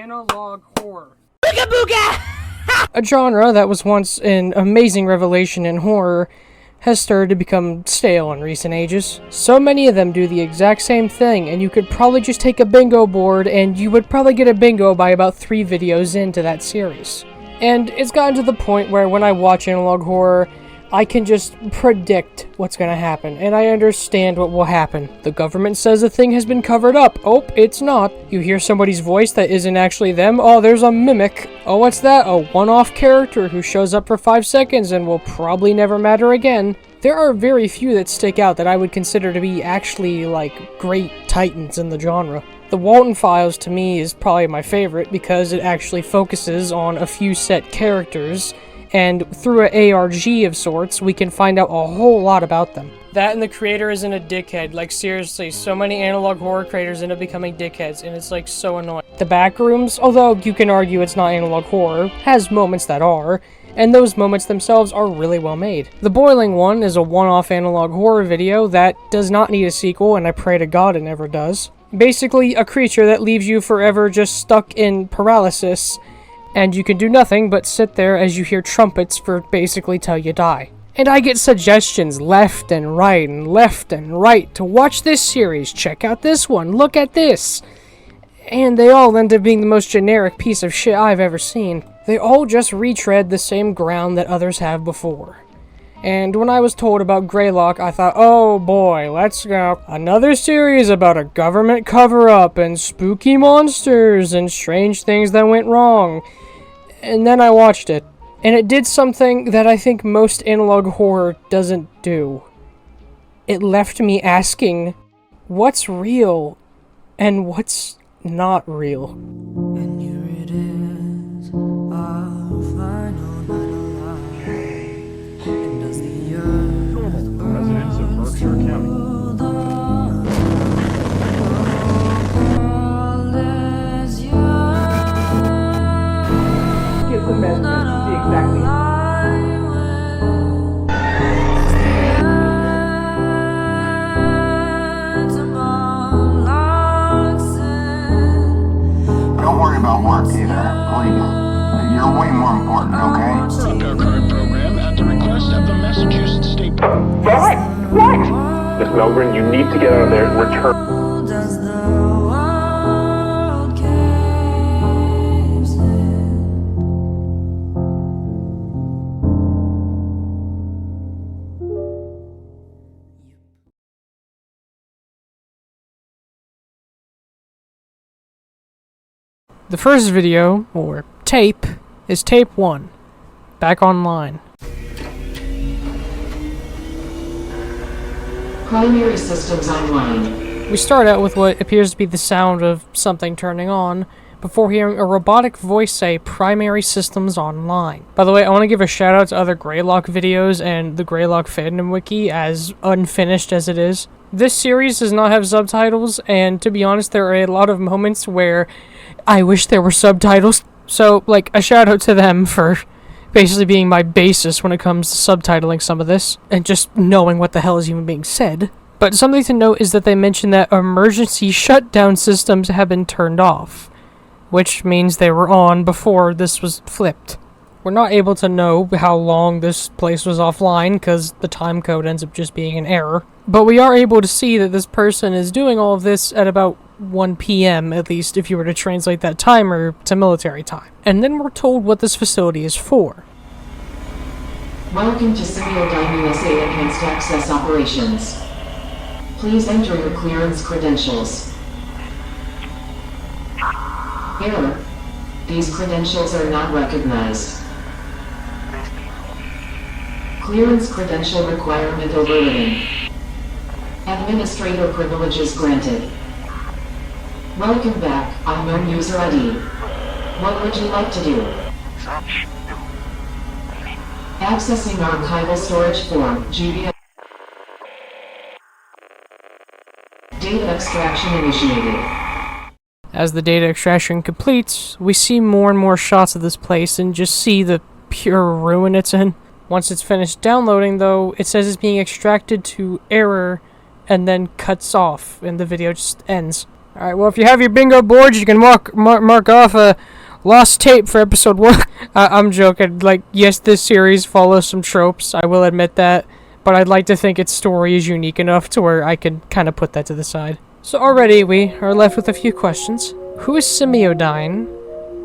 analog horror. Booga booga! A genre that was once an amazing revelation in horror has started to become stale in recent ages. So many of them do the exact same thing, and you could probably just take a bingo board and you would probably get a bingo by about 3 videos into that series. And it's gotten to the point where when I watch analog horror, I can just predict what's gonna happen, and I understand what will happen. The government says a thing has been covered up. Oh, it's not. You hear somebody's voice that isn't actually them. Oh, there's a mimic. Oh, what's that? A one-off character who shows up for 5 seconds and will probably never matter again. There are very few that stick out that I would consider to be actually, like, great titans in the genre. The Walton Files, to me, is probably my favorite because it actually focuses on a few set characters, and through an ARG of sorts, we can find out a whole lot about them. That and the creator isn't a dickhead. Like, seriously, so many analog horror creators end up becoming dickheads, and it's, like, so annoying. The Backrooms, although you can argue it's not analog horror, has moments that are, and those moments themselves are really well made. The Boiling One is a one-off analog horror video that does not need a sequel, and I pray to God it never does. Basically, a creature that leaves you forever just stuck in paralysis, and you can do nothing but sit there as you hear trumpets for basically till you die. And I get suggestions left and right to watch this series, check out this one, look at this. And they all end up being the most generic piece of shit I've ever seen. They all just retread the same ground that others have before. And when I was told about GREYLOCK, I thought, oh boy, let's go. Another series about a government cover-up and spooky monsters and strange things that went wrong. And then I watched it, and it did something that I think most analog horror doesn't do. It left me asking, what's real and what's not real? And here it is, our final night alive. And does the earth Residents of Berkshire County. Give the measurements to see exactly. Don't worry about work either, please. You're way more important, okay? Interrupt our current program at the request of the Massachusetts State... What? Miss Melbourne, you need to get out of there and return. does the world caves in? The first video, or tape, is tape 1. Back online. Primary systems online. We start out with what appears to be the sound of something turning on, before hearing a robotic voice say, primary systems online. By the way, I want to give a shout out to other GREYLOCK videos and the GREYLOCK fandom wiki, as unfinished as it is. This series does not have subtitles, and to be honest, there are a lot of moments where I wish there were subtitles. So, like, a shout out to them for basically being my basis when it comes to subtitling some of this, and just knowing what the hell is even being said. But something to note is that they mention that emergency shutdown systems have been turned off, which means they were on before this was flipped. We're not able to know how long this place was offline, because the time code ends up just being an error. But we are able to see that this person is doing all of this at about 1 p.m., at least if you were to translate that timer to military time. And then we're told what this facility is for. Welcome to Civil USA Enhanced Access Operations. Please enter your clearance credentials. Error. These credentials are not recognized. Clearance credential requirement overridden. Administrator privileges granted. Welcome back, unknown user ID. What would you like to do? Accessing archival storage form, GBA. Data extraction initiated. As the data extraction completes, we see more and more shots of this place and just see the pure ruin it's in. Once it's finished downloading, though, it says it's being extracted to error and then cuts off, and the video just ends. Alright, well, if you have your bingo boards, you can mark off a lost tape for episode 1. I'm joking. Like, yes, this series follows some tropes, I will admit that, but I'd like to think its story is unique enough to where I can kind of put that to the side. So already we are left with a few questions. Who is Semiodyne?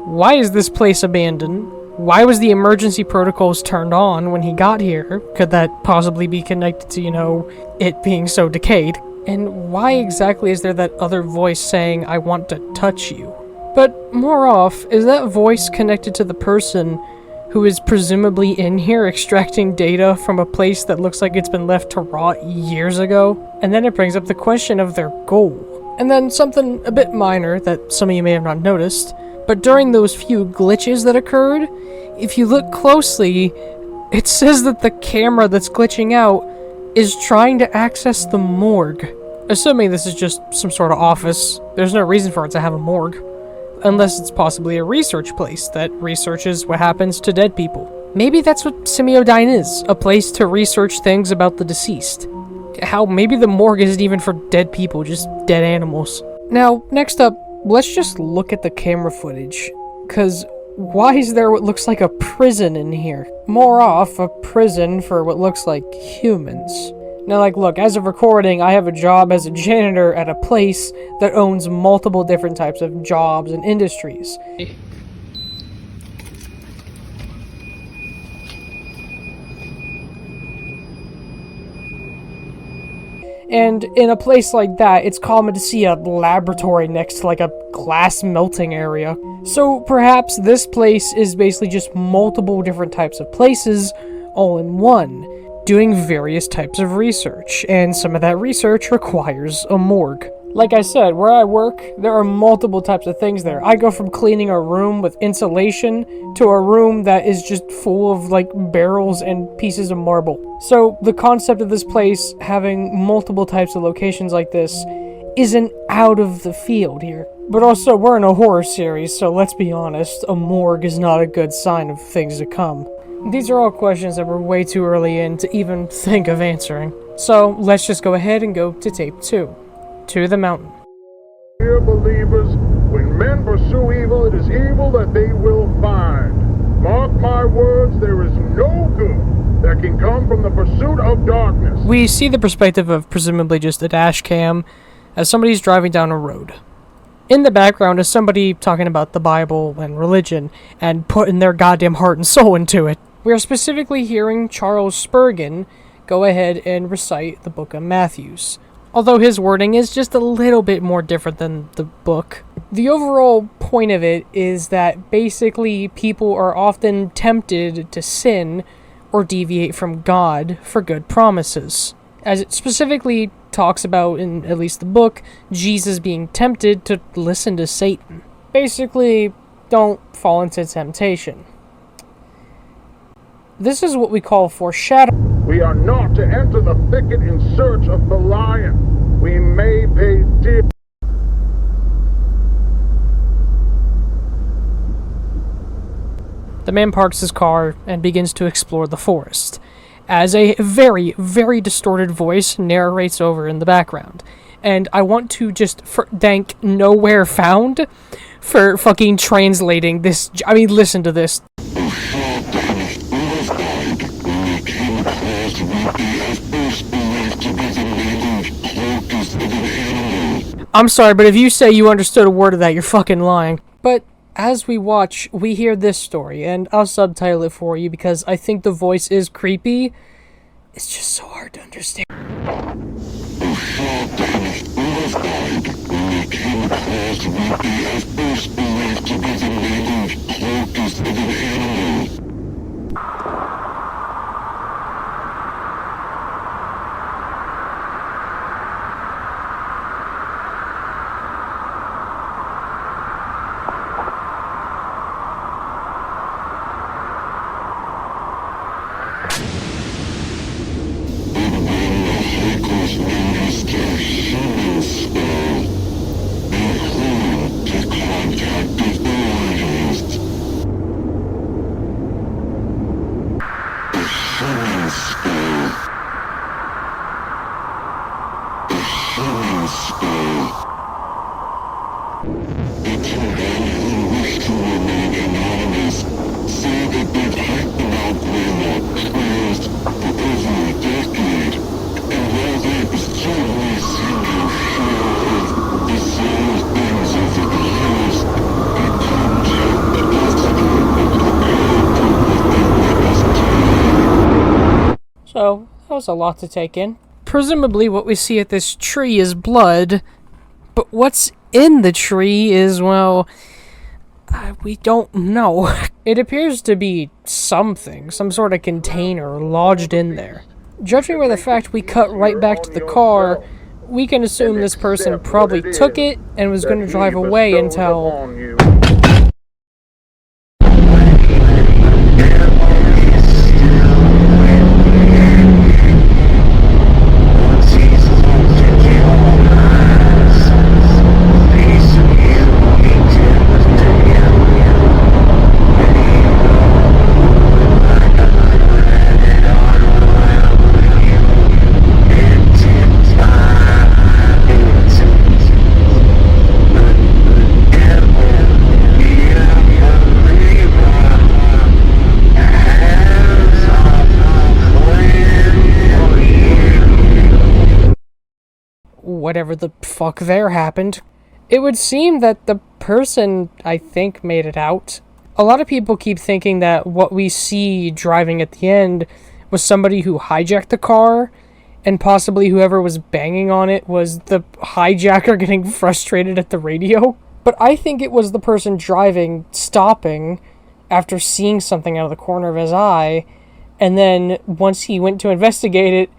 Why is this place abandoned? Why was the emergency protocols turned on when he got here? Could that possibly be connected to, you know, it being so decayed? And why exactly is there that other voice saying, I want to touch you? But more off, is that voice connected to the person who is presumably in here extracting data from a place that looks like it's been left to rot years ago? And then it brings up the question of their goal. And then something a bit minor that some of you may have not noticed, but during those few glitches that occurred, if you look closely, it says that the camera that's glitching out is trying to access the morgue. Assuming this is just some sort of office, there's no reason for it to have a morgue. Unless it's possibly a research place that researches what happens to dead people. Maybe that's what Semiodyne is, a place to research things about the deceased. How maybe the morgue isn't even for dead people, just dead animals. Now, next up, let's just look at the camera footage, cause why is there what looks like a prison in here? More off, a prison for what looks like humans. Now, like, look, as of recording, I have a job as a janitor at a place that owns multiple different types of jobs and industries. And in a place like that, it's common to see a laboratory next to like a glass melting area. So perhaps this place is basically just multiple different types of places all in one, doing various types of research, and some of that research requires a morgue. Like I said, where I work, there are multiple types of things there. I go from cleaning a room with insulation to a room that is just full of like barrels and pieces of marble. So the concept of this place having multiple types of locations like this isn't out of the field here. But also, we're in a horror series, so let's be honest, a morgue is not a good sign of things to come. These are all questions that we're way too early in to even think of answering. So let's just go ahead and go to tape 2. To the mountain. Dear believers, when men pursue evil, it is evil that they will find. Mark my words, there is no good that can come from the pursuit of darkness. We see the perspective of presumably just a dash cam as somebody's driving down a road. In the background is somebody talking about the Bible and religion and putting their goddamn heart and soul into it. We are specifically hearing Charles Spurgeon go ahead and recite the book of Matthew, although his wording is just a little bit more different than the book. The overall point of it is that basically people are often tempted to sin or deviate from God for good promises. As it specifically talks about, in at least the book, Jesus being tempted to listen to Satan. Basically, don't fall into temptation. This is what we call foreshadowing. We are not to enter the thicket in search of the lion. We may pay dear. The man parks his car and begins to explore the forest, as a very, very distorted voice narrates over in the background. And I want to just thank Nowhere Found for fucking translating this. I mean, listen to this. I'm sorry, but if you say you understood a word of that, you're fucking lying. But as we watch, we hear this story, and I'll subtitle it for you because I think the voice is creepy. It's just so hard to understand. So, that was a lot to take in. Presumably what we see at this tree is blood, but what's in the tree is, well, we don't know. It appears to be something, some sort of container lodged in there. Judging by the fact we cut right back to the car, we can assume this person probably took it and was going to drive away until... whatever the fuck there happened. It would seem that the person, I think, made it out. A lot of people keep thinking that what we see driving at the end was somebody who hijacked the car, and possibly whoever was banging on it was the hijacker getting frustrated at the radio. But I think it was the person driving, stopping, after seeing something out of the corner of his eye, and then once he went to investigate it,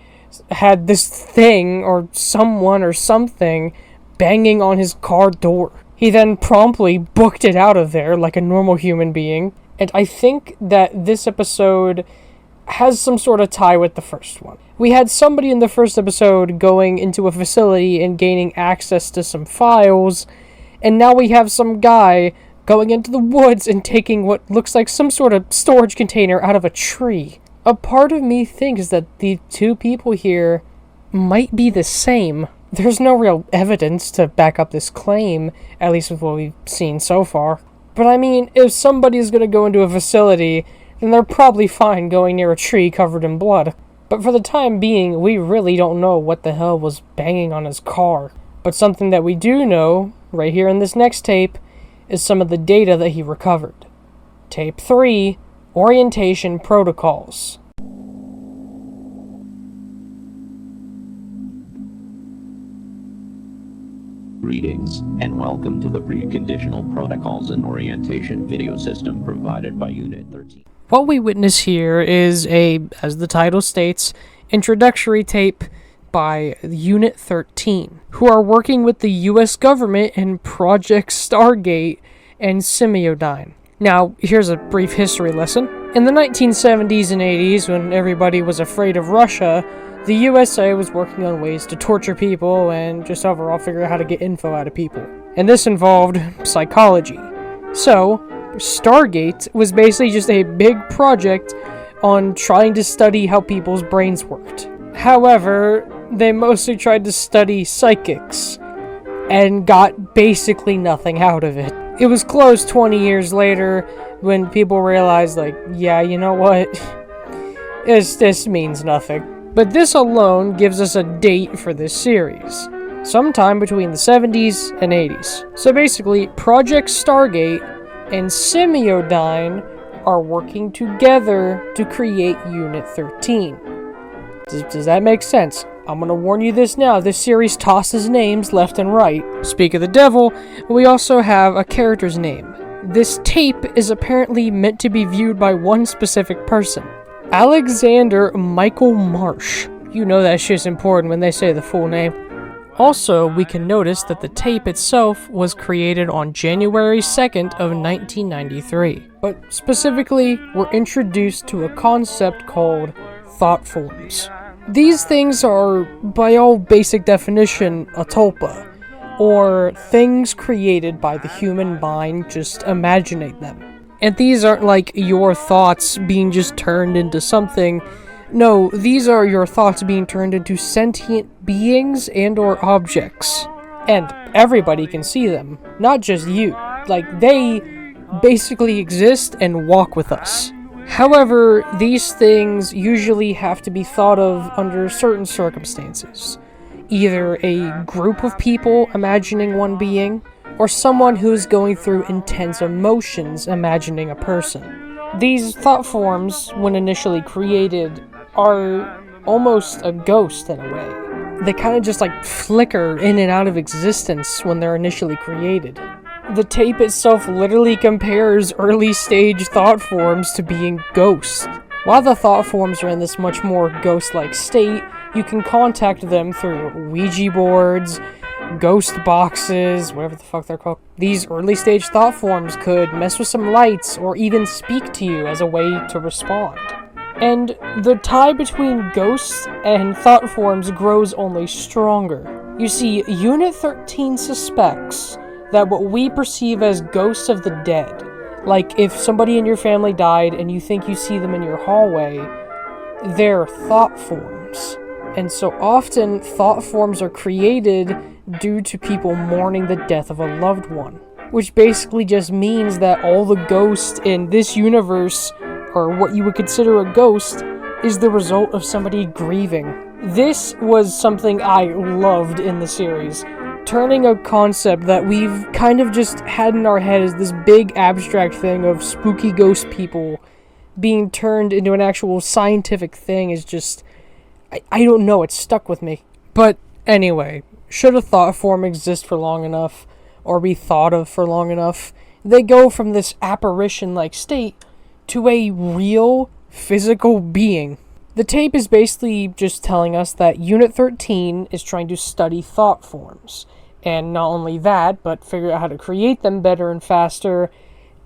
had this thing, or someone or something, banging on his car door. He then promptly booked it out of there like a normal human being, and I think that this episode has some sort of tie with the first one. We had somebody in the first episode going into a facility and gaining access to some files, and now we have some guy going into the woods and taking what looks like some sort of storage container out of a tree. A part of me thinks that the two people here might be the same. There's no real evidence to back up this claim, at least with what we've seen so far. But I mean, if somebody's gonna go into a facility, then they're probably fine going near a tree covered in blood. But for the time being, we really don't know what the hell was banging on his car. But something that we do know, right here in this next tape, is some of the data that he recovered. Tape 3, Orientation Protocols. Greetings, and welcome to the Preconditional Protocols and Orientation video system provided by Unit 13. What we witness here is a, as the title states, introductory tape by Unit 13, who are working with the US government in Project Stargate and Semiodyne. Now, here's a brief history lesson. In the 1970s and 80s, when everybody was afraid of Russia, the USA was working on ways to torture people and just overall figure out how to get info out of people. And this involved psychology. So, Stargate was basically just a big project on trying to study how people's brains worked. However, they mostly tried to study psychics, and got basically nothing out of it. It was closed 20 years later when people realized, like, yeah, you know what? This means nothing. But this alone gives us a date for this series. Sometime between the 70s and 80s. So basically, Project Stargate and Semiodyne are working together to create Unit 13. Does that make sense? I'm gonna warn you this now, this series tosses names left and right. Speak of the devil, we also have a character's name. This tape is apparently meant to be viewed by one specific person. Alexander Michael Marsh. You know that shit's important when they say the full name. Also, we can notice that the tape itself was created on January 2nd of 1993. But specifically, we're introduced to a concept called thought forms. These things are, by all basic definition, a tulpa, or things created by the human mind just imagining them. And these aren't like your thoughts being just turned into something. No, these are your thoughts being turned into sentient beings and or objects. And everybody can see them, not just you. Like, they basically exist and walk with us. However, these things usually have to be thought of under certain circumstances. Either a group of people imagining one being, or someone who's going through intense emotions imagining a person. These thought forms, when initially created, are almost a ghost in a way. They kind of just like flicker in and out of existence when they're initially created. The tape itself literally compares early stage thought forms to being ghosts. While the thought forms are in this much more ghost-like state, you can contact them through Ouija boards, ghost boxes, whatever the fuck they're called. These early stage thought forms could mess with some lights or even speak to you as a way to respond. And the tie between ghosts and thought forms grows only stronger. You see, Unit 13 suspects that what we perceive as ghosts of the dead, like if somebody in your family died and you think you see them in your hallway, they're thought forms. And so often, thought forms are created due to people mourning the death of a loved one. Which basically just means that all the ghosts in this universe, or what you would consider a ghost, is the result of somebody grieving. This was something I loved in the series. Turning a concept that we've kind of just had in our head as this big abstract thing of spooky ghost people being turned into an actual scientific thing is just... I don't know, it stuck with me. But anyway, should a thought form exist for long enough, or be thought of for long enough, they go from this apparition-like state to a real, physical being. The tape is basically just telling us that Unit 13 is trying to study thought forms. And not only that, but figure out how to create them better and faster,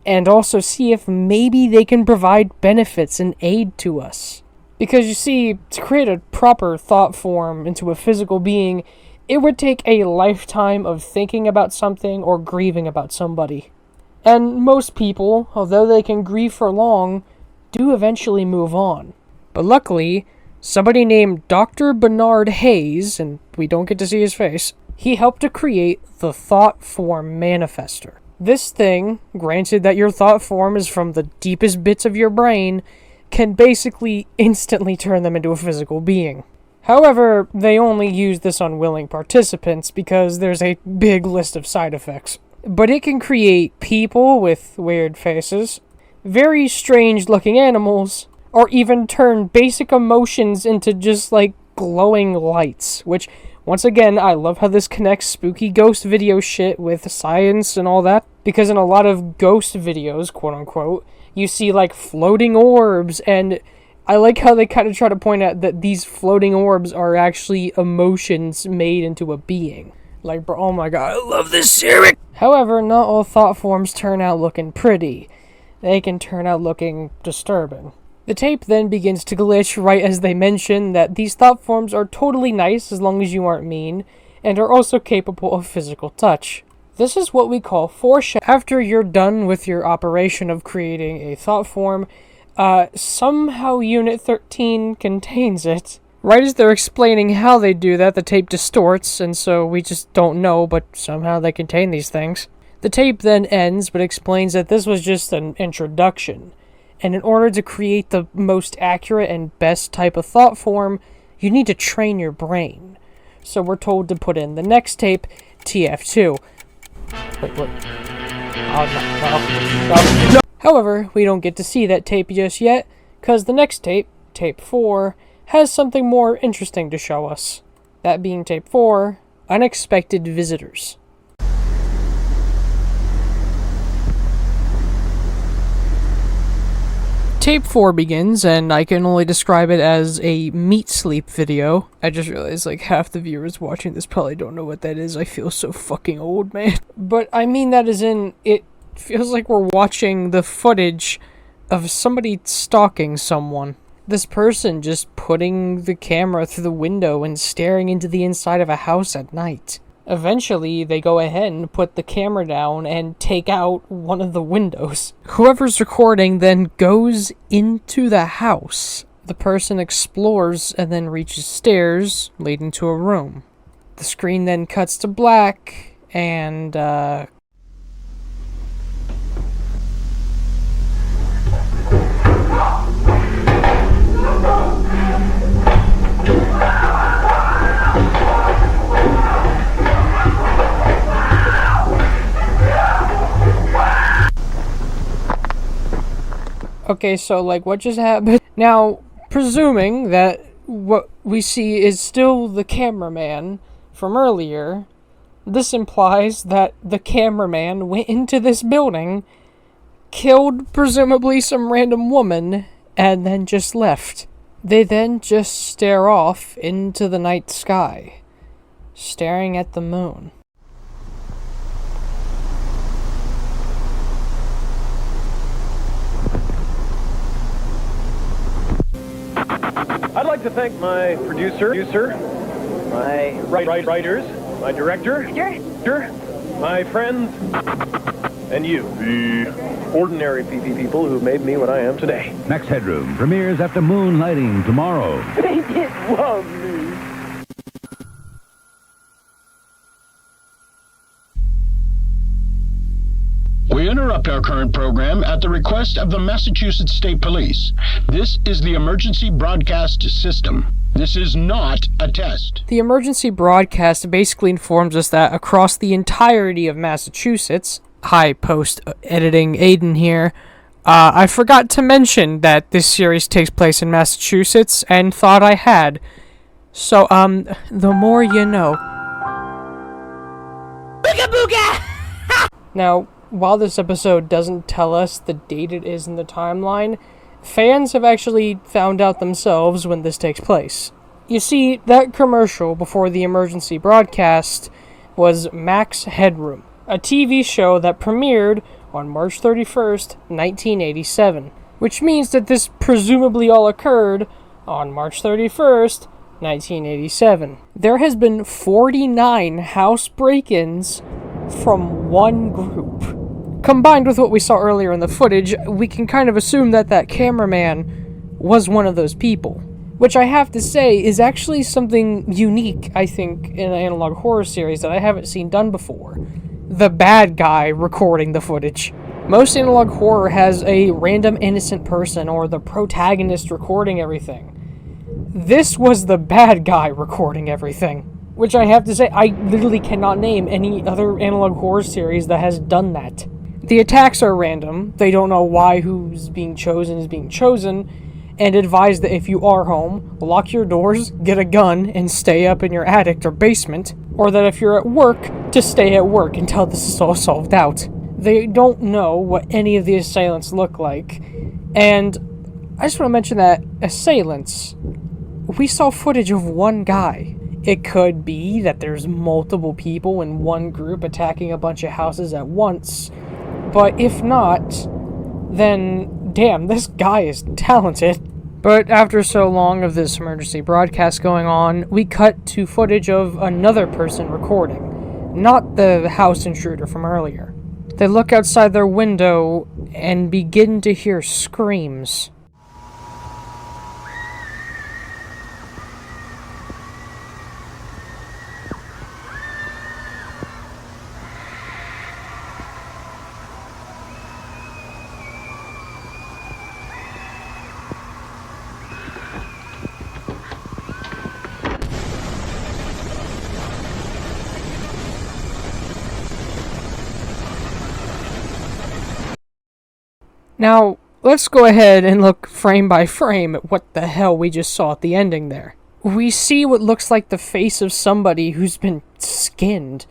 and also see if maybe they can provide benefits and aid to us. Because you see, to create a proper thought form into a physical being, it would take a lifetime of thinking about something or grieving about somebody. And most people, although they can grieve for long, do eventually move on. But luckily, somebody named Dr. Bernard Hayes, and we don't get to see his face, he helped to create the Thought Form Manifester. This thing, granted that your thought form is from the deepest bits of your brain, can basically instantly turn them into a physical being. However, they only use this on willing participants because there's a big list of side effects. But it can create people with weird faces, very strange looking animals, or even turn basic emotions into just like glowing lights, which, once again, I love how this connects spooky ghost video shit with science and all that, because in a lot of ghost videos, quote unquote, you see like floating orbs, and I like how they kind of try to point out that these floating orbs are actually emotions made into a being. Like, bro, oh my god, I love this series! However, not all thought forms turn out looking pretty. They can turn out looking disturbing. The tape then begins to glitch right as they mention that these thought forms are totally nice as long as you aren't mean, and are also capable of physical touch. This is what we call foreshadowing. After you're done with your operation of creating a thought form, somehow Unit 13 contains it. Right as they're explaining how they do that, the tape distorts, and so we just don't know, but somehow they contain these things. The tape then ends, but explains that this was just an introduction, and in order to create the most accurate and best type of thought form, you need to train your brain. So we're told to put in the next tape, TF2. Wait, what? Oh, no. However, we don't get to see that tape just yet, because the next tape, tape 4, has something more interesting to show us. That being tape 4, Unexpected Visitors. Tape 4 begins, and I can only describe it as a meat sleep video. I just realized, like, half the viewers watching this probably don't know what that is. I feel so fucking old, man. But I mean that as in, it feels like we're watching the footage of somebody stalking someone. This person just putting the camera through the window and staring into the inside of a house at night. Eventually, they go ahead and put the camera down and take out one of the windows. Whoever's recording then goes into the house. The person explores and then reaches stairs leading to a room. The screen then cuts to black, and, okay, so, like, what just happened? Now, presuming that what we see is still the cameraman from earlier, this implies that the cameraman went into this building, killed presumably some random woman, and then just left. They then just stare off into the night sky, staring at the moon. I'd like to thank my producer, my writers, my director, my friends, and you, the ordinary people who made me what I am today. Next Headroom premieres after moonlighting tomorrow. They did love me. We interrupt our current program at the request of the Massachusetts State Police. This is the emergency broadcast system. This is not a test. The emergency broadcast basically informs us that across the entirety of Massachusetts, hi, post-editing Aiden here, I forgot to mention that this series takes place in Massachusetts and thought I had. So, the more you know. Booga booga! Now, while this episode doesn't tell us the date it is in the timeline, fans have actually found out themselves when this takes place. You see, that commercial before the emergency broadcast was Max Headroom, a TV show that premiered on March 31st, 1987, which means that this presumably all occurred on March 31st, 1987. There has been 49 house break-ins from one group. Combined with what we saw earlier in the footage, we can kind of assume that that cameraman was one of those people. Which I have to say is actually something unique, I think, in an analog horror series that I haven't seen done before. The bad guy recording the footage. Most analog horror has a random innocent person or the protagonist recording everything. This was the bad guy recording everything. Which I have to say, I literally cannot name any other analog horror series that has done that. The attacks are random, they don't know why who's being chosen is being chosen, and advise that if you are home, lock your doors, get a gun, and stay up in your attic or basement, or that if you're at work, to stay at work until this is all solved out. They don't know what any of the assailants look like, and I just want to mention that assailants, we saw footage of one guy. It could be that there's multiple people in one group attacking a bunch of houses at once, but if not, then damn, this guy is talented. But after so long of this emergency broadcast going on, we cut to footage of another person recording, not the house intruder from earlier. They look outside their window and begin to hear screams. Now, let's go ahead and look frame by frame at what the hell we just saw at the ending there. We see what looks like the face of somebody who's been skinned.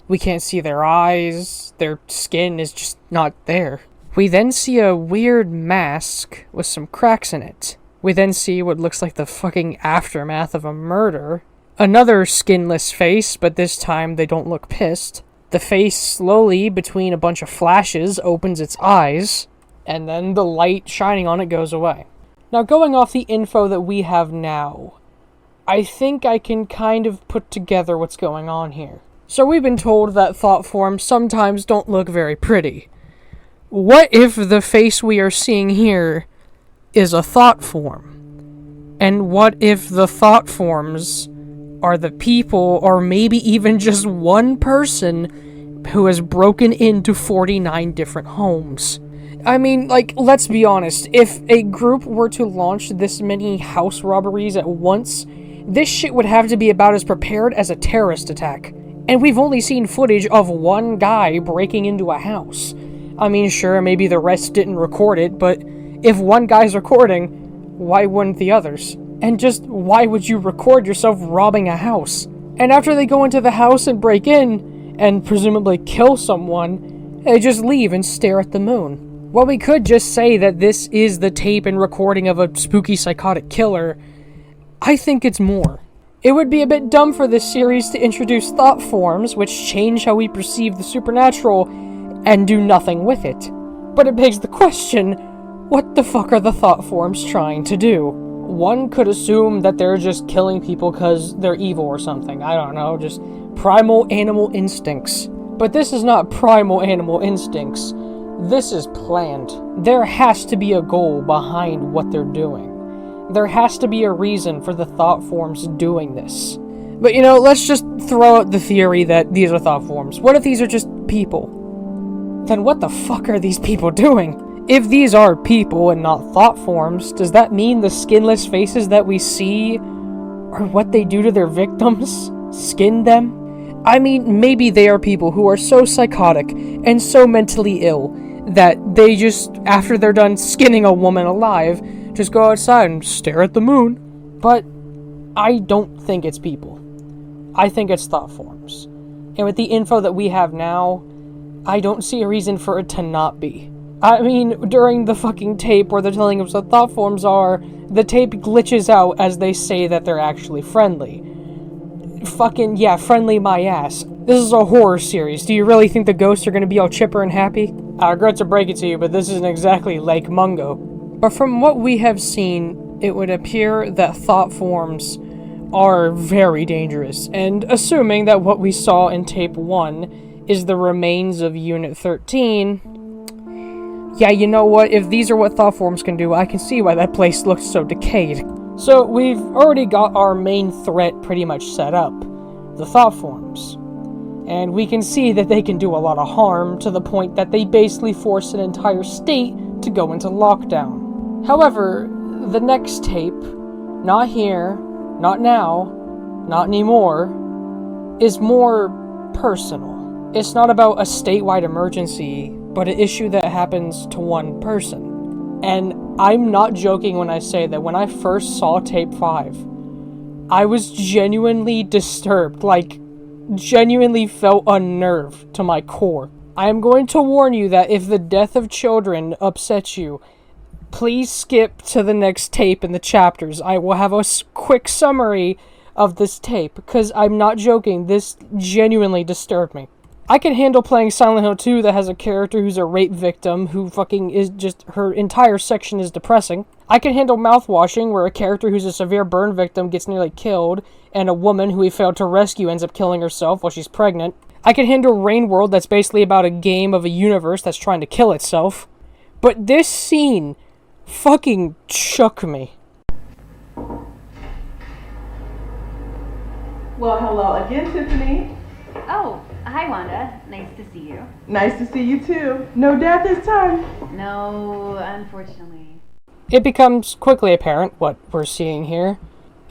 We can't see their eyes, their skin is just not there. We then see a weird mask with some cracks in it. We then see what looks like the fucking aftermath of a murder. Another skinless face, but this time they don't look pissed. The face slowly, between a bunch of flashes, opens its eyes, and then the light shining on it goes away. Now, going off the info that we have now, I think I can kind of put together what's going on here. So we've been told that thought forms sometimes don't look very pretty. What if the face we are seeing here is a thought form? And what if the thought forms are the people, or maybe even just one person, who has broken into 49 different homes. I mean, like, let's be honest, if a group were to launch this many house robberies at once, this shit would have to be about as prepared as a terrorist attack. And we've only seen footage of one guy breaking into a house. I mean, sure, maybe the rest didn't record it, but if one guy's recording, why wouldn't the others? And just, why would you record yourself robbing a house? And after they go into the house and break in, and presumably kill someone, they just leave and stare at the moon. Well, we could just say that this is the tape and recording of a spooky psychotic killer. I think it's more. It would be a bit dumb for this series to introduce thought forms, which change how we perceive the supernatural, and do nothing with it. But it begs the question, what the fuck are the thought forms trying to do? One could assume that they're just killing people because they're evil or something. I don't know, just primal animal instincts. But this is not primal animal instincts. This is planned. There has to be a goal behind what they're doing. There has to be a reason for the thought forms doing this. But you know, let's just throw out the theory that these are thought forms. What if these are just people? Then what the fuck are these people doing? If these are people and not thought forms, does that mean the skinless faces that we see are what they do to their victims? Skin them? I mean, maybe they are people who are so psychotic and so mentally ill that they just, after they're done skinning a woman alive, just go outside and stare at the moon. But I don't think it's people. I think it's thought forms. And with the info that we have now, I don't see a reason for it to not be. I mean, during the fucking tape where they're telling us what thought forms are, the tape glitches out as they say that they're actually friendly. Fucking, yeah, friendly my ass. This is a horror series. Do you really think the ghosts are gonna be all chipper and happy? I regret to break it to you, but this isn't exactly Lake Mungo. But from what we have seen, it would appear that thought forms are very dangerous, and assuming that what we saw in tape 1 is the remains of Unit 13, yeah, you know what, if these are what thought forms can do, I can see why that place looks so decayed. So we've already got our main threat pretty much set up, the thought forms. And we can see that they can do a lot of harm to the point that they basically force an entire state to go into lockdown. However, the next tape, not here, not now, not anymore, is more personal. It's not about a statewide emergency, but an issue that happens to one person. And I'm not joking when I say that when I first saw tape 5, I was genuinely disturbed, like, genuinely felt unnerved to my core. I am going to warn you that if the death of children upsets you, please skip to the next tape in the chapters. I will have a quick summary of this tape, because I'm not joking, this genuinely disturbed me. I can handle playing Silent Hill 2 that has a character who's a rape victim who fucking is just, her entire section is depressing. I can handle Mouthwashing, where a character who's a severe burn victim gets nearly killed, and a woman who he failed to rescue ends up killing herself while she's pregnant. I can handle Rain World, that's basically about a game of a universe that's trying to kill itself. But this scene fucking shook me. Well, hello again, Tiffany. Oh, hi, Wanda. Nice to see you. Nice to see you, too. No dad this time? No, unfortunately. It becomes quickly apparent what we're seeing here.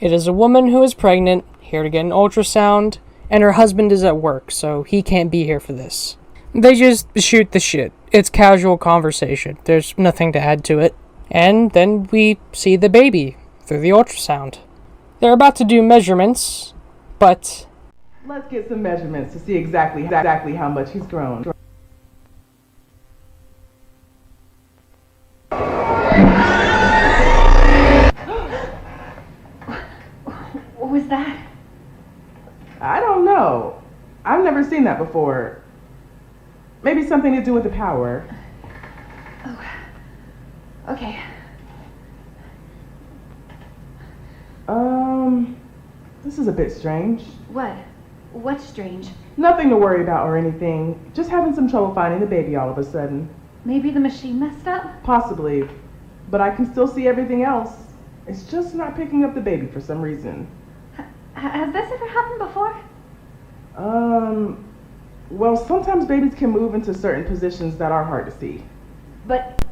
It is a woman who is pregnant, here to get an ultrasound, and her husband is at work, so he can't be here for this. They just shoot the shit. It's casual conversation. There's nothing to add to it. And then we see the baby through the ultrasound. They're about to do measurements, but let's get some measurements to see exactly how much he's grown. What was that? I don't know. I've never seen that before. Maybe something to do with the power. Oh. Okay. This is a bit strange. What? What's strange? Nothing to worry about or anything. Just having some trouble finding the baby all of a sudden. Maybe the machine messed up? Possibly. But I can still see everything else. It's just not picking up the baby for some reason. Has this ever happened before? Well, sometimes babies can move into certain positions that are hard to see. But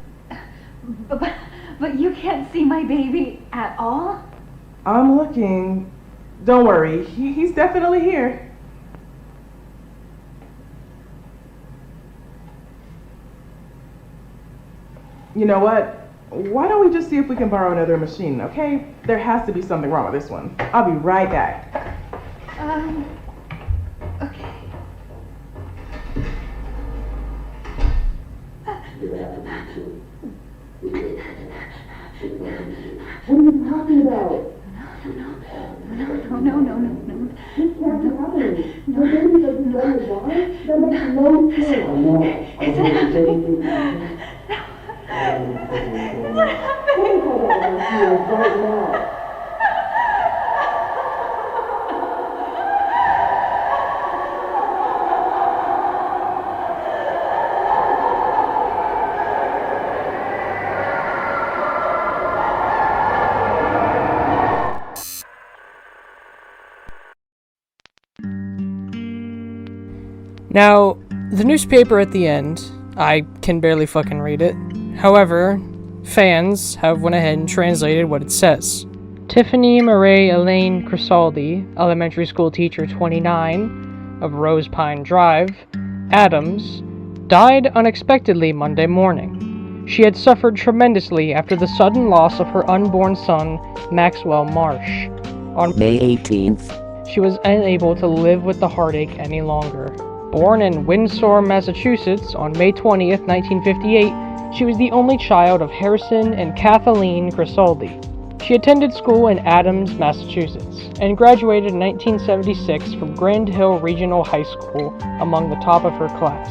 you can't see my baby at all? I'm looking. Don't worry, he's definitely here. You know what? Why don't we just see if we can borrow another machine, okay? There has to be something wrong with this one. I'll be right back. Okay. What are you talking about? No. This can't be happening. Your baby doesn't go in the bar? That makes no sense. I know. Is it happening? What happened? Right now. Now, the newspaper at the end, I can barely fucking read it. However, fans have went ahead and translated what it says. Tiffany Murray Elaine Crisaldi, elementary school teacher 29 of Rose Pine Drive, Adams, died unexpectedly Monday morning. She had suffered tremendously after the sudden loss of her unborn son, Maxwell Marsh. On May 18th, she was unable to live with the heartache any longer. Born in Windsor, Massachusetts on May 20th, 1958, she was the only child of Harrison and Kathleen Crisaldi. She attended school in Adams, Massachusetts, and graduated in 1976 from Grand Hill Regional High School among the top of her class.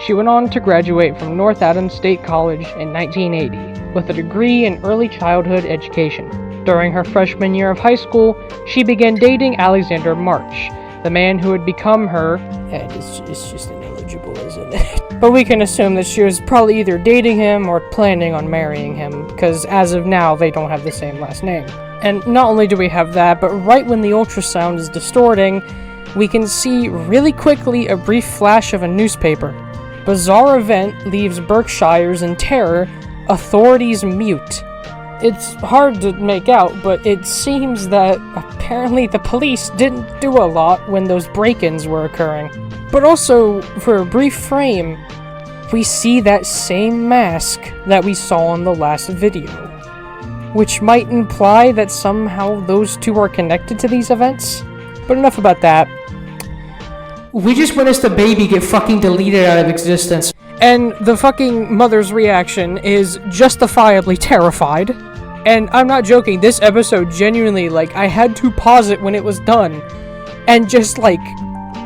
She went on to graduate from North Adams State College in 1980 with a degree in early childhood education. During her freshman year of high school, she began dating Alexander March, the man who would become her, and it's just ineligible, isn't it? But we can assume that she was probably either dating him or planning on marrying him, because as of now, they don't have the same last name. And not only do we have that, but right when the ultrasound is distorting, we can see really quickly a brief flash of a newspaper. Bizarre event leaves Berkshires in terror, authorities mute. It's hard to make out, but it seems that apparently the police didn't do a lot when those break-ins were occurring. But also, for a brief frame, we see that same mask that we saw in the last video, which might imply that somehow those two are connected to these events. But enough about that. We just witnessed a baby get fucking deleted out of existence, and the fucking mother's reaction is justifiably terrified. And I'm not joking, this episode genuinely, I had to pause it when it was done, and just,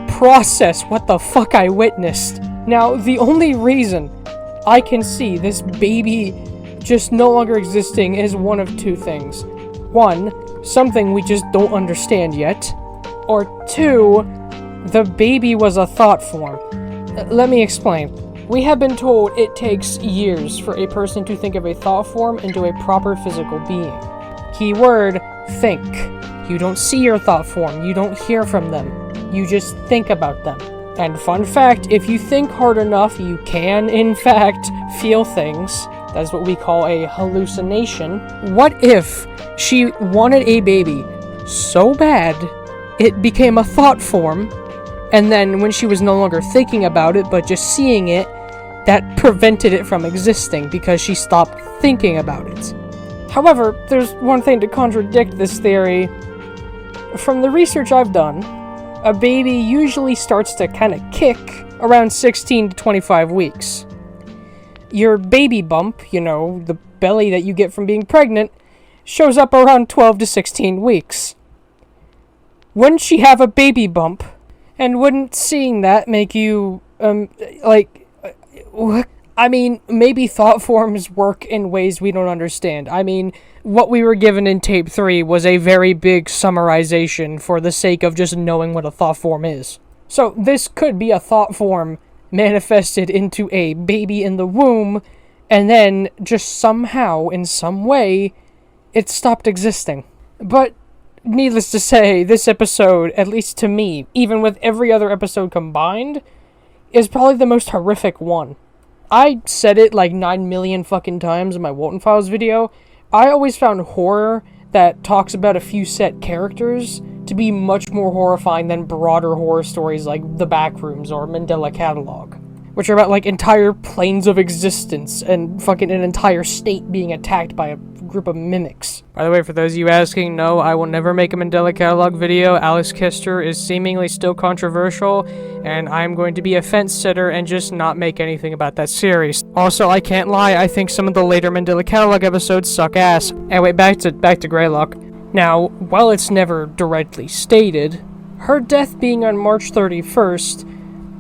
process what the fuck I witnessed. Now, the only reason I can see this baby just no longer existing is one of two things. One, something we just don't understand yet. Or two, the baby was a thought form. Let me explain. We have been told it takes years for a person to think of a thought form into a proper physical being. Keyword, think. You don't see your thought form, you don't hear from them, you just think about them. And fun fact, if you think hard enough, you can, in fact, feel things. That's what we call a hallucination. What if she wanted a baby so bad, it became a thought form, and then when she was no longer thinking about it, but just seeing it, that prevented it from existing because she stopped thinking about it. However, there's one thing to contradict this theory. From the research I've done, a baby usually starts to kind of kick around 16 to 25 weeks. Your baby bump, the belly that you get from being pregnant, shows up around 12 to 16 weeks. Wouldn't she have a baby bump? And wouldn't seeing that make you, I mean, maybe thought forms work in ways we don't understand. I mean, what we were given in tape 3 was a very big summarization for the sake of just knowing what a thought form is. So this could be a thought form manifested into a baby in the womb, and then just somehow, in some way, it stopped existing. But needless to say, this episode, at least to me, even with every other episode combined, is probably the most horrific one. I said it like 9 million fucking times in my Walton Files video. I always found horror that talks about a few set characters to be much more horrifying than broader horror stories like The Backrooms or Mandela Catalog, which are about like entire planes of existence and fucking an entire state being attacked by a group of mimics. By the way, for those of you asking, no, I will never make a Mandela Catalog video. Alex Kister is seemingly still controversial, and I'm going to be a fence sitter and just not make anything about that series. Also, I can't lie, I think some of the later Mandela Catalog episodes suck ass. Anyway, back to Greylock. Now, while it's never directly stated, her death being on March 31st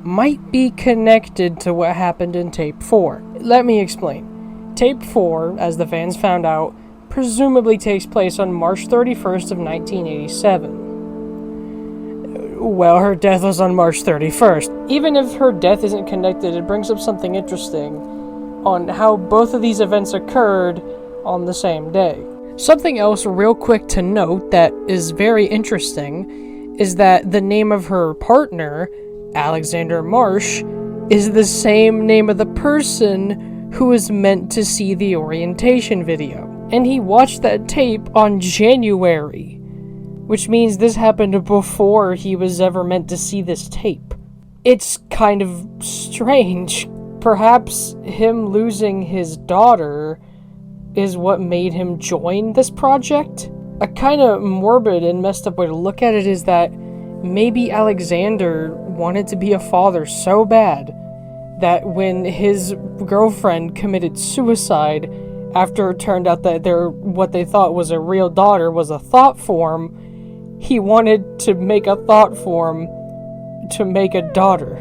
might be connected to what happened in Tape 4. Let me explain. Tape 4, as the fans found out, presumably takes place on March 31st of 1987. Well, her death was on March 31st. Even if her death isn't connected, it brings up something interesting on how both of these events occurred on the same day. Something else real quick to note that is very interesting is that the name of her partner, Alexander Marsh, is the same name of the person who was meant to see the orientation video. And he watched that tape on January, which means this happened before he was ever meant to see this tape. It's kind of strange. Perhaps him losing his daughter is what made him join this project? A kind of morbid and messed up way to look at it is that maybe Alexander wanted to be a father so bad that when his girlfriend committed suicide after it turned out that what they thought was a real daughter was a thought form, he wanted to make a thought form to make a daughter,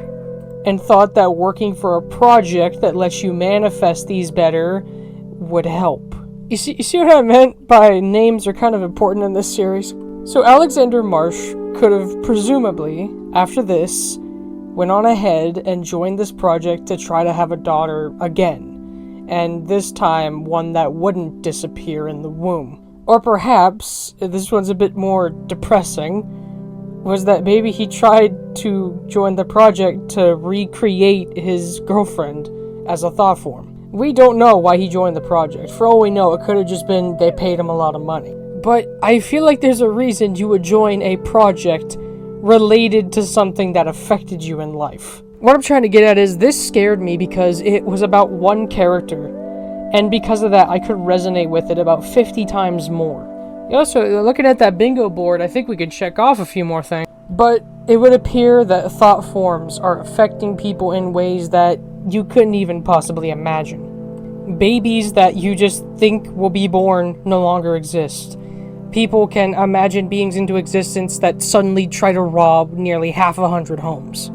and thought that working for a project that lets you manifest these better would help. You see what I meant by names are kind of important in this series? So Alexander Marsh could have presumably, after this, went on ahead and joined this project to try to have a daughter again, and this time one that wouldn't disappear in the womb. Or perhaps, this one's a bit more depressing, was that maybe he tried to join the project to recreate his girlfriend as a thought form. We don't know why he joined the project. For all we know, it could have just been they paid him a lot of money. But I feel like there's a reason you would join a project related to something that affected you in life. What I'm trying to get at is this scared me because it was about one character, and because of that I could resonate with it about 50 times more. Also, looking at that bingo board, I think we could check off a few more things. But it would appear that thought forms are affecting people in ways that you couldn't even possibly imagine. Babies that you just think will be born no longer exist. People can imagine beings into existence that suddenly try to rob nearly 100 homes.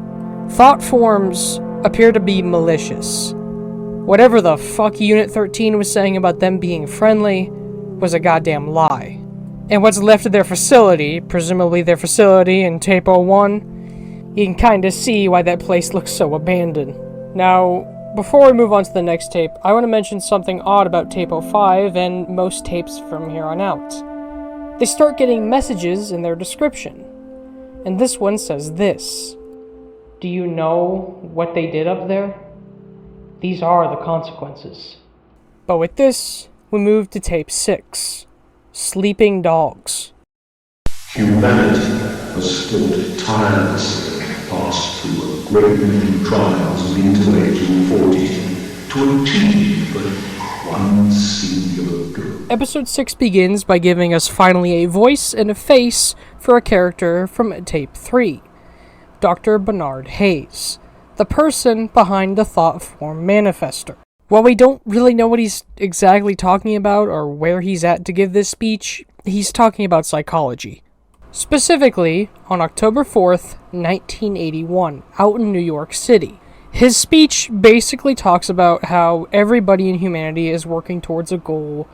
Thought forms appear to be malicious. Whatever the fuck Unit 13 was saying about them being friendly was a goddamn lie. And what's left of their facility, presumably their facility in Tape 01, you can kinda see why that place looks so abandoned. Now, before we move on to the next tape, I want to mention something odd about Tape 05 and most tapes from here on out. They start getting messages in their description. And this one says this: "Do you know what they did up there? These are the consequences." But with this, we move to Tape 6, Sleeping Dogs. Humanity has fought tirelessly passed through a great many trials of intellectual fortitude to achieve but one singular goal. Episode 6 begins by giving us finally a voice and a face for a character from Tape 3, Dr. Bernard Hayes, the person behind the thought form manifester. While we don't really know what he's exactly talking about or where he's at to give this speech, he's talking about psychology. Specifically, on October 4th, 1981, out in New York City. His speech basically talks about how everybody in humanity is working towards a goal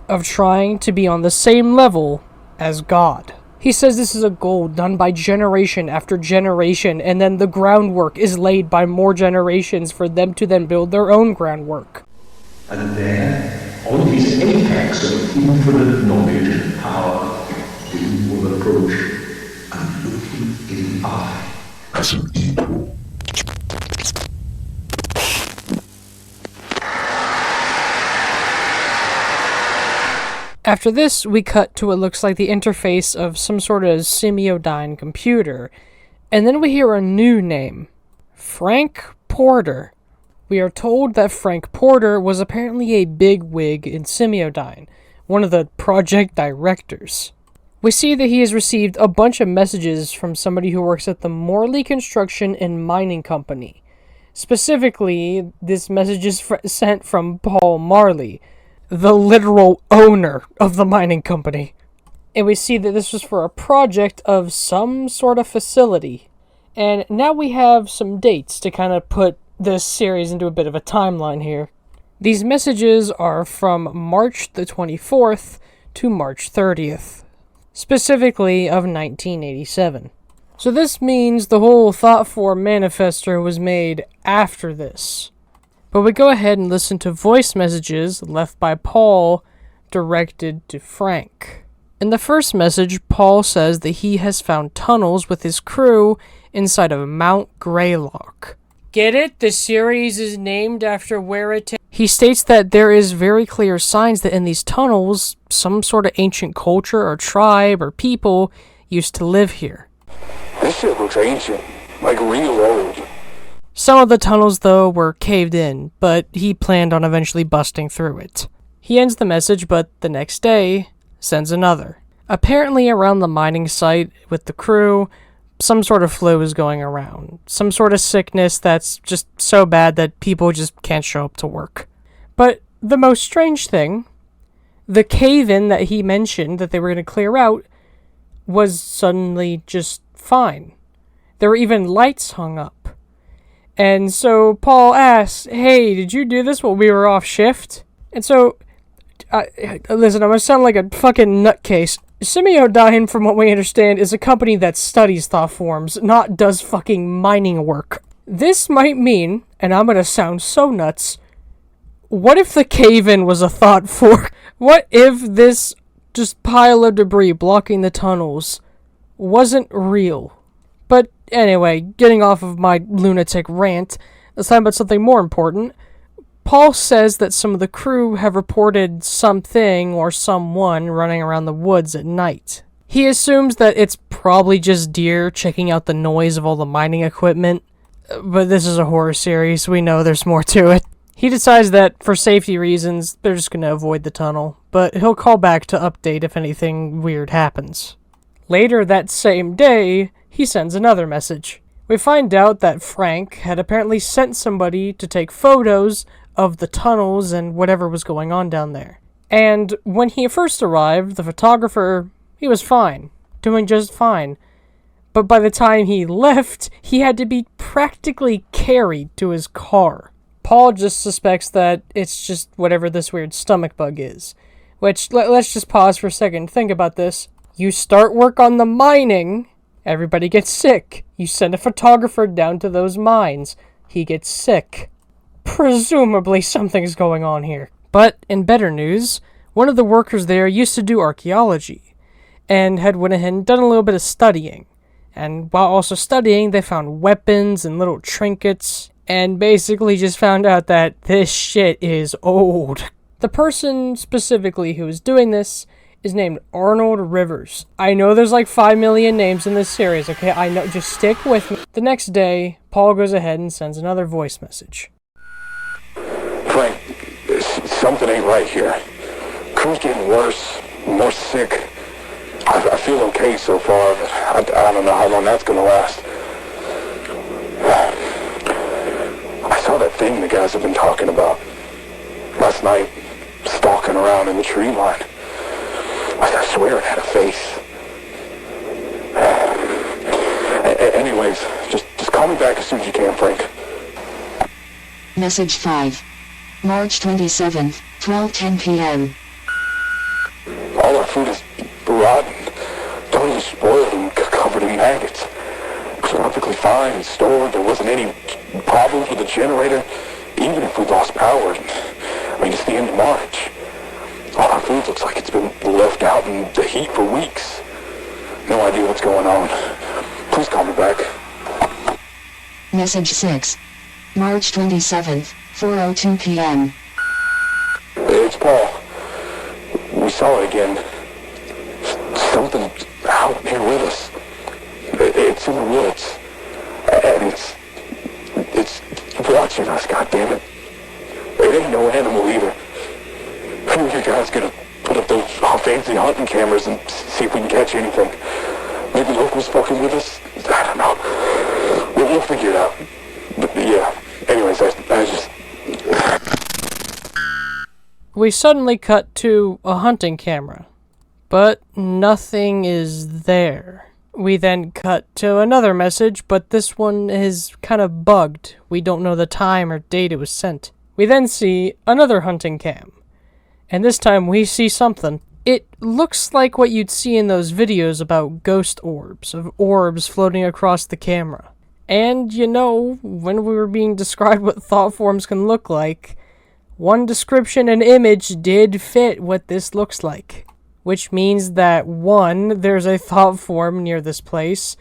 of trying to be on the same level as God. He says this is a goal done by generation after generation, and then the groundwork is laid by more generations for them to then build their own groundwork. And there, on his apex of infinite knowledge and power, we were approach and look him in the eye as an equal. After this, we cut to what looks like the interface of some sort of semiodyne computer, and then we hear a new name, Frank Porter. We are told that Frank Porter was apparently a bigwig in Semiodyne, one of the project directors. We see that he has received a bunch of messages from somebody who works at the Morley Construction and Mining Company. Specifically, this message is sent from Paul Marley, the literal owner of the mining company. And we see that this was for a project of some sort of facility. And now we have some dates to kind of put this series into a bit of a timeline here. These messages are from March the 24th to March 30th, specifically of 1987. So this means the whole Thought Form manifesto was made after this. But we go ahead and listen to voice messages left by Paul, directed to Frank. In the first message, Paul says that he has found tunnels with his crew inside of Mount GREYLOCK. Get it? The series is named after where it is. He states that there is very clear signs that in these tunnels, some sort of ancient culture or tribe or people used to live here. This shit looks ancient, like real old. Some of the tunnels, though, were caved in, but he planned on eventually busting through it. He ends the message, but the next day, sends another. Apparently around the mining site with the crew, some sort of flu is going around. Some sort of sickness that's just so bad that people just can't show up to work. But the most strange thing, the cave-in that he mentioned that they were going to clear out was suddenly just fine. There were even lights hung up. And so Paul asks, hey, did you do this while we were off shift? And so, listen, I'm going to sound like a fucking nutcase. Semiodyne, from what we understand, is a company that studies thought forms, not does fucking mining work. This might mean, and I'm going to sound so nuts, what if the cave-in was a thought form? What if this just pile of debris blocking the tunnels wasn't real? But anyway, getting off of my lunatic rant, let's talk about something more important. Paul says that some of the crew have reported something or someone running around the woods at night. He assumes that it's probably just deer checking out the noise of all the mining equipment, but this is a horror series, we know there's more to it. He decides that, for safety reasons, they're just going to avoid the tunnel, but he'll call back to update if anything weird happens. Later that same day, he sends another message. We find out that Frank had apparently sent somebody to take photos of the tunnels and whatever was going on down there. And when he first arrived, the photographer, he was fine, doing just fine. But by the time he left, he had to be practically carried to his car. Paul just suspects that it's just whatever this weird stomach bug is. Which, let's just pause for a second. Think about this. You start work on the mining, everybody gets sick. You send a photographer down to those mines. He gets sick. Presumably something's going on here. But in better news, one of the workers there used to do archaeology, and had went ahead and done a little bit of studying. And while also studying, they found weapons and little trinkets, and basically just found out that this shit is old. The person specifically who is doing this is named Arnold Rivers. I know there's like 5 million names in this series, okay? I know, just stick with me. The next day, Paul goes ahead and sends another voice message. Frank, something ain't right here. Crew's getting worse, more sick. I feel okay so far, but I don't know how long that's gonna last. I saw that thing the guys have been talking about last night, stalking around in the tree line. I swear it had a face. Anyways, just call me back as soon as you can, Frank. Message 5. March 27th, 12:10 p.m. All our food is rotten, totally spoiled and covered in maggots. It was perfectly fine and stored. There wasn't any problems with the generator, even if we lost power. I mean, it's the end of March. All our food looks like it's been left out in the heat for weeks. no idea what's going on. Please call me back. Message 6. March 27th, 4:02 p.m. It's Paul. We saw it again. Something out here with us. It's in the woods. And it's watching us, goddammit. It ain't no animal either. Who are you guys gonna put up those fancy hunting cameras and see if we can catch anything? Maybe locals fucking with us? I don't know. We'll figure it out. But yeah, anyways, I just... We suddenly cut to a hunting camera, but nothing is there. We then cut to another message, but this one is kind of bugged. We don't know the time or date it was sent. We then see another hunting cam, and this time we see something. It looks like what you'd see in those videos about ghost orbs, of orbs floating across the camera. And, you know, when we were being described what thought forms can look like, one description and image did fit what this looks like. Which means that 1, there's a thought form near this place,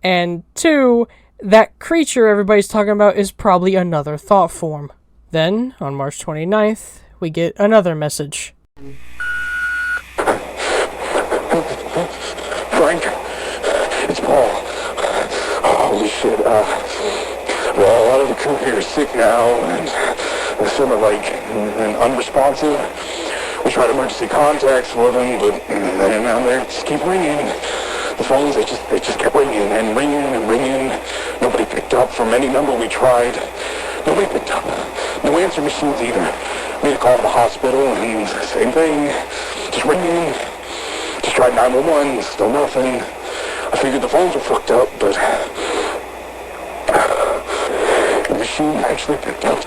and 2, that creature everybody's talking about is probably another thought form. Then, on March 29th, we get another message. Frank, it's Paul. Holy shit, well, a lot of the crew here is sick now, and they're sort of like unresponsive. We tried emergency contacts for them, but they just keep ringing. The phones, they just kept ringing and ringing and ringing. Nobody picked up from any number we tried. Nobody picked up. No answer machines either. Made a call to the hospital, and same thing. Just ringing. Just tried 911, still nothing. I figured the phones were fucked up, but the machine actually picked up.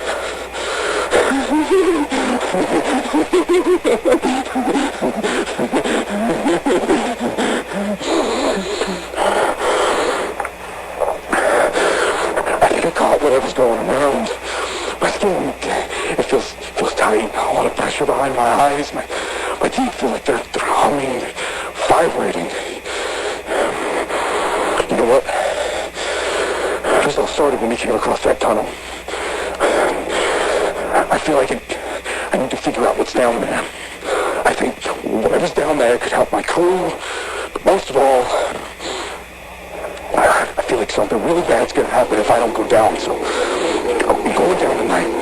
I think I caught whatever's going around. My skin, it feels tight. A lot of pressure behind my eyes. My teeth feel like they're humming, vibrating. You know what? This all started when we came across that tunnel. I feel like I need to figure out what's down there. I think whatever's down there could help my crew. But most of all, I feel like something really bad's gonna happen if I don't go down. So I'm going down tonight.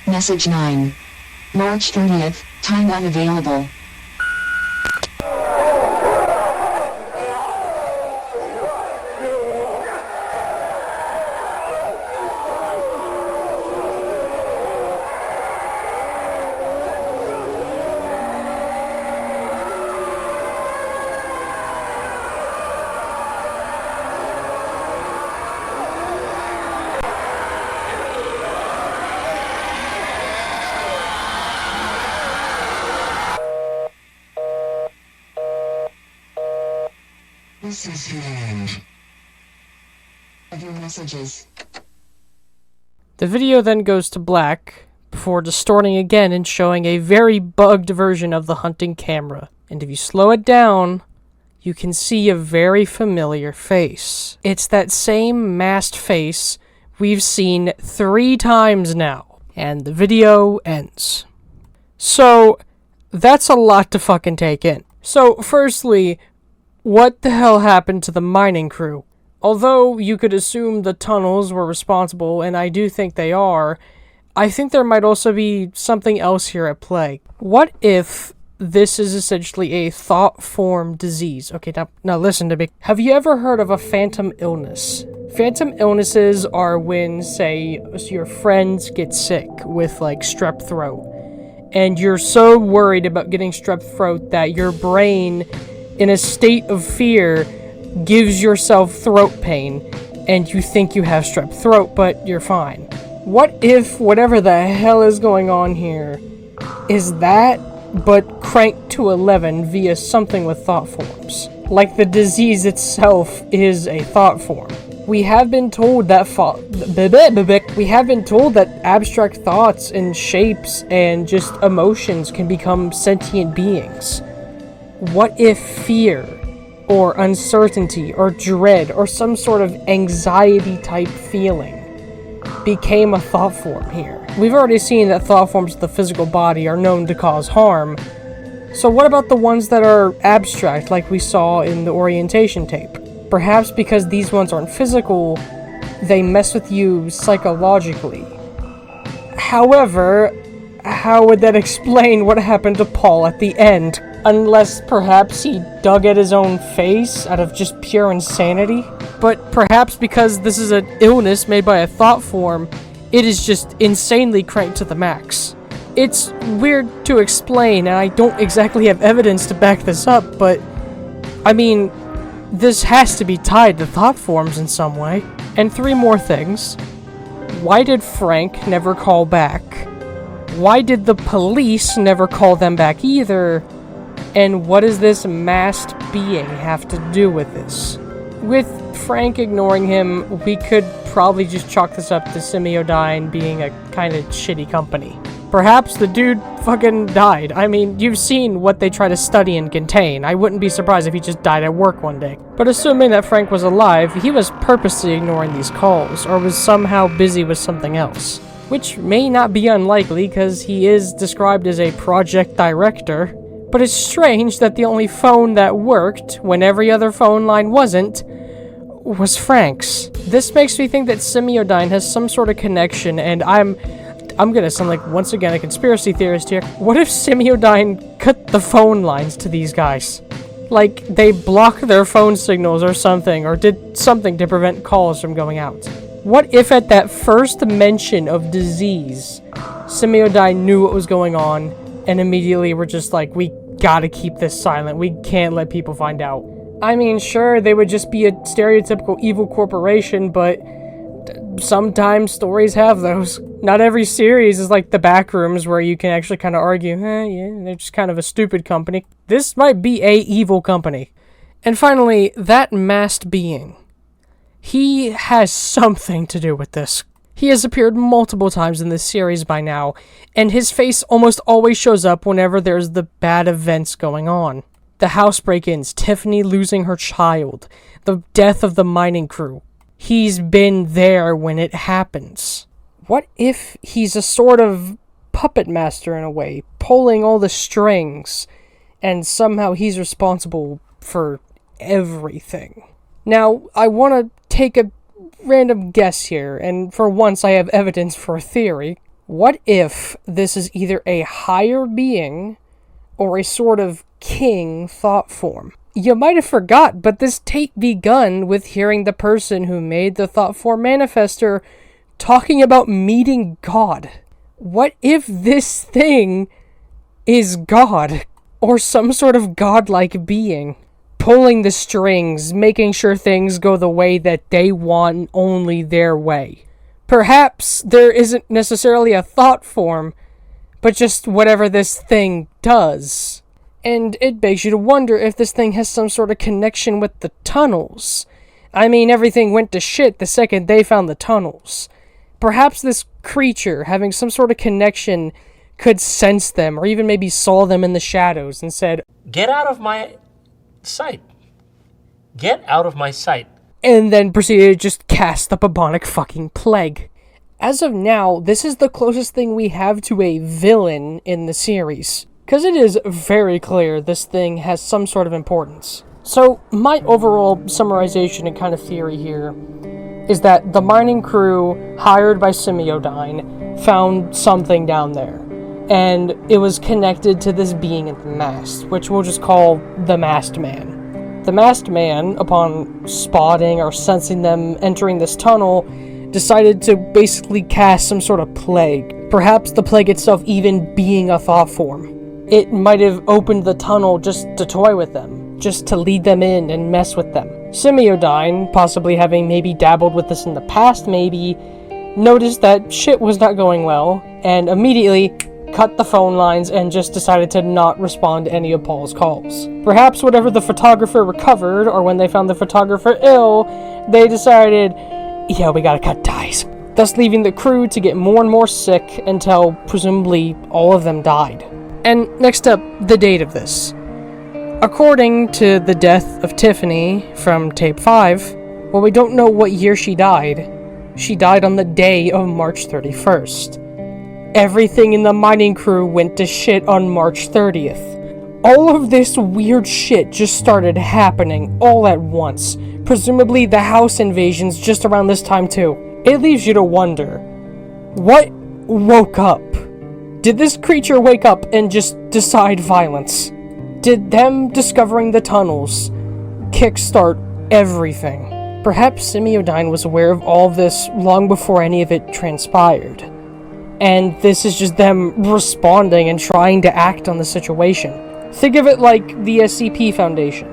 Message 9. March 30th, time unavailable. This is the end of your messages. The video then goes to black, before distorting again and showing a very bugged version of the hunting camera. And if you slow it down, you can see a very familiar face. It's that same masked face we've seen 3 times now. And the video ends. So, that's a lot to fucking take in. So, firstly, what the hell happened to the mining crew? Although you could assume the tunnels were responsible, and I do think they are, I think there might also be something else here at play. What if this is essentially a thought form disease? Okay, now listen to me. Have you ever heard of a phantom illness? Phantom illnesses are when, say, your friends get sick with, like, strep throat. And you're so worried about getting strep throat that your brain, in a state of fear, gives yourself throat pain, and you think you have strep throat, but you're fine. What if whatever the hell is going on here is that, but cranked to 11 via something with thought forms? Like the disease itself is a thought form. We have been told that abstract thoughts and shapes and just emotions can become sentient beings. What if fear, or uncertainty, or dread, or some sort of anxiety-type feeling became a thought form here? We've already seen that thought forms of the physical body are known to cause harm, so what about the ones that are abstract, like we saw in the orientation tape? Perhaps because these ones aren't physical, they mess with you psychologically. However, how would that explain what happened to Paul at the end? Unless perhaps he dug at his own face out of just pure insanity? But perhaps because this is an illness made by a thought form, it is just insanely cranked to the max. It's weird to explain, and I don't exactly have evidence to back this up, but I mean, this has to be tied to thought forms in some way. And 3 more things. Why did Frank never call back? Why did the police never call them back either? And what does this masked being have to do with this? With Frank ignoring him, we could probably just chalk this up to Semiodyne being a kind of shitty company. Perhaps the dude fucking died. I mean, you've seen what they try to study and contain. I wouldn't be surprised if he just died at work one day. But assuming that Frank was alive, he was purposely ignoring these calls, or was somehow busy with something else. Which may not be unlikely, because he is described as a project director. But it's strange that the only phone that worked, when every other phone line wasn't, was Frank's. This makes me think that Semiodyne has some sort of connection, and I'm gonna sound like, once again, a conspiracy theorist here. What if Semiodyne cut the phone lines to these guys? Like, they blocked their phone signals or something, or did something to prevent calls from going out. What if at that first mention of disease, Semiodyne knew what was going on, and immediately were just like, we gotta keep this silent, we can't let people find out. I mean, sure, they would just be a stereotypical evil corporation, but sometimes stories have those. Not every series is like the Backrooms where you can actually kind of argue, yeah, they're just kind of a stupid company. This might be a evil company. And finally, that masked being. He has something to do with this. He has appeared multiple times in this series by now, and his face almost always shows up whenever there's the bad events going on. The house break-ins, Tiffany losing her child, the death of the mining crew. He's been there when it happens. What if he's a sort of puppet master in a way, pulling all the strings, and somehow he's responsible for everything? Now, I want to take a random guess here, and for once I have evidence for a theory. What if this is either a higher being or a sort of king thought form? You might have forgot, but this tape begun with hearing the person who made the thought form manifester talking about meeting God. What if this thing is God, or some sort of godlike being, pulling the strings, making sure things go the way that they want, only their way? Perhaps there isn't necessarily a thought form, but just whatever this thing does. And it begs you to wonder if this thing has some sort of connection with the tunnels. I mean, everything went to shit the second they found the tunnels. Perhaps this creature, having some sort of connection, could sense them, or even maybe saw them in the shadows and said, "Get out of my sight. Get out of my sight." And then proceeded to just cast the bubonic fucking plague. As of now, this is the closest thing we have to a villain in the series, because it is very clear this thing has some sort of importance. So, my overall summarization and kind of theory here is that the mining crew hired by Semiodyne found something down there, and it was connected to this being at the mast, which we'll just call the Masked Man. The masked man, upon spotting or sensing them entering this tunnel, decided to basically cast some sort of plague. Perhaps the plague itself even being a thought form. It might have opened the tunnel just to toy with them, just to lead them in and mess with them. Semiodyne, possibly having maybe dabbled with this in the past maybe, noticed that shit was not going well, and immediately cut the phone lines and just decided to not respond to any of Paul's calls. Perhaps whatever the photographer recovered, or when they found the photographer ill, they decided, yeah, we gotta cut ties. Thus leaving the crew to get more and more sick until presumably all of them died. And next up, the date of this. According to the death of Tiffany from tape 5, well, we don't know what year she died. She died on the day of March 31st. Everything in the mining crew went to shit on March 30th. All of this weird shit just started happening all at once. Presumably the house invasions just around this time too. It leaves you to wonder, what woke up? Did this creature wake up and just decide violence? Did them discovering the tunnels kickstart everything? Perhaps Semiodyne was aware of all of this long before any of it transpired. And this is just them responding and trying to act on the situation. Think of it like the SCP Foundation,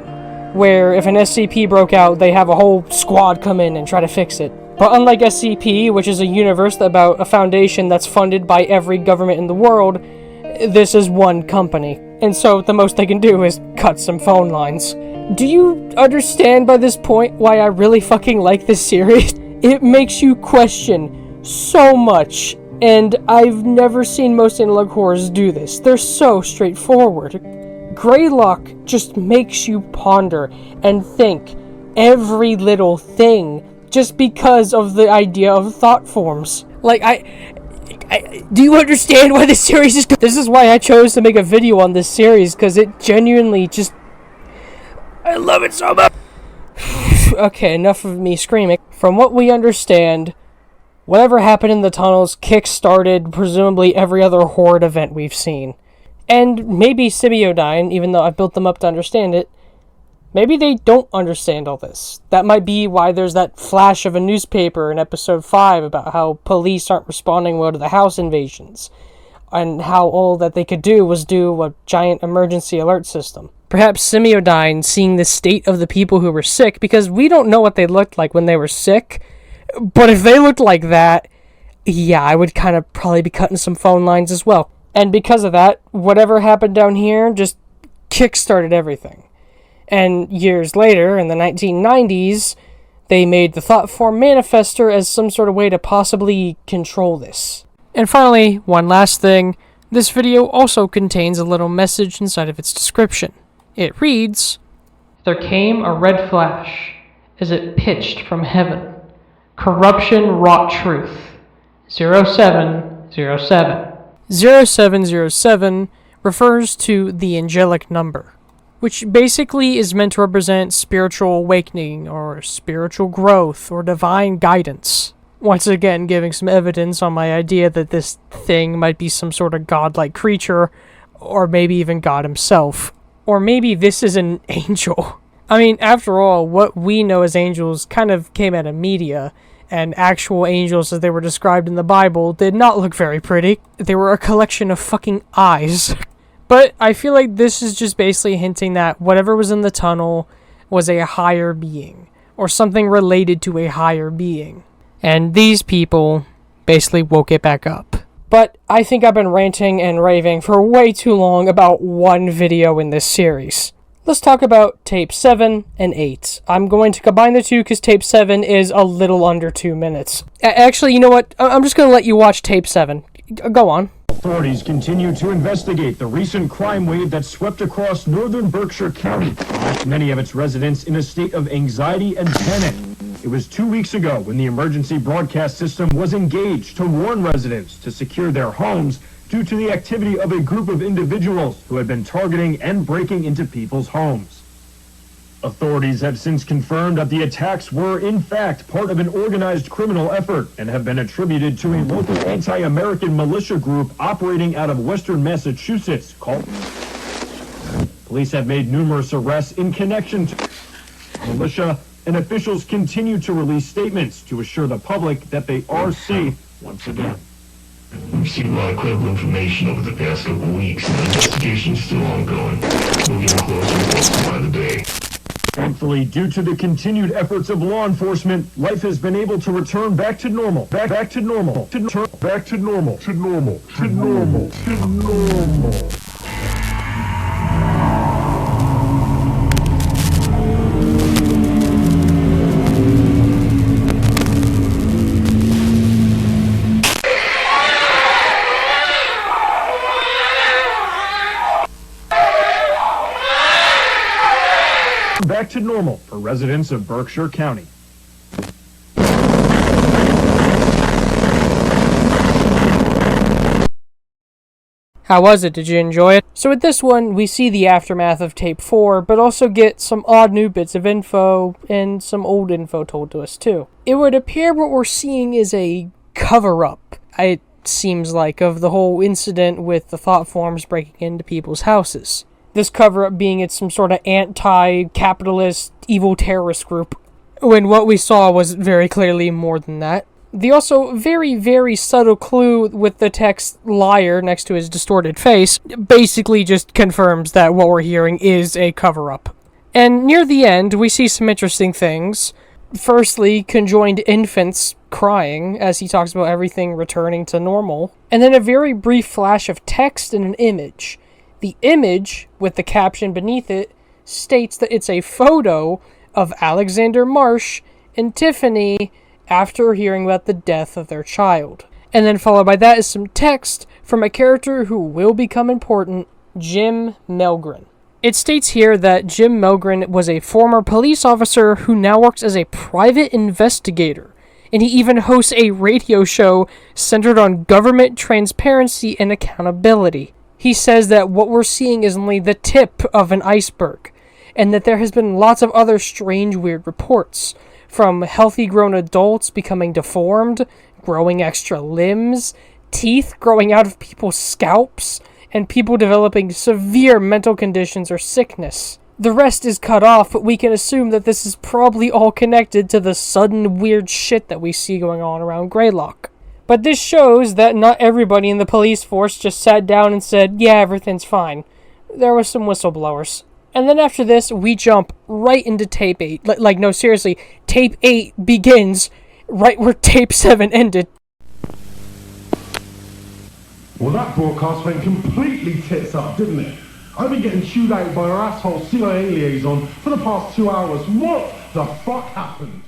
where if an SCP broke out, they have a whole squad come in and try to fix it. But unlike SCP, which is a universe about a foundation that's funded by every government in the world, this is one company. And so the most they can do is cut some phone lines. Do you understand by this point why I really fucking like this series? It makes you question so much. And I've never seen most analog horrors do this. They're so straightforward. GREYLOCK just makes you ponder and think every little thing just because of the idea of thought forms. Like, do you understand why this series is... This is why I chose to make a video on this series, because it genuinely just... I love it so much. Okay, enough of me screaming. From what we understand, whatever happened in the tunnels kick-started presumably every other horde event we've seen. And maybe Semiodyne, even though I've built them up to understand it, maybe they don't understand all this. That might be why there's that flash of a newspaper in episode 5 about how police aren't responding well to the house invasions, and how all that they could do was do a giant emergency alert system. Perhaps Semiodyne seeing the state of the people who were sick, because we don't know what they looked like when they were sick, but if they looked like that, yeah, I would kind of probably be cutting some phone lines as well. And because of that, whatever happened down here just kick-started everything. And years later, in the 1990s, they made the thought form manifester as some sort of way to possibly control this. And finally, one last thing, this video also contains a little message inside of its description. It reads, "There came a red flash as it pitched from heaven. Corruption wrought truth. 0707. 0707 refers to the angelic number, which basically is meant to represent spiritual awakening or spiritual growth or divine guidance. Once again, giving some evidence on my idea that this thing might be some sort of godlike creature, or maybe even God himself. Or maybe this is an angel. I mean, after all, what we know as angels kind of came out of media, and actual angels as they were described in the Bible did not look very pretty. They were a collection of fucking eyes. But I feel like this is just basically hinting that whatever was in the tunnel was a higher being, or something related to a higher being. And these people basically woke it back up. But I think I've been ranting and raving for way too long about one video in this series. Let's talk about tape 7 and 8. I'm going to combine the two because tape 7 is a little under 2 minutes. Actually, you know what? I'm just going to let you watch tape 7. Go on. Authorities continue to investigate the recent crime wave that swept across northern Berkshire County, left many of its residents in a state of anxiety and panic. It was 2 weeks ago when the emergency broadcast system was engaged to warn residents to secure their homes due to the activity of a group of individuals who had been targeting and breaking into people's homes. Authorities have since confirmed that the attacks were, in fact, part of an organized criminal effort and have been attributed to a local anti-American militia group operating out of western Massachusetts called... Police have made numerous arrests in connection to... militia, and officials continue to release statements to assure the public that they are safe once again. We've seen a lot of credible information over the past couple of weeks, and the investigation's still ongoing. We're getting closer by the day. Thankfully, due to the continued efforts of law enforcement, life has been able to return back to normal. Back to normal. Back to normal. To normal. To normal. To normal. Back to normal for residents of Berkshire County. How was it? Did you enjoy it? So with this one, we see the aftermath of Tape 4, but also get some odd new bits of info and some old info told to us too. It would appear what we're seeing is a cover-up, it seems like, of the whole incident with the thought forms breaking into people's houses. This cover-up being it's some sort of anti-capitalist evil terrorist group, when what we saw was very clearly more than that. The also very, very subtle clue with the text liar next to his distorted face basically just confirms that what we're hearing is a cover-up. And near the end, we see some interesting things. Firstly, conjoined infants crying as he talks about everything returning to normal. And then a very brief flash of text and an image. The image, with the caption beneath it, states that it's a photo of Alexander Marsh and Tiffany after hearing about the death of their child. And then followed by that is some text from a character who will become important, Jim Melgren. It states here that Jim Melgren was a former police officer who now works as a private investigator, and he even hosts a radio show centered on government transparency and accountability. He says that what we're seeing is only the tip of an iceberg, and that there has been lots of other strange, weird reports, from healthy grown adults becoming deformed, growing extra limbs, teeth growing out of people's scalps, and people developing severe mental conditions or sickness. The rest is cut off, but we can assume that this is probably all connected to the sudden weird shit that we see going on around GREYLOCK. But this shows that not everybody in the police force just sat down and said, yeah, everything's fine. There were some whistleblowers. And then after this, we jump right into Tape 8. Like, no, seriously, Tape 8 begins right where Tape 7 ended. Well, that broadcast went completely tits up, didn't it? I've been getting chewed out by our asshole CIA liaison for the past 2 hours. What the fuck happened?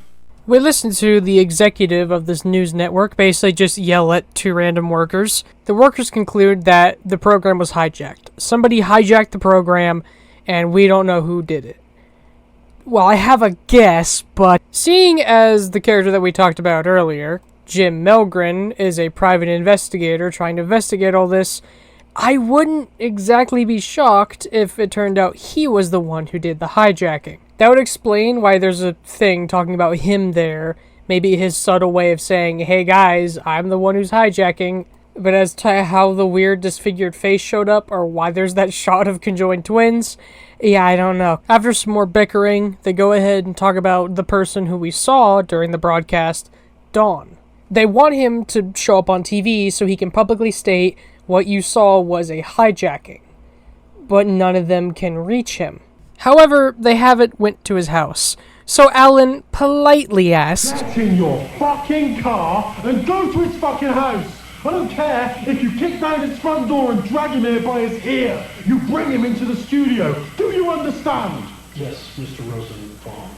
We listened to the executive of this news network basically just yell at two random workers. The workers conclude that the program was hijacked. Somebody hijacked the program, and we don't know who did it. Well, I have a guess, but seeing as the character that we talked about earlier, Jim Melgren, is a private investigator trying to investigate all this, I wouldn't exactly be shocked if it turned out he was the one who did the hijacking. That would explain why there's a thing talking about him there, maybe his subtle way of saying, hey guys, I'm the one who's hijacking. But as to how the weird disfigured face showed up, or why there's that shot of conjoined twins, yeah, I don't know. After some more bickering, they go ahead and talk about the person who we saw during the broadcast, Dawn. They want him to show up on TV so he can publicly state what you saw was a hijacking. But none of them can reach him. However, they haven't went to his house. So Alan politely asked, Get in your fucking car and go to his fucking house. I don't care if you kick down his front door and drag him here by his ear. You bring him into the studio. Do you understand? Yes, Mr. Rosenbaum.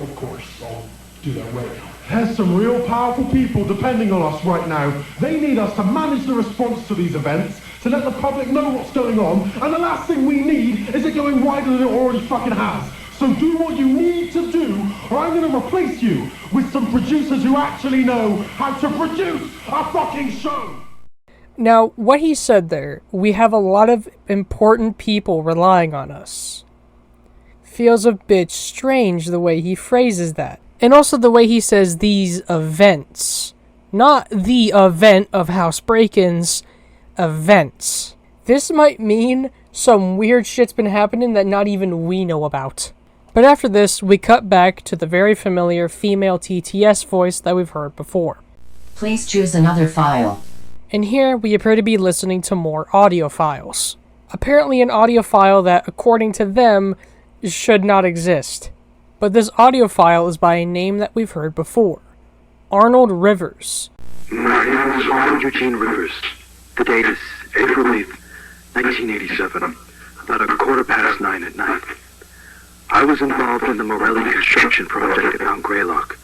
Of course, I'll do that right now. There's some real powerful people depending on us right now. They need us to manage the response to these events, to let the public know what's going on, and the last thing we need is it going wider than it already fucking has. So do what you need to do, or I'm going to replace you with some producers who actually know how to produce a fucking show. Now, what he said there, we have a lot of important people relying on us. Feels a bit strange the way he phrases that. And also the way he says these events. Not the event of house break-ins, events. This might mean some weird shit's been happening that not even we know about. But after this, we cut back to the very familiar female TTS voice that we've heard before. Please choose another file. And here we appear to be listening to more audio files. Apparently an audio file that, according to them, should not exist. But this audio file is by a name that we've heard before. Arnold Rivers. My name is Arnold Eugene Rivers. The date is April 8th, 1987, about 9:15 at night. I was involved in the Morelli construction project at Mount GREYLOCK.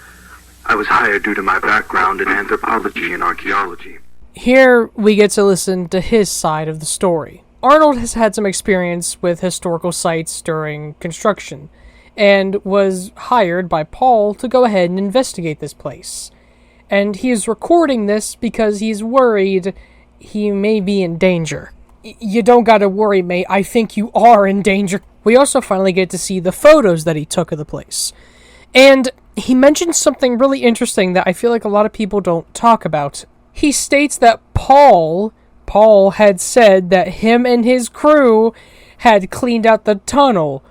I was hired due to my background in anthropology and archaeology. Here we get to listen to his side of the story. Arnold has had some experience with historical sites during construction, and was hired by Paul to go ahead and investigate this place. And he is recording this because he's worried he may be in danger. You don't gotta worry, mate. I think you are in danger. We also finally get to see the photos that he took of the place. And he mentions something really interesting that I feel like a lot of people don't talk about. He states that Paul had said that him and his crew had cleaned out the tunnel.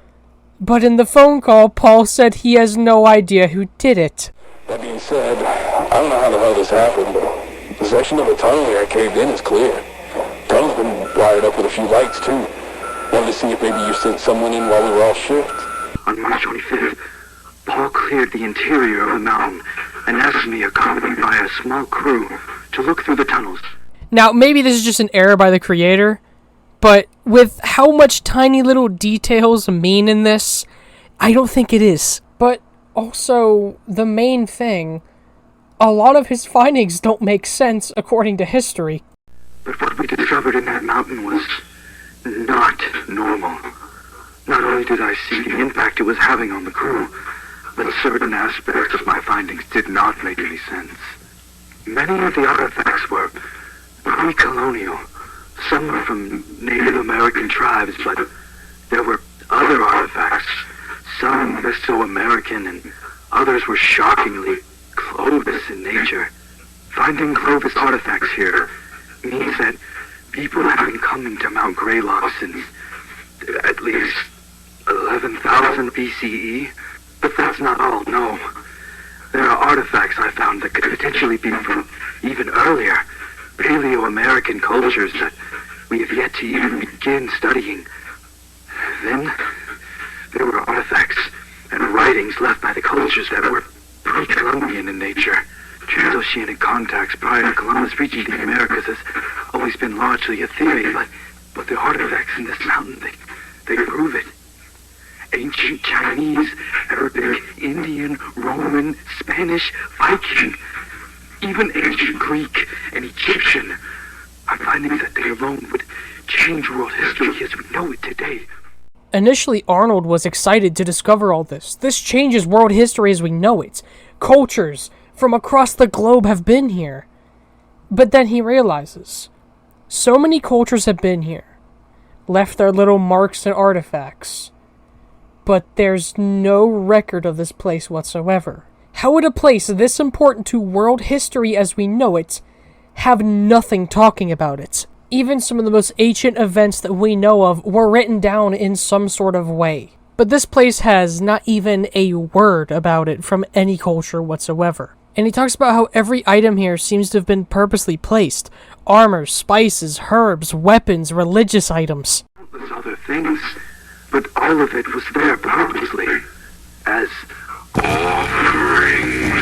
But in the phone call, Paul said he has no idea who did it. That being said, I don't know how the hell this happened, but the section of the tunnel where I caved in is clear. The tunnel's been wired up with a few lights, too. Wanted to see if maybe you sent someone in while we were all shift. On March 25th, Paul cleared the interior of the mountain and asked me, accompanied by a small crew, to look through the tunnels. Now, maybe this is just an error by the creator, but with how much tiny little details mean in this, I don't think it is. But also, the main thing, a lot of his findings don't make sense according to history. But what we discovered in that mountain was not normal. Not only did I see the impact it was having on the crew, but certain aspects of my findings did not make any sense. Many of the artifacts were pre-colonial. Some were from Native American tribes, but there were other artifacts. Some Mesoamerican and others were shockingly Clovis in nature. Finding Clovis artifacts here means that people have been coming to Mount GREYLOCK since at least 11,000 BCE. But that's not all, no. There are artifacts I found that could potentially be from even earlier, Paleo-American cultures that we have yet to even begin studying. Then, there were artifacts and writings left by the cultures that were pre-Columbian in nature. Transoceanic contacts prior to Columbus reaching the Americas has always been largely a theory, but the artifacts in this mountain, they prove it. Ancient Chinese, Arabic, Indian, Roman, Spanish, Viking, even ancient Greek and Egyptian are findings that they alone would change world history as we know it today. Initially, Arnold was excited to discover all this. This changes world history as we know it. Cultures from across the globe have been here. But then he realizes, so many cultures have been here, left their little marks and artifacts, but there's no record of this place whatsoever. How would a place this important to world history as we know it have nothing talking about it? Even some of the most ancient events that we know of were written down in some sort of way. But this place has not even a word about it from any culture whatsoever. And he talks about how every item here seems to have been purposely placed. Armor, spices, herbs, weapons, religious items. Countless other things, but all of it was there purposely as offerings.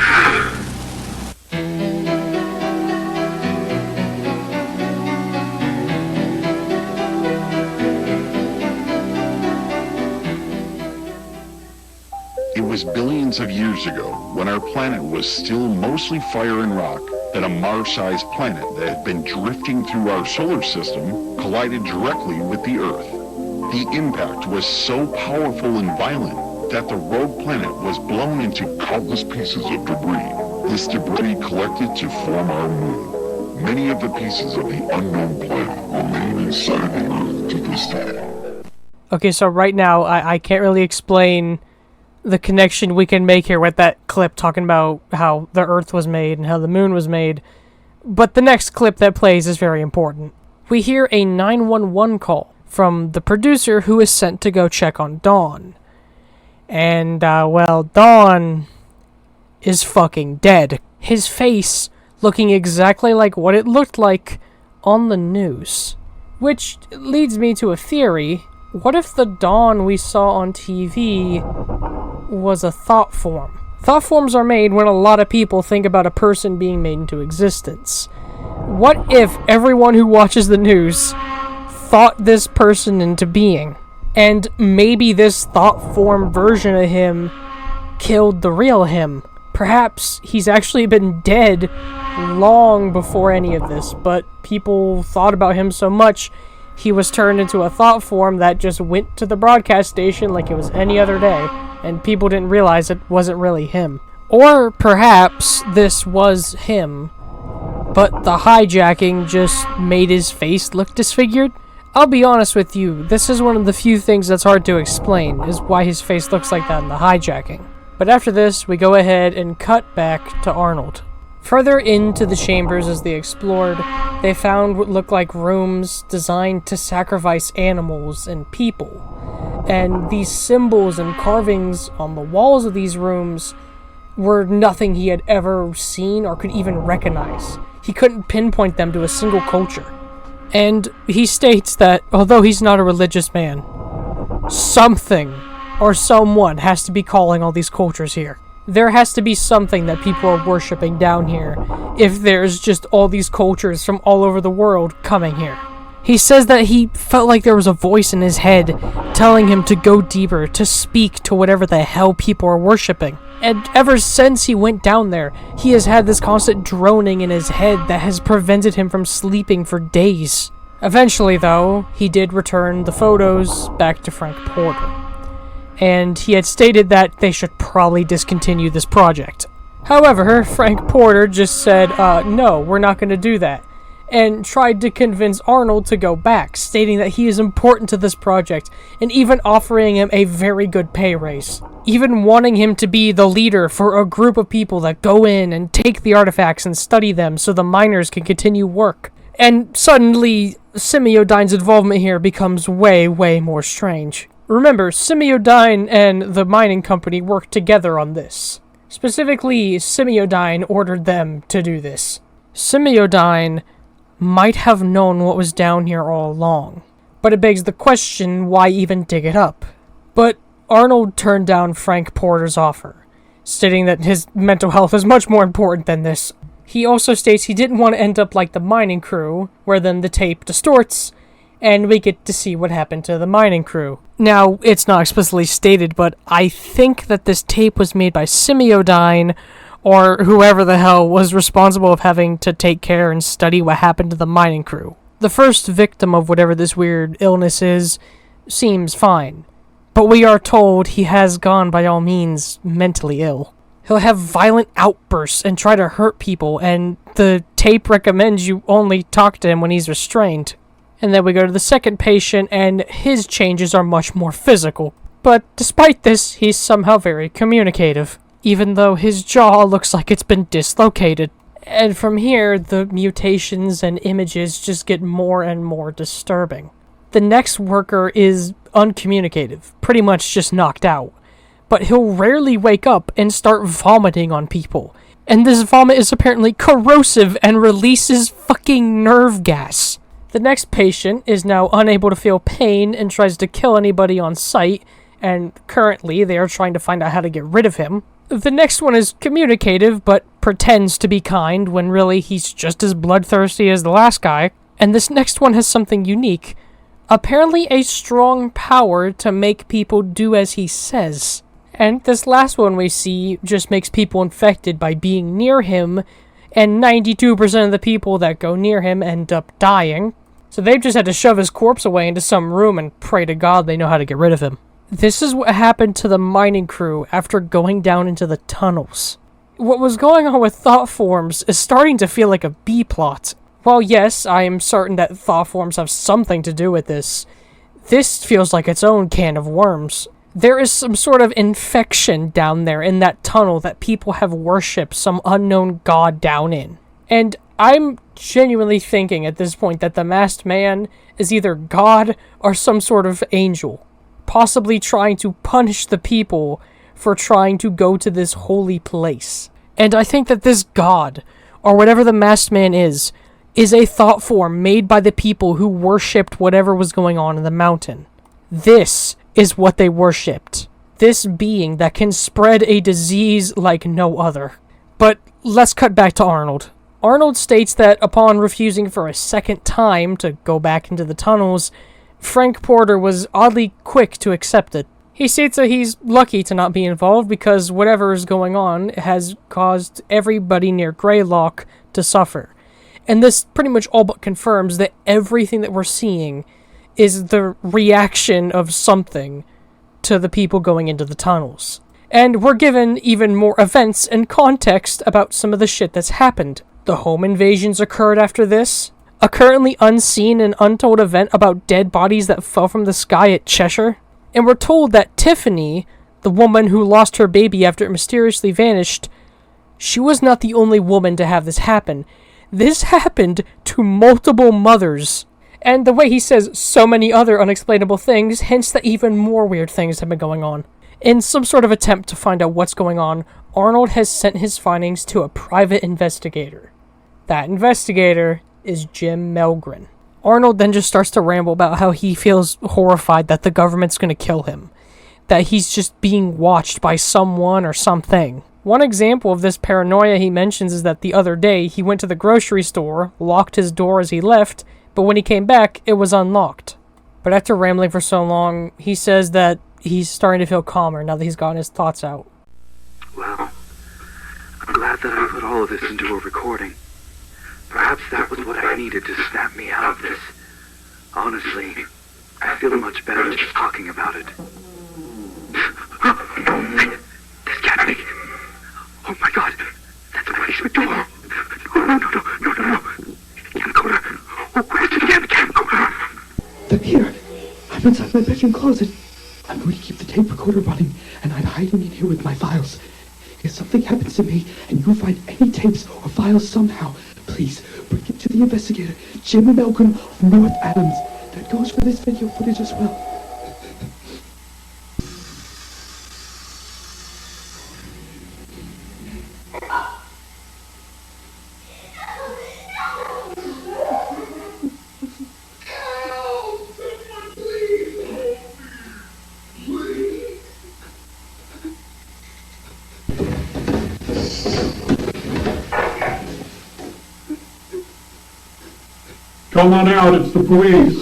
It was billions of years ago, when our planet was still mostly fire and rock, that a Mars-sized planet that had been drifting through our solar system collided directly with the Earth. The impact was so powerful and violent that the rogue planet was blown into countless pieces of debris. This debris collected to form our moon. Many of the pieces of the unknown planet remain inside the Earth to this day. Okay, so right now, I can't really explain the connection we can make here with that clip talking about how the Earth was made and how the moon was made, but the next clip that plays is very important. We hear a 911 call from the producer who is sent to go check on Dawn. And, well, Dawn is fucking dead. His face looking exactly like what it looked like on the news. Which leads me to a theory. What if the Dawn we saw on TV was a thought form? Thought forms are made when a lot of people think about a person being made into existence. What if everyone who watches the news thought this person into being? And maybe this thought form version of him killed the real him. Perhaps he's actually been dead long before any of this, but people thought about him so much he was turned into a thought form that just went to the broadcast station like it was any other day, and people didn't realize it wasn't really him. Or perhaps this was him, but the hijacking just made his face look disfigured. I'll be honest with you, this is one of the few things that's hard to explain, is why his face looks like that in the hijacking. But after this, we go ahead and cut back to Arnold. Further into the chambers as they explored, they found what looked like rooms designed to sacrifice animals and people. And these symbols and carvings on the walls of these rooms were nothing he had ever seen or could even recognize. He couldn't pinpoint them to a single culture. And he states that, although he's not a religious man, something or someone has to be calling all these cultures here. There has to be something that people are worshipping down here if there's just all these cultures from all over the world coming here. He says that he felt like there was a voice in his head telling him to go deeper, to speak to whatever the hell people are worshipping. And ever since he went down there, he has had this constant droning in his head that has prevented him from sleeping for days. Eventually, though, he did return the photos back to Frank Porter. And he had stated that they should probably discontinue this project. However, Frank Porter just said, no, we're not going to do that, and tried to convince Arnold to go back, stating that he is important to this project, and even offering him a very good pay raise. Even wanting him to be the leader for a group of people that go in and take the artifacts and study them so the miners can continue work. And suddenly, Semiodyne's involvement here becomes way, way more strange. Remember, Semiodyne and the mining company worked together on this. Specifically, Semiodyne ordered them to do this. Semiodyne might have known what was down here all along, but it begs the question, why even dig it up? But Arnold turned down Frank Porter's offer, stating that his mental health is much more important than this. He also states he didn't want to end up like the mining crew, where then the tape distorts, and we get to see what happened to the mining crew. Now, it's not explicitly stated, but I think that this tape was made by Semiodyne, or whoever the hell was responsible of having to take care and study what happened to the mining crew. The first victim of whatever this weird illness is seems fine, but we are told he has gone by all means mentally ill. He'll have violent outbursts and try to hurt people, and the tape recommends you only talk to him when he's restrained. And then we go to the second patient, and his changes are much more physical. But despite this, he's somehow very communicative, even though his jaw looks like it's been dislocated. And from here, the mutations and images just get more and more disturbing. The next worker is uncommunicative, pretty much just knocked out. But he'll rarely wake up and start vomiting on people. And this vomit is apparently corrosive and releases fucking nerve gas. The next patient is now unable to feel pain and tries to kill anybody on sight, and currently they are trying to find out how to get rid of him. The next one is communicative, but pretends to be kind when really he's just as bloodthirsty as the last guy. And this next one has something unique. Apparently a strong power to make people do as he says. And this last one we see just makes people infected by being near him, and 92% of the people that go near him end up dying. So they've just had to shove his corpse away into some room and pray to God they know how to get rid of him. This is what happened to the mining crew after going down into the tunnels. What was going on with thought forms is starting to feel like a B-plot. While yes, I am certain that thought forms have something to do with this, this feels like its own can of worms. There is some sort of infection down there in that tunnel that people have worshipped some unknown god down in. And I'm genuinely thinking at this point that the masked man is either God or some sort of angel. possibly trying to punish the people for trying to go to this holy place. And I think that this god, or whatever the masked man is a thought form made by the people who worshipped whatever was going on in the mountain. This is what they worshipped. This being that can spread a disease like no other. But let's cut back to Arnold. Arnold states that upon refusing for a second time to go back into the tunnels, Frank Porter was oddly quick to accept it. He states that he's lucky to not be involved because whatever is going on has caused everybody near GREYLOCK to suffer. And this pretty much all but confirms that everything that we're seeing is the reaction of something to the people going into the tunnels. And we're given even more events and context about some of the shit that's happened. The home invasions occurred after this. A currently unseen and untold event about dead bodies that fell from the sky at Cheshire. And we're told that Tiffany, the woman who lost her baby after it mysteriously vanished, she was not the only woman to have this happen. This happened to multiple mothers. And the way he says so many other unexplainable things hints that even more weird things have been going on. In some sort of attempt to find out what's going on, Arnold has sent his findings to a private investigator. That investigator is Jim Melgren. Arnold then just starts to ramble about how he feels horrified that the government's going to kill him. That he's just being watched by someone or something. One example of this paranoia he mentions is that the other day he went to the grocery store, locked his door as he left, but when he came back, it was unlocked. But after rambling for so long, he says that he's starting to feel calmer now that he's gotten his thoughts out. Well, I'm glad that I put all of this into a recording. Perhaps that was what I needed to snap me out of this. Honestly, I feel much better just talking about it. This can't be. Oh my god, that's the basement door. No. Camcorder. Oh, where's the damn camcorder? They're here. I'm inside my bedroom closet. I'm going to keep the tape recorder running, and I'm hiding in here with my files. If something happens to me, and you find any tapes or files somehow, please bring it to the investigator, Jim Melgren of North Adams. That goes for this video footage as well. Come on out, it's the police.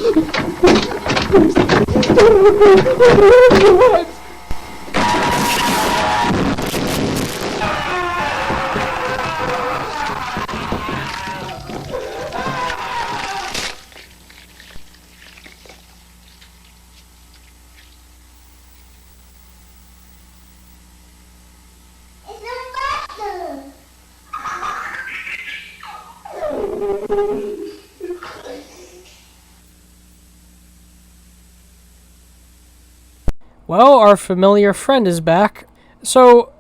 Well, our familiar friend is back. So,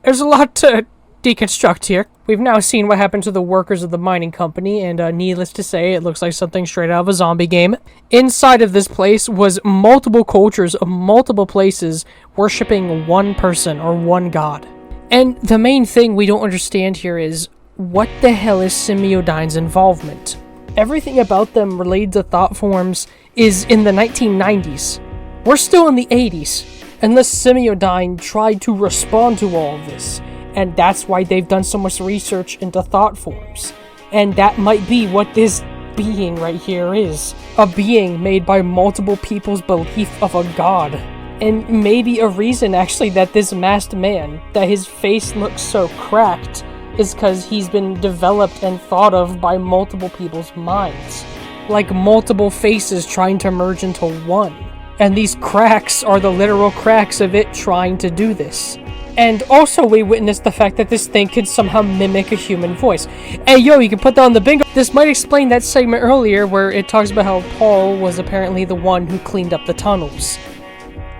there's a lot to deconstruct here. We've now seen what happened to the workers of the mining company, and needless to say, it looks like something straight out of a zombie game. Inside of this place was multiple cultures of multiple places worshipping one person or one god. And the main thing we don't understand here is, what the hell is Semiodyne's involvement? Everything about them related to thought forms is in the 1990s. We're still in the 80s, unless Semiodyne tried to respond to all of this, and that's why they've done so much research into thought forms. And that might be what this being right here is. A being made by multiple people's belief of a god. And maybe a reason actually that this masked man, that his face looks so cracked, is because he's been developed and thought of by multiple people's minds. Like multiple faces trying to merge into one. And these cracks are the literal cracks of it trying to do this. And also we witnessed the fact that this thing could somehow mimic a human voice. Hey yo, you can put that on the bingo. This might explain that segment earlier where it talks about how Paul was apparently the one who cleaned up the tunnels.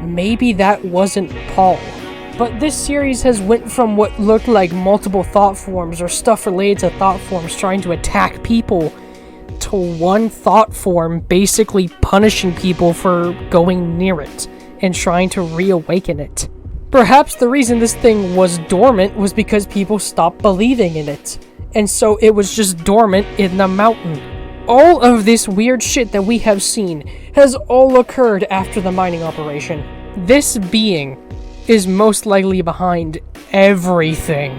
Maybe that wasn't Paul. But this series has went from what looked like multiple thought forms or stuff related to thought forms trying to attack people to one thought form basically punishing people for going near it and trying to reawaken it. Perhaps the reason this thing was dormant was because people stopped believing in it, and so it was just dormant in the mountain. All of this weird shit that we have seen has all occurred after the mining operation. This being is most likely behind everything.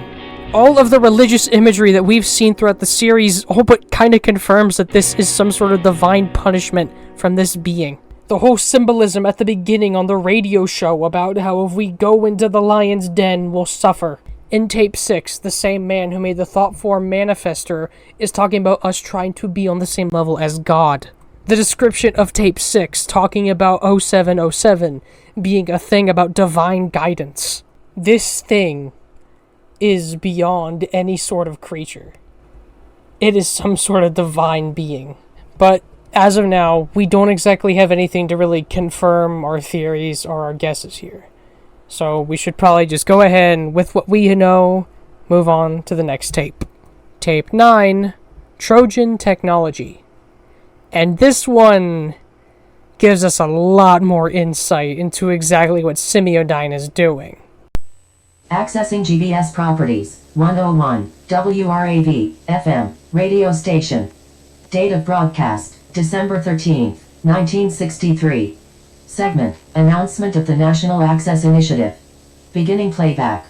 All of the religious imagery that we've seen throughout the series all but kinda confirms that this is some sort of divine punishment from this being. The whole symbolism at the beginning on the radio show about how if we go into the lion's den, we'll suffer. In tape 6, the same man who made the thought form manifester is talking about us trying to be on the same level as God. The description of tape 6 talking about 0707 being a thing about divine guidance. This thing is beyond any sort of creature. It is some sort of divine being. But as of now, we don't exactly have anything to really confirm our theories or our guesses here. So we should probably just go ahead and, with what we know, move on to the next tape. Tape 9, Trojan Technology. And this one gives us a lot more insight into exactly what Semiodyne is doing. Accessing GVS properties. 101 WRAV FM radio station. Date of broadcast December 13th, 1963. Segment Announcement of the National Access Initiative. Beginning playback.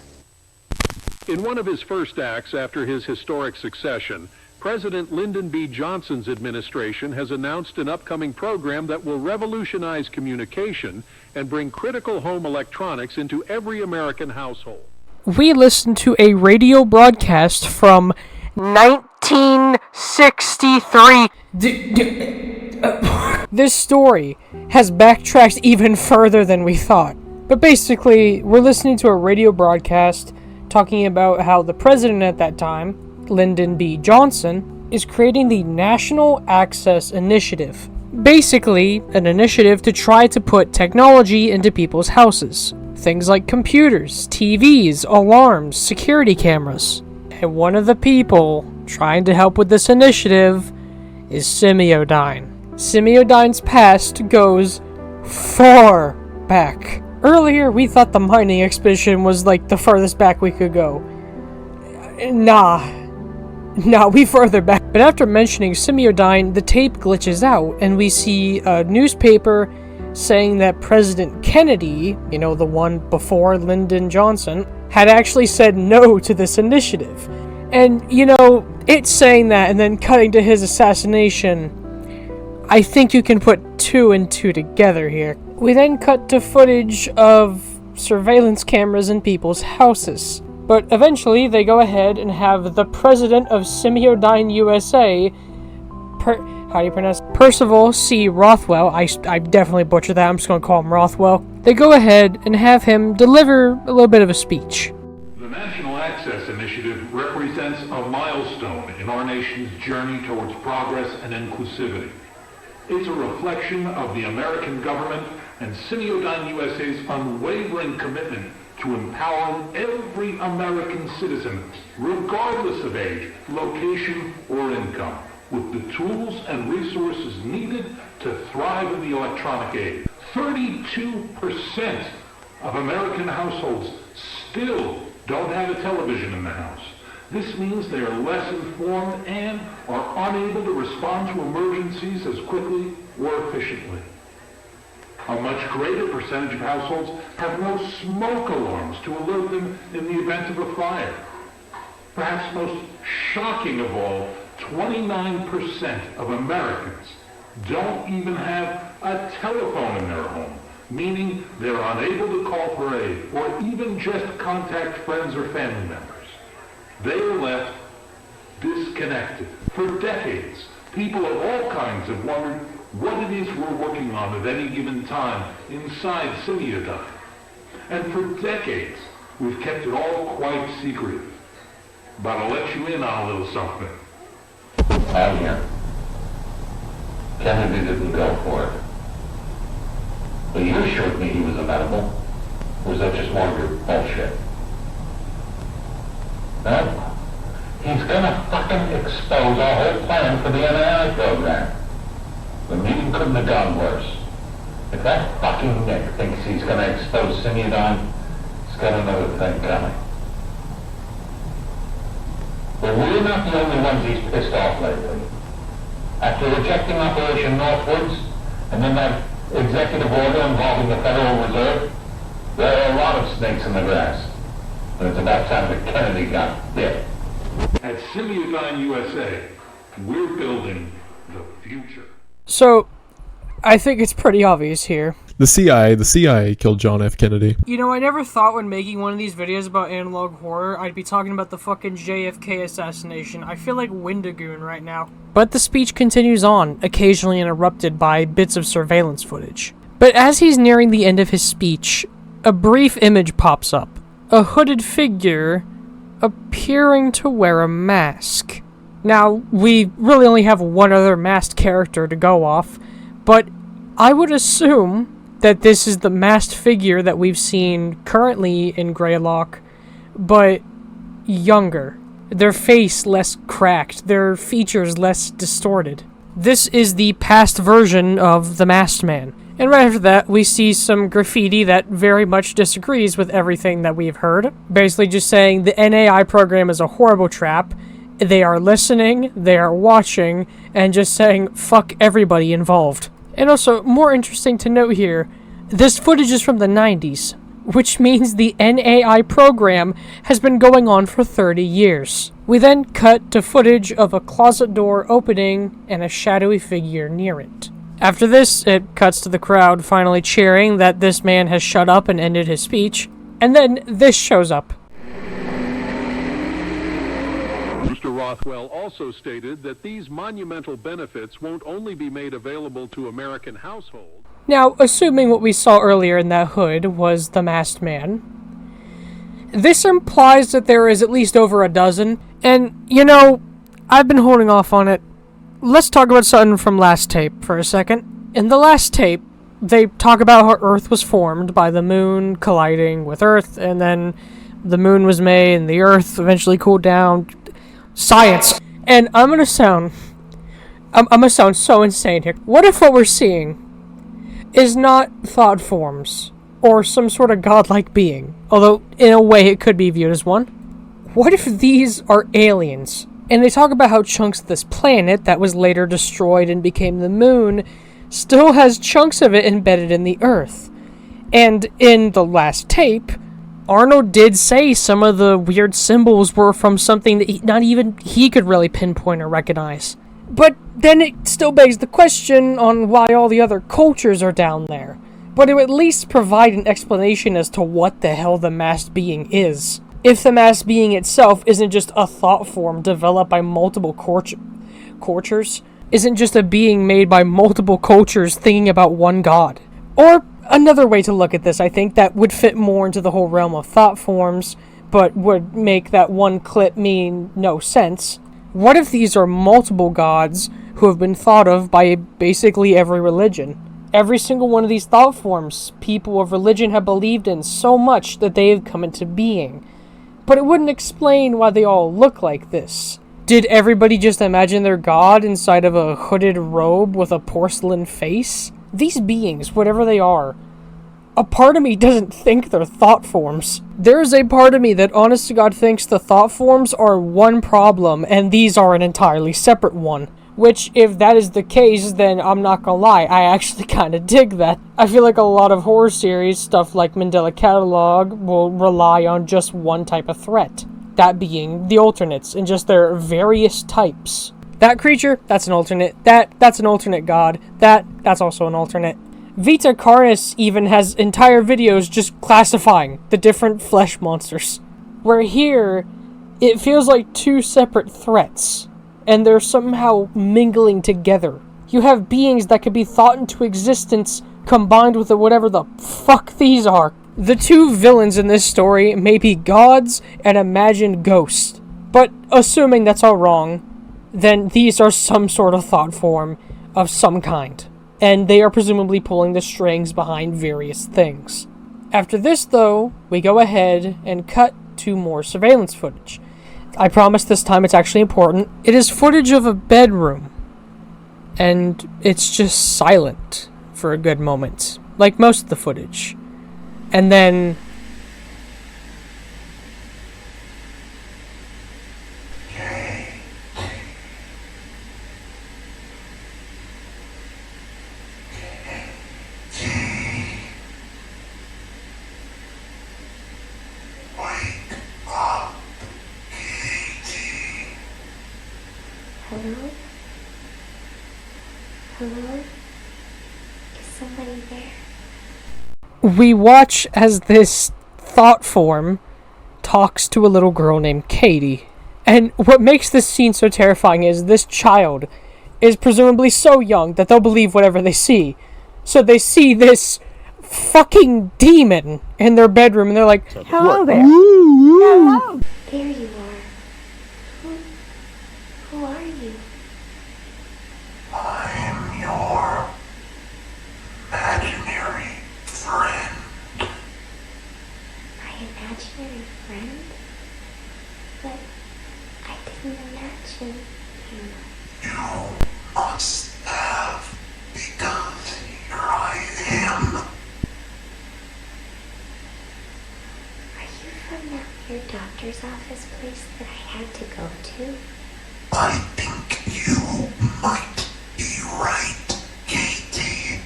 In one of his first acts after his historic succession, President Lyndon B. Johnson's administration has announced an upcoming program that will revolutionize communication and bring critical home electronics into every American household. We listened to a radio broadcast from 1963. This story has backtracked even further than we thought. But basically, we're listening to a radio broadcast talking about how the president at that time, Lyndon B. Johnson, is creating the National Access Initiative. Basically, an initiative to try to put technology into people's houses. Things like computers, TVs, alarms, security cameras. And one of the people trying to help with this initiative is Semiodyne. Semiodyne's past goes far back. Earlier, we thought the mining expedition was like the furthest back we could go. Nah, we further back. But after mentioning Semiodyne, the tape glitches out, and we see a newspaper saying that President Kennedy, you know, the one before Lyndon Johnson, had actually said no to this initiative. And, you know, it's saying that and then cutting to his assassination. I think you can put 2 and 2 together here. We then cut to footage of surveillance cameras in people's houses. But eventually, they go ahead and have the president of Semiodyne USA, how do you pronounce it? Percival C. Rothwell. I definitely butchered that. I'm just going to call him Rothwell. They go ahead and have him deliver a little bit of a speech. The National Access Initiative represents a milestone in our nation's journey towards progress and inclusivity. It's a reflection of the American government and Semiodyne USA's unwavering commitment to empowering every American citizen, regardless of age, location, or income, with the tools and resources needed to thrive in the electronic age. 32% of American households still don't have a television in the house. This means they are less informed and are unable to respond to emergencies as quickly or efficiently. A much greater percentage of households have no smoke alarms to alert them in the event of a fire. Perhaps most shocking of all, 29% of Americans don't even have a telephone in their home, meaning they're unable to call for aid or even just contact friends or family members. They are left disconnected. For decades, people of all kinds have wondered what it is we're working on at any given time inside Semiodyne. And for decades, we've kept it all quite secret. But I'll let you in on a little something. I'm here. Kennedy didn't go for it. But you assured me he was amenable. Or was that just more of your bullshit? No? He's gonna fucking expose our whole plan for the NII program. The meeting couldn't have gone worse. If that fucking Nick thinks he's going to expose Simeon, he's got another thing coming. But we're not the only ones he's pissed off lately. After rejecting Operation Northwoods, and then that executive order involving the Federal Reserve, there are a lot of snakes in the grass. And it's about time that Kennedy got bit. At Simeon USA, we're building the future. So, I think it's pretty obvious here. The CIA killed John F. Kennedy. You know, I never thought when making one of these videos about analog horror, I'd be talking about the fucking JFK assassination. I feel like Wendigoon right now. But the speech continues on, occasionally interrupted by bits of surveillance footage. But as he's nearing the end of his speech, a brief image pops up. A hooded figure appearing to wear a mask. Now, we really only have one other masked character to go off, but I would assume that this is the masked figure that we've seen currently in Greylock, but younger. Their face less cracked, their features less distorted. This is the past version of the Masked Man. And right after that, we see some graffiti that very much disagrees with everything that we've heard. Basically just saying the NAI program is a horrible trap. They are listening, they are watching, and just saying fuck everybody involved. And also, more interesting to note here, this footage is from the 90s, which means the NAI program has been going on for 30 years. We then cut to footage of a closet door opening and a shadowy figure near it. After this, it cuts to the crowd finally cheering that this man has shut up and ended his speech, and then this shows up. Mr. Rothwell also stated that these monumental benefits won't only be made available to American households. Now, assuming what we saw earlier in that hood was the Masked Man, this implies that there is at least over a dozen, and, you know, I've been holding off on it. Let's talk about something from last tape for a second. In the last tape, they talk about how Earth was formed by the moon colliding with Earth, and then the moon was made, and the Earth eventually cooled down. Science. And I'm gonna sound so insane here. What if what we're seeing is not thought forms or some sort of godlike being, although in a way it could be viewed as one? What if these are aliens? And they talk about how chunks of this planet that was later destroyed and became the moon still has chunks of it embedded in the Earth. And in the last tape, Arnold did say some of the weird symbols were from something that not even he could really pinpoint or recognize. But then it still begs the question on why all the other cultures are down there. But it would at least provide an explanation as to what the hell the masked being is. If the masked being itself isn't just a thought form developed by multiple cultures, isn't just a being made by multiple cultures thinking about one god. Or another way to look at this, I think, that would fit more into the whole realm of thought forms, but would make that one clip mean no sense. What if these are multiple gods who have been thought of by basically every religion? Every single one of these thought forms, people of religion have believed in so much that they have come into being. But it wouldn't explain why they all look like this. Did everybody just imagine their god inside of a hooded robe with a porcelain face? These beings, whatever they are, a part of me doesn't think they're thought forms. There's a part of me that honest to God thinks the thought forms are one problem and these are an entirely separate one. Which, if that is the case, then I'm not gonna lie, I actually kinda dig that. I feel like a lot of horror series, stuff like Mandela Catalog, will rely on just one type of threat. That being the alternates, and just their various types. That creature, that's an alternate. That's an alternate god. That's also an alternate. Vita Carnis even has entire videos just classifying the different flesh monsters. Where here, it feels like two separate threats, and they're somehow mingling together. You have beings that could be thought into existence combined with whatever the fuck these are. The two villains in this story may be gods and imagined ghosts, but assuming that's all wrong, then these are some sort of thought form of some kind, and they are presumably pulling the strings behind various things. After this, though, we go ahead and cut to more surveillance footage. I promise this time it's actually important. It is footage of a bedroom, and it's just silent for a good moment. like most of the footage. And then... Hello? Hello? Is somebody there? we watch as this thought form talks to a little girl named Katie. And what makes this scene so terrifying is this child is presumably so young that they'll believe whatever they see. So they see this fucking demon in their bedroom and they're like, Hello there. Hello. There you are. Who are you? I'm your imaginary friend. My imaginary friend? But I didn't imagine you. You must have, because here I am. Are you from that weird doctor's office place that I had to go to? I think you might be right, Katie.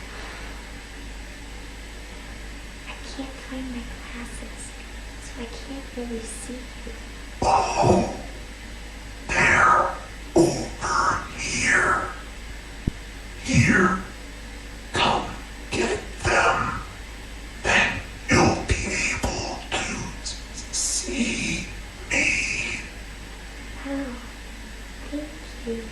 I can't find my glasses, so I can't really see you. Oh, they're over here. Here, come get them. Then you'll be able to see me. Oh, thank you.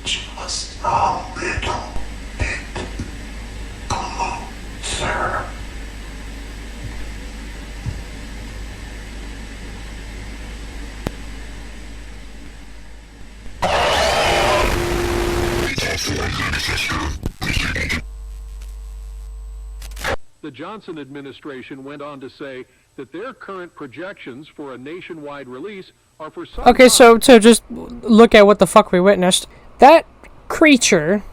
Just a little bit closer. The Johnson administration went on to say that their current projections for a nationwide release are for some okay, so to just look at what the fuck we witnessed, that creature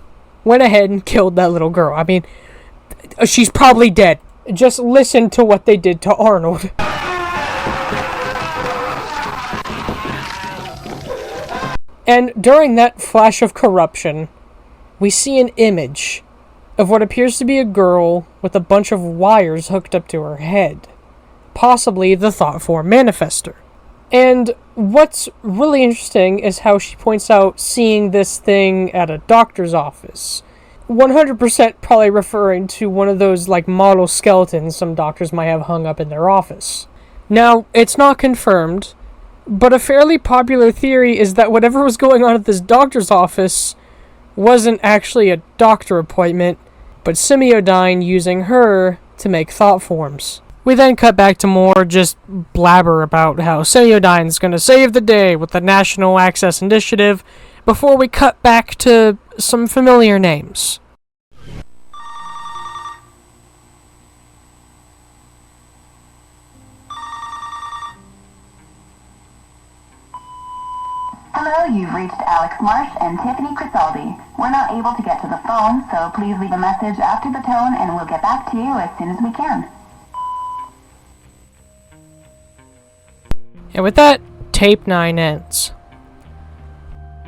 went ahead and killed that little girl. I mean, she's probably dead. Just listen to what they did to Arnold. And during that flash of corruption, we see an image of what appears to be a girl with a bunch of wires hooked up to her head. Possibly the thought form manifester. And what's really interesting is how she points out seeing this thing at a doctor's office. 100% probably referring to one of those like model skeletons some doctors might have hung up in their office. Now, it's not confirmed, but a fairly popular theory is that whatever was going on at this doctor's office wasn't actually a doctor appointment, but Semiodyne using her to make thought forms. We then cut back to more just blabber about how Semiodyne's gonna save the day with the National Access Initiative before we cut back to some familiar names. Hello, you've reached Alex Marsh and Tiffany Crisaldi. We're not able to get to the phone, so please leave a message after the tone and we'll get back to you as soon as we can. And with that, tape 9 ends.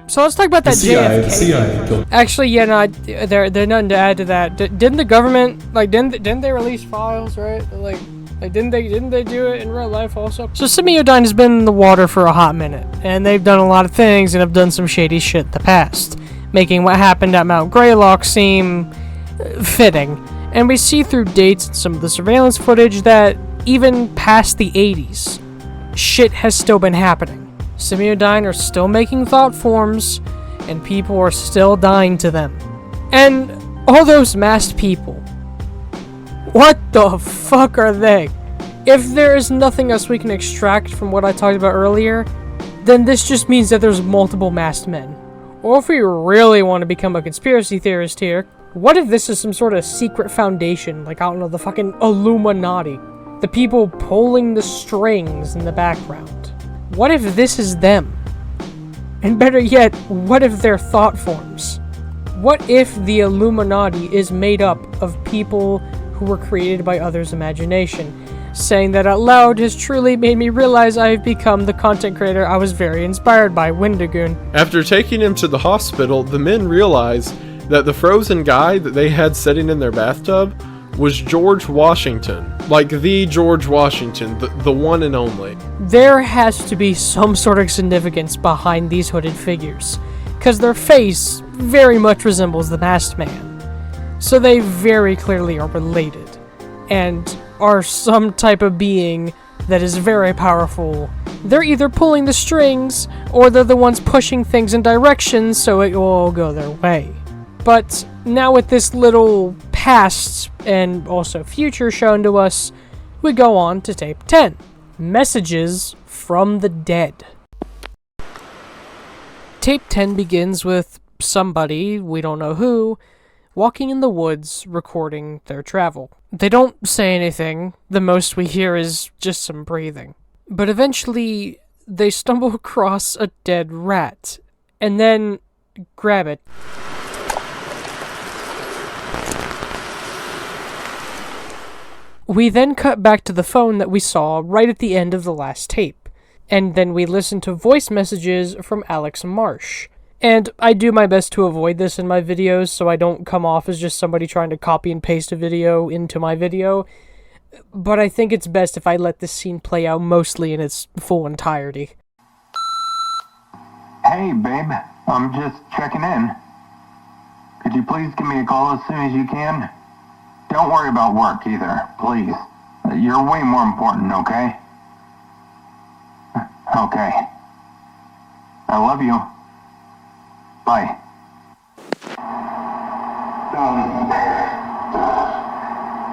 So let's talk about that JFK. CIA Actually, yeah, no, there's nothing to add to that. Didn't the government, like, didn't they release files, right? Like didn't they do it in real life also? So Semiodyne has been in the water for a hot minute, and they've done a lot of things and have done some shady shit in the past, making what happened at Mount GREYLOCK seem fitting. And we see through dates and some of the surveillance footage that even past the 80s, shit has still been happening. Semiodyne are still making thought forms, and people are still dying to them. And all those masked people, what the fuck are they? If there is nothing else we can extract from what I talked about earlier, then this just means that there's multiple masked men. Or if we really want to become a conspiracy theorist here, what if this is some sort of secret foundation, like, I don't know, the fucking Illuminati? The people pulling the strings in the background. What if this is them? And better yet, what if they're thought forms? What if the Illuminati is made up of people who were created by others' imagination? Saying that out loud has truly made me realize I have become the content creator I was very inspired by, Wendigoon. After taking him to the hospital, the men realized that the frozen guy that they had sitting in their bathtub was George Washington. Like the George Washington, the one and only. There has to be some sort of significance behind these hooded figures, because their face very much resembles the masked man. So they very clearly are related, and are some type of being that is very powerful. They're either pulling the strings, or they're the ones pushing things in directions so it will all go their way. But now with this little past and also future shown to us, we go on to tape 10. Messages from the Dead. Tape 10 begins with somebody, we don't know who, walking in the woods recording their travel. They don't say anything, the most we hear is just some breathing. But eventually, they stumble across a dead rat, and then grab it. We then cut back to the phone that we saw right at the end of the last tape, and then we listen to voice messages from Alex Marsh. And I do my best to avoid this in my videos so I don't come off as just somebody trying to copy and paste a video into my video, but I think it's best if I let this scene play out mostly in its full entirety. Hey, babe. I'm just checking in. Could you please give me a call as soon as you can? Don't worry about work either, please. You're way more important, okay? Okay. I love you. Bye.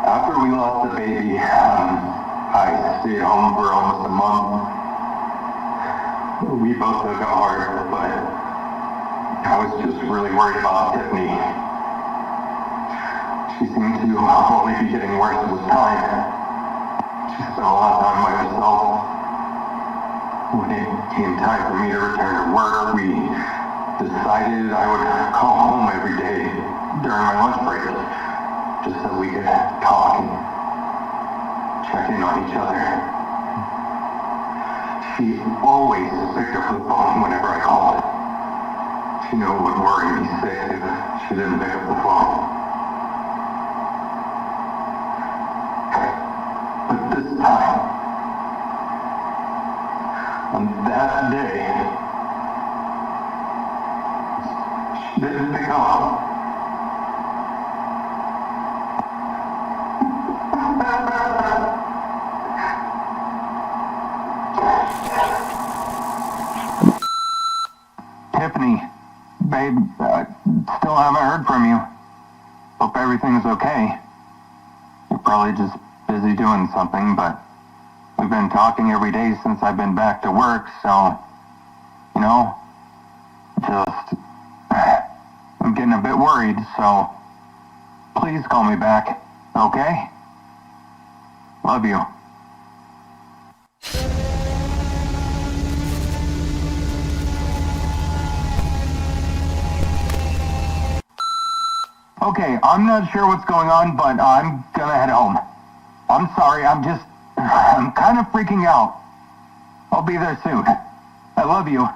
After we lost the baby, I stayed home for almost a month. We both took it hard, but I was just really worried about Tiffany. She seemed to only be getting worse with time. She spent a lot of time by herself. When it came time for me to return to work, we decided I would call home every day during my lunch break, just so we could talk and check in on each other. She always picked up the phone whenever I called. She knew it would worry me sick if she didn't pick up the phone. But this time, on that day, she didn't pick up. Tiffany, babe, still haven't heard from you. Hope everything's okay. You're probably just busy doing something, but we've been talking every day since I've been back to work, so, you know, just, I'm getting a bit worried, so please call me back, okay? Love you. Okay, I'm not sure what's going on, but I'm gonna head home. I'm sorry, I'm kind of freaking out. I'll be there soon. I love you.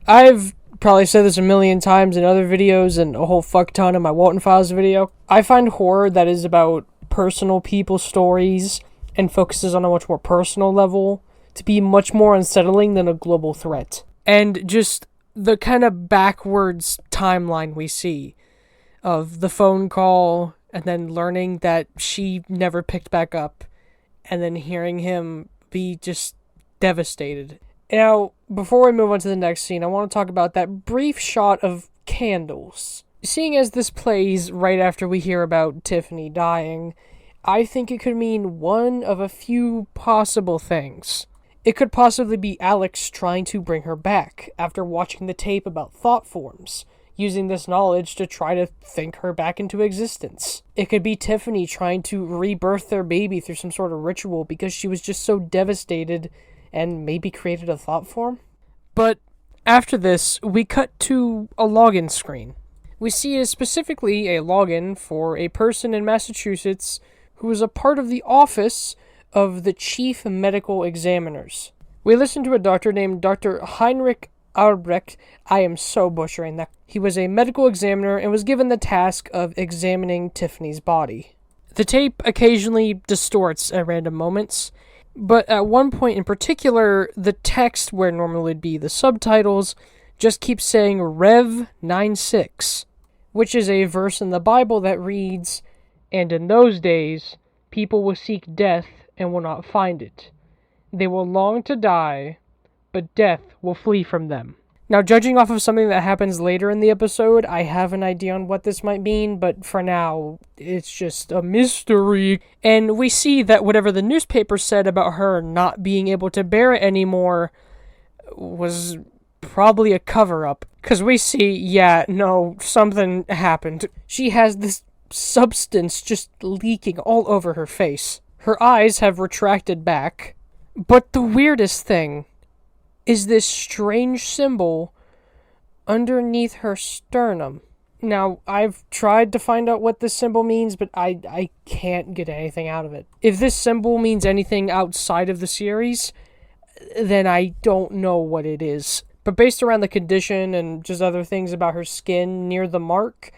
I've probably said this a million times in other videos and a whole fuck ton in my Walton Files video. I find horror that is about personal people's stories and focuses on a much more personal level to be much more unsettling than a global threat. And just the kind of backwards timeline we see of the phone call and then learning that she never picked back up and then hearing him be just devastated. Now, before we move on to the next scene, I want to talk about that brief shot of candles. Seeing as this plays right after we hear about Tiffany dying, I think it could mean one of a few possible things. It could possibly be Alex trying to bring her back after watching the tape about thought forms, using this knowledge to try to think her back into existence. It could be Tiffany trying to rebirth their baby through some sort of ritual because she was just so devastated and maybe created a thought form. But After this, we cut to a login screen. We see it is specifically a login for a person in Massachusetts who is a part of the office of the chief medical examiners. We listen to a doctor named Dr. Heinrich Albrecht. I am so butchering that. He was a medical examiner and was given the task of examining Tiffany's body. The tape occasionally distorts at random moments, but at one point in particular, the text, where normally would be the subtitles, just keeps saying Rev 96, which is a verse in the Bible that reads, "And in those days, people will seek death and will not find it. They will long to die, but death will flee from them." Now, judging off of something that happens later in the episode, I have an idea on what this might mean, but for now, it's just a mystery. And we see that whatever the newspaper said about her not being able to bear it anymore was probably a cover-up. Because we see, something happened. She has this substance just leaking all over her face. Her eyes have retracted back. But the weirdest thing is this strange symbol underneath her sternum. Now, I've tried to find out what this symbol means, but I can't get anything out of it. If this symbol means anything outside of the series, then I don't know what it is. But based around the condition and just other things about her skin near the mark,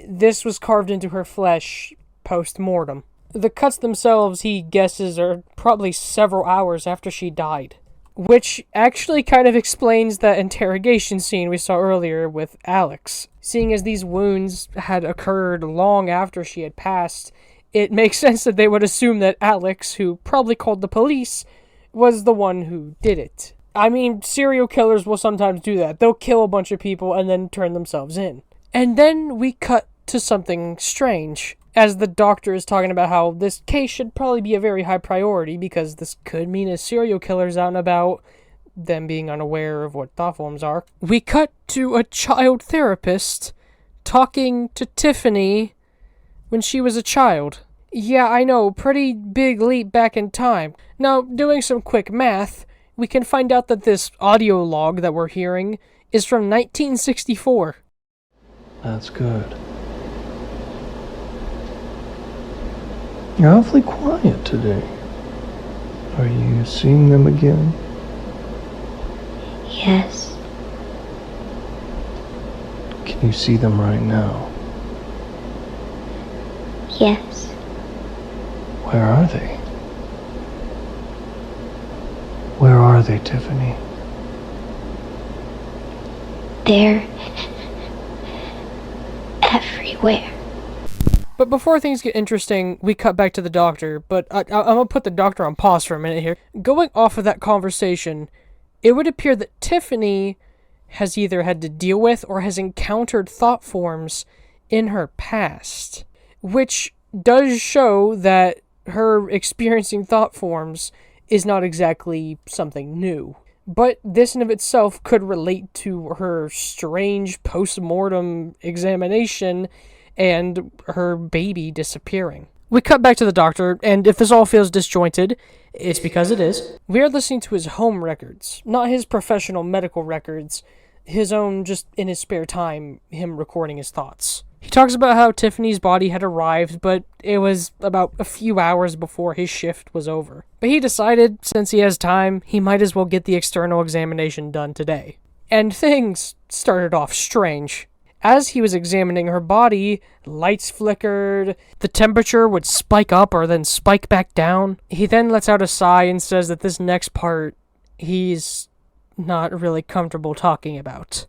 this was carved into her flesh post-mortem. The cuts themselves, he guesses, are probably several hours after she died. Which actually kind of explains that interrogation scene we saw earlier with Alex. Seeing as these wounds had occurred long after she had passed, it makes sense that they would assume that Alex, who probably called the police, was the one who did it. I mean, serial killers will sometimes do that. They'll kill a bunch of people and then turn themselves in. And then we cut to something strange, as the doctor is talking about how this case should probably be a very high priority because this could mean a serial killer's out and about, them being unaware of what thought forms are. We cut to a child therapist talking to Tiffany when she was a child. Yeah, I know, pretty big leap back in time. Now, doing some quick math, we can find out that this audio log that we're hearing is from 1964. That's good. You're awfully quiet today. Are you seeing them again? Yes. Can you see them right now? Yes. Where are they? Where are they, Tiffany? They're everywhere. But before things get interesting, we cut back to the doctor, but I'm going to put the doctor on pause for a minute here. Going off of that conversation, it would appear that Tiffany has either had to deal with or has encountered thought forms in her past, which does show that her experiencing thought forms is not exactly something new. But this in of itself could relate to her strange post-mortem examination and her baby disappearing. We cut back to the doctor, and if this all feels disjointed, it's because it is. We are listening to his home records, not his professional medical records, his own, just in his spare time, him recording his thoughts. He talks about how Tiffany's body had arrived, but it was about a few hours before his shift was over. But he decided, since he has time, he might as well get the external examination done today. And things started off strange. As he was examining her body, lights flickered, the temperature would spike up or then spike back down. He then lets out a sigh and says that this next part, he's not really comfortable talking about.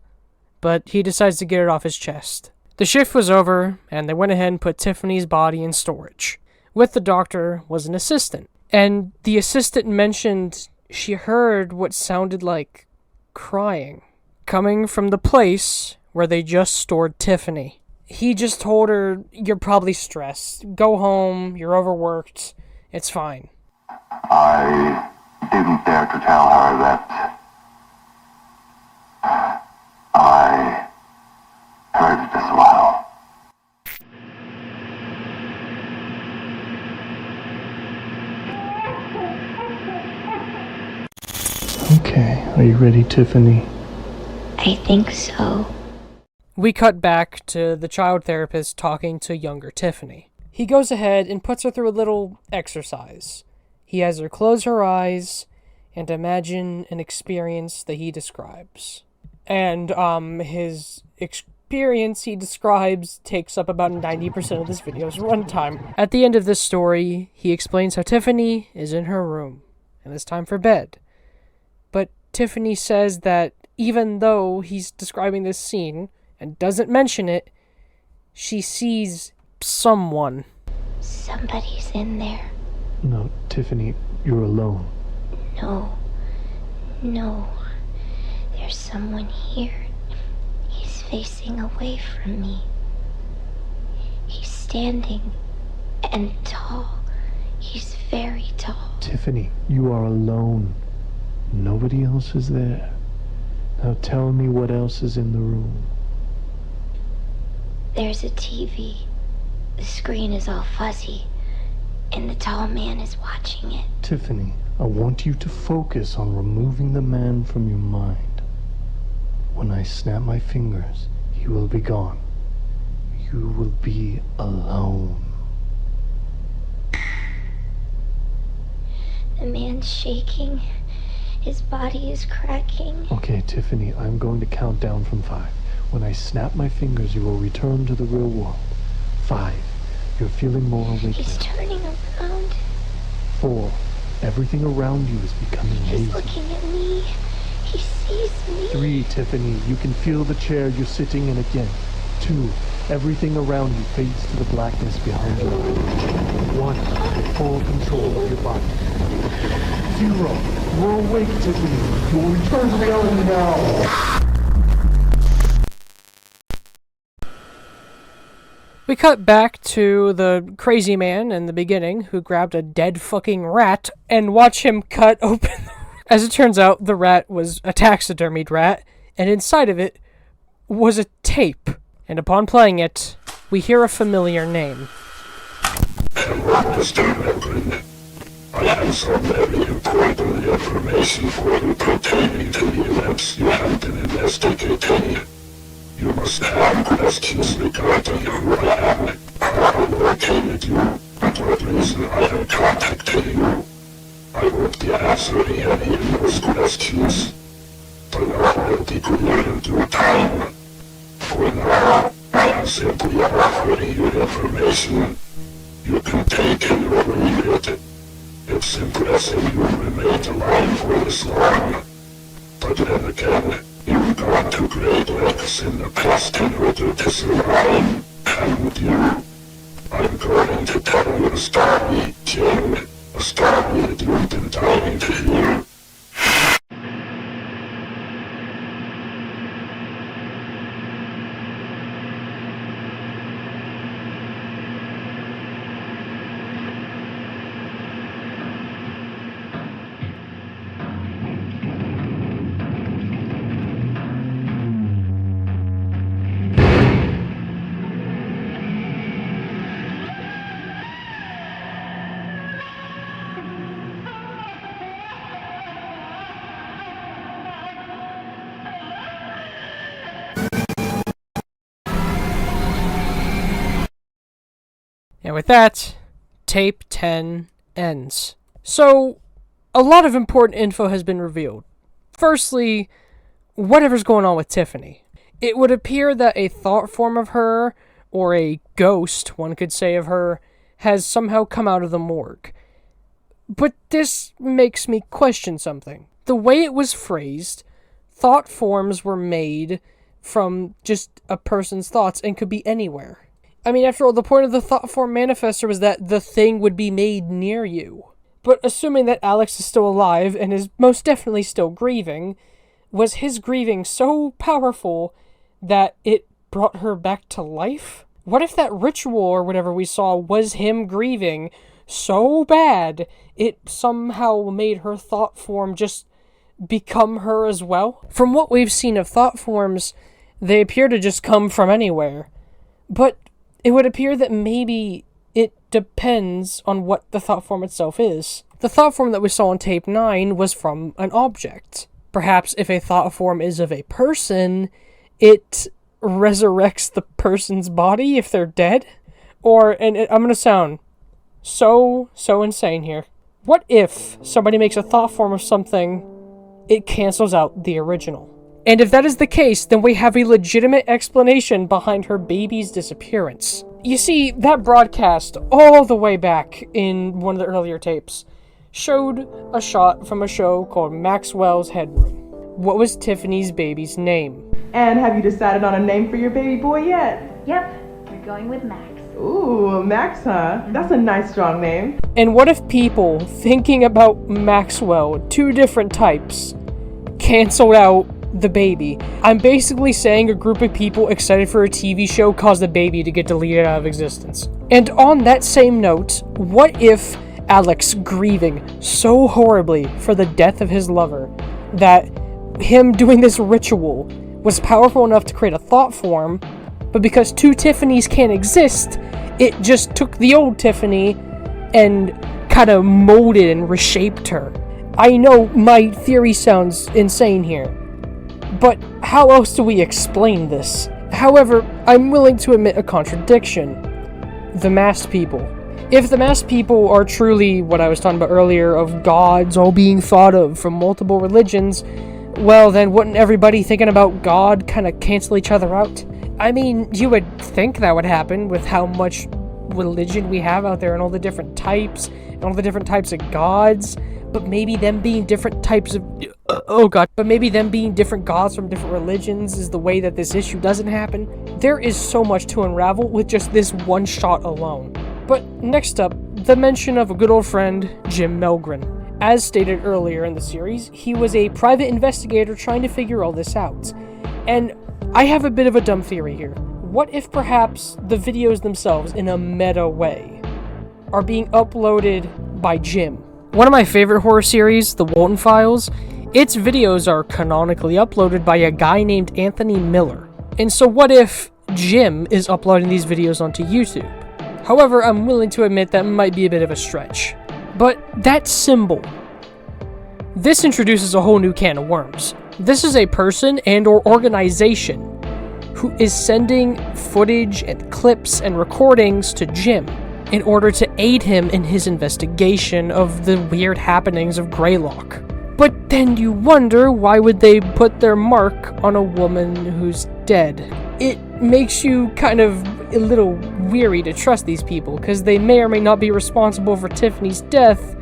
But he decides to get it off his chest. The shift was over, and they went ahead and put Tiffany's body in storage. With the doctor was an assistant, and the assistant mentioned she heard what sounded like crying, coming from the place where they just stored Tiffany. He just told her, "You're probably stressed. Go home, you're overworked, it's fine." I didn't dare to tell her that I heard it as well. Okay, are you ready, Tiffany? I think so. We cut back to the child therapist talking to younger Tiffany. He goes ahead and puts her through a little exercise. He has her close her eyes and imagine an experience that he describes. And his experience he describes takes up about 90% of this video's runtime. At the end of this story, he explains how Tiffany is in her room, and it's time for bed. But Tiffany says that even though he's describing this scene, and doesn't mention it, she sees someone. Somebody's in there. No, Tiffany, you're alone. No. There's someone here. He's facing away from me. He's standing and tall. He's very tall. Tiffany, you are alone. Nobody else is there. Now tell me what else is in the room. There's a TV. The screen is all fuzzy, and the tall man is watching it. Tiffany, I want you to focus on removing the man from your mind. When I snap my fingers, he will be gone. You will be alone. The man's shaking. His body is cracking. Okay, Tiffany, I'm going to count down from 5. When I snap my fingers, you will return to the real world. 5. You're feeling more awake. He's turning around. 4. Everything around you is becoming hazy. He's looking at me. He sees me. 3. Tiffany, you can feel the chair you're sitting in again. 2. Everything around you fades to the blackness behind your eyes. 1. Full control of your body. 0. You're awake, Tiffany. You will return to reality now. We cut back to the crazy man in the beginning who grabbed a dead fucking rat and watch him cut open. As it turns out, the rat was a taxidermied rat, and inside of it was a tape. And upon playing it, we hear a familiar name. Hello, Mr. Milgren. I have some very important information for you pertaining to the events you have been investigating. You must have questions regarding who I am, how I located you, and what reason I am contacting you. I won't be answering any of those questions, but I will be clear in due time. For now, I am simply offering you information. You can take it or leave it. It's impressive you remained alive for this long. But then again, you've gone to great lengths in the past in order to survive, haven't you? I'm going to tell you a story, Jim. A story that you've been dying to hear. And with that, tape 10 ends. So, a lot of important info has been revealed. Firstly, whatever's going on with Tiffany. It would appear that a thought form of her, or a ghost, one could say, of her, has somehow come out of the morgue. But this makes me question something. The way it was phrased, thought forms were made from just a person's thoughts and could be anywhere. I mean, after all, the point of the thought form manifester was that the thing would be made near you. But assuming that Alex is still alive and is most definitely still grieving, was his grieving so powerful that it brought her back to life? What if that ritual or whatever we saw was him grieving so bad it somehow made her thought form just become her as well? From what we've seen of thought forms, they appear to just come from anywhere. But it would appear that maybe it depends on what the thought form itself is. The thought form that we saw on tape 9 was from an object. perhaps if a thought form is of a person, it resurrects the person's body if they're dead? I'm gonna sound so insane here. What if somebody makes a thought form of something, it cancels out the original? And if that is the case, then we have a legitimate explanation behind her baby's disappearance. You see, that broadcast, all the way back in one of the earlier tapes, showed a shot from a show called Maxwell's Headroom. What was Tiffany's baby's name? And have you decided on a name for your baby boy yet? Yep, we're going with Max. Ooh, Max, huh? That's a nice, strong name. And what if people thinking about Maxwell, two different types, canceled out the baby? I'm basically saying a group of people excited for a TV show caused the baby to get deleted out of existence. And on that same note, what if Alex grieving so horribly for the death of his lover that him doing this ritual was powerful enough to create a thought form, but because two Tiffanys can't exist, it just took the old Tiffany and kind of molded and reshaped her? I know my theory sounds insane here, but how else do we explain this? However, I'm willing to admit a contradiction. The masked people. If the masked people are truly what I was talking about earlier of gods all being thought of from multiple religions, well then wouldn't everybody thinking about God kind of cancel each other out? I mean, you would think that would happen with how much religion we have out there and all the different types and all the different types of gods, but maybe them being different types of but maybe them being different gods from different religions is the way that this issue doesn't happen. There is so much to unravel with just this one shot alone. But next up, the mention of a good old friend, Jim Melgren. As stated earlier in the series, he was a private investigator trying to figure all this out. And I have a bit of a dumb theory here. What if perhaps the videos themselves, in a meta way, are being uploaded by Jim? One of my favorite horror series, The Walton Files, its videos are canonically uploaded by a guy named Anthony Miller. And so what if Jim is uploading these videos onto YouTube? However, I'm willing to admit that might be a bit of a stretch. But that symbol. This introduces a whole new can of worms. This is a person and or organization who is sending footage and clips and recordings to Jim in order to aid him in his investigation of the weird happenings of GREYLOCK. But then you wonder, why would they put their mark on a woman who's dead? It makes you kind of a little weary to trust these people, because they may or may not be responsible for Tiffany's death,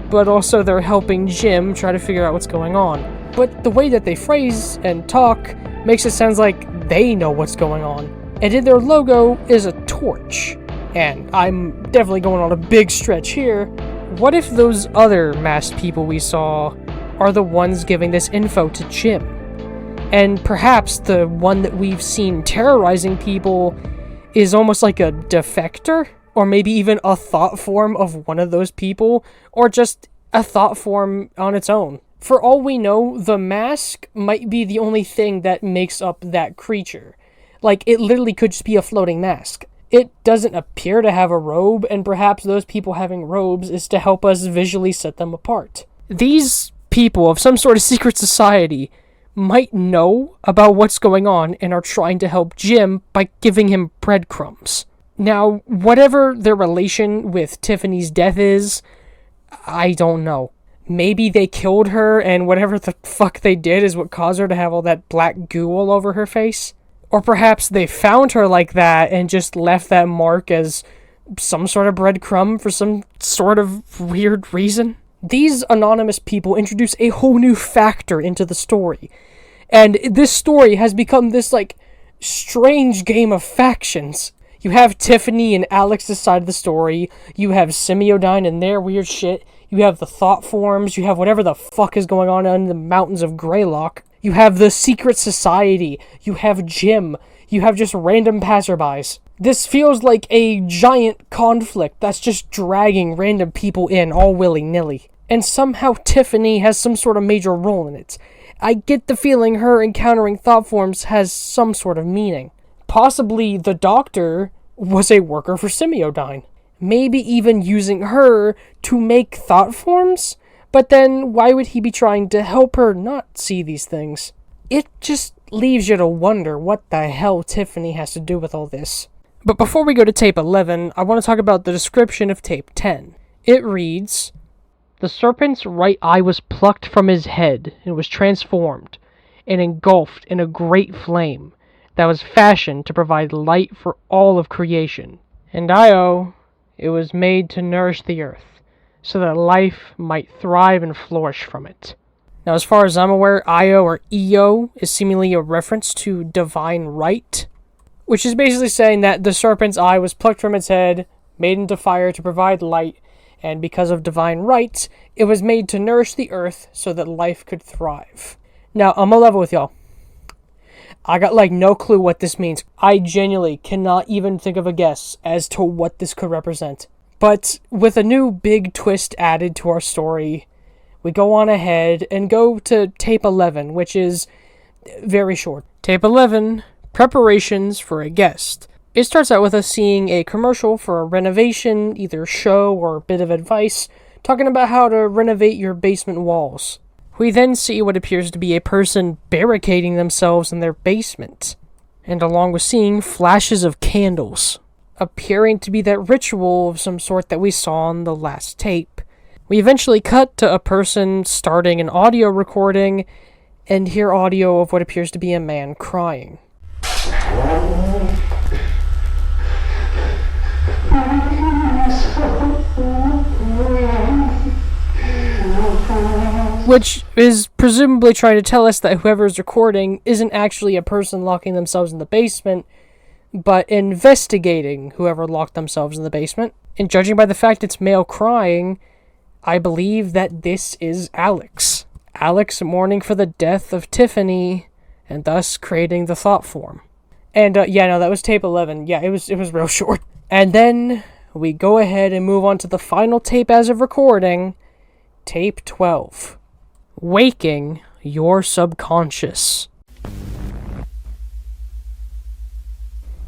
but also they're helping Jim try to figure out what's going on. But the way that they phrase and talk makes it sound like they know what's going on. And in their logo is a torch. And I'm definitely going on a big stretch here. What if those other masked people we saw are the ones giving this info to Jim? And perhaps the one that we've seen terrorizing people is almost like a defector? Or maybe even a thought form of one of those people? Or just a thought form on its own? For all we know, the mask might be the only thing that makes up that creature. Like, it literally could just be a floating mask. It doesn't appear to have a robe, and perhaps those people having robes is to help us visually set them apart. These people of some sort of secret society might know about what's going on and are trying to help Jim by giving him breadcrumbs. Now, whatever their relation with Tiffany's death is, I don't know. Maybe they killed her and whatever the fuck they did is what caused her to have all that black goo all over her face. Or perhaps they found her like that and just left that mark as some sort of breadcrumb for some sort of weird reason. These anonymous people introduce a whole new factor into the story. And this story has become this, like, strange game of factions. You have Tiffany and Alex's side of the story. You have Semiodyne and their weird shit. You have the thought forms. You have whatever the fuck is going on in the mountains of GREYLOCK. You have the secret society. You have Jim. You have just random passerbys. This feels like a giant conflict that's just dragging random people in all willy-nilly. And somehow Tiffany has some sort of major role in it. I get the feeling her encountering thought forms has some sort of meaning. Possibly the doctor was a worker for Semiodyne. Maybe even using her to make thought forms? But then, why would he be trying to help her not see these things? It just leaves you to wonder what the hell Tiffany has to do with all this. But before we go to tape 11, I want to talk about the description of tape 10. It reads, "The serpent's right eye was plucked from his head and was transformed and engulfed in a great flame that was fashioned to provide light for all of creation. And it was made to nourish the earth, so that life might thrive and flourish from it." Now, as far as I'm aware, Io or Io is seemingly a reference to divine right, which is basically saying that the serpent's eye was plucked from its head, made into fire to provide light, and because of divine right, it was made to nourish the earth so that life could thrive. Now, I'm gonna level with y'all. I got no clue what this means. I genuinely cannot even think of a guess as to what this could represent. But with a new big twist added to our story, we go on ahead and go to tape 11, which is very short. Tape 11, preparations for a guest. It starts out with us seeing a commercial for a renovation, either show or bit of advice, talking about how to renovate your basement walls. We then see what appears to be a person barricading themselves in their basement, and along with seeing flashes of candles, appearing to be that ritual of some sort that we saw on the last tape. We eventually cut to a person starting an audio recording, and hear audio of what appears to be a man crying. Which is presumably trying to tell us that whoever is recording isn't actually a person locking themselves in the basement, but investigating whoever locked themselves in the basement. And judging by the fact it's male crying, I believe that this is Alex. Alex mourning for the death of Tiffany, and thus creating the thought form. And that was tape 11. Yeah, it was real short. And then we go ahead and move on to the final tape as of recording, tape 12. Waking your subconscious.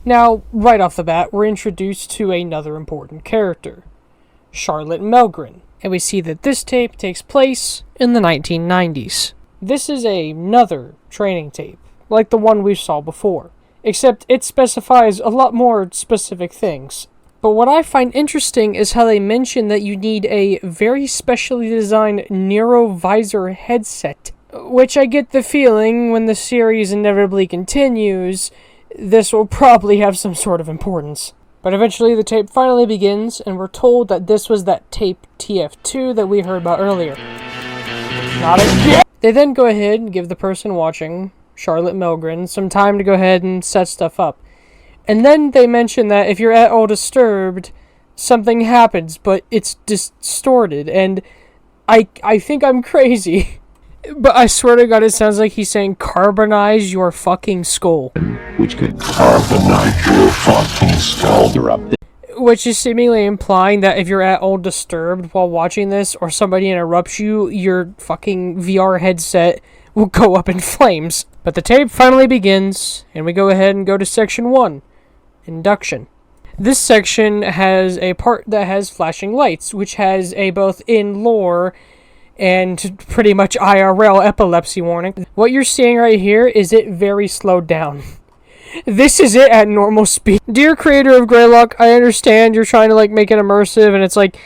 Now, right off the bat, we're introduced to another important character, Charlotte Melgren, and we see that this tape takes place in the 1990s. This is another training tape, like the one we saw before, except it specifies a lot more specific things. But what I find interesting is how they mention that you need a very specially designed neurovisor headset, which I get the feeling when the series inevitably continues, this will probably have some sort of importance. But eventually the tape finally begins, and we're told that this was that tape TF2 that we heard about earlier. Not again! They then go ahead and give the person watching, Charlotte Melgren, some time to go ahead and set stuff up. And then they mention that if you're at all disturbed, something happens, but it's distorted, and I think I'm crazy. But I swear to God, it sounds like he's saying, carbonize your fucking skull. Which could carbonize your fucking skull. Which is seemingly implying that if you're at all disturbed while watching this, or somebody interrupts you, your fucking VR headset will go up in flames. But the tape finally begins, and we go ahead and go to section 1. Induction. This section has a part that has flashing lights, which has a both in lore and pretty much IRL epilepsy warning. What you're seeing right here is it very slowed down. This is it at normal speed. Dear creator of GREYLOCK, I understand you're trying to make it immersive, and it's like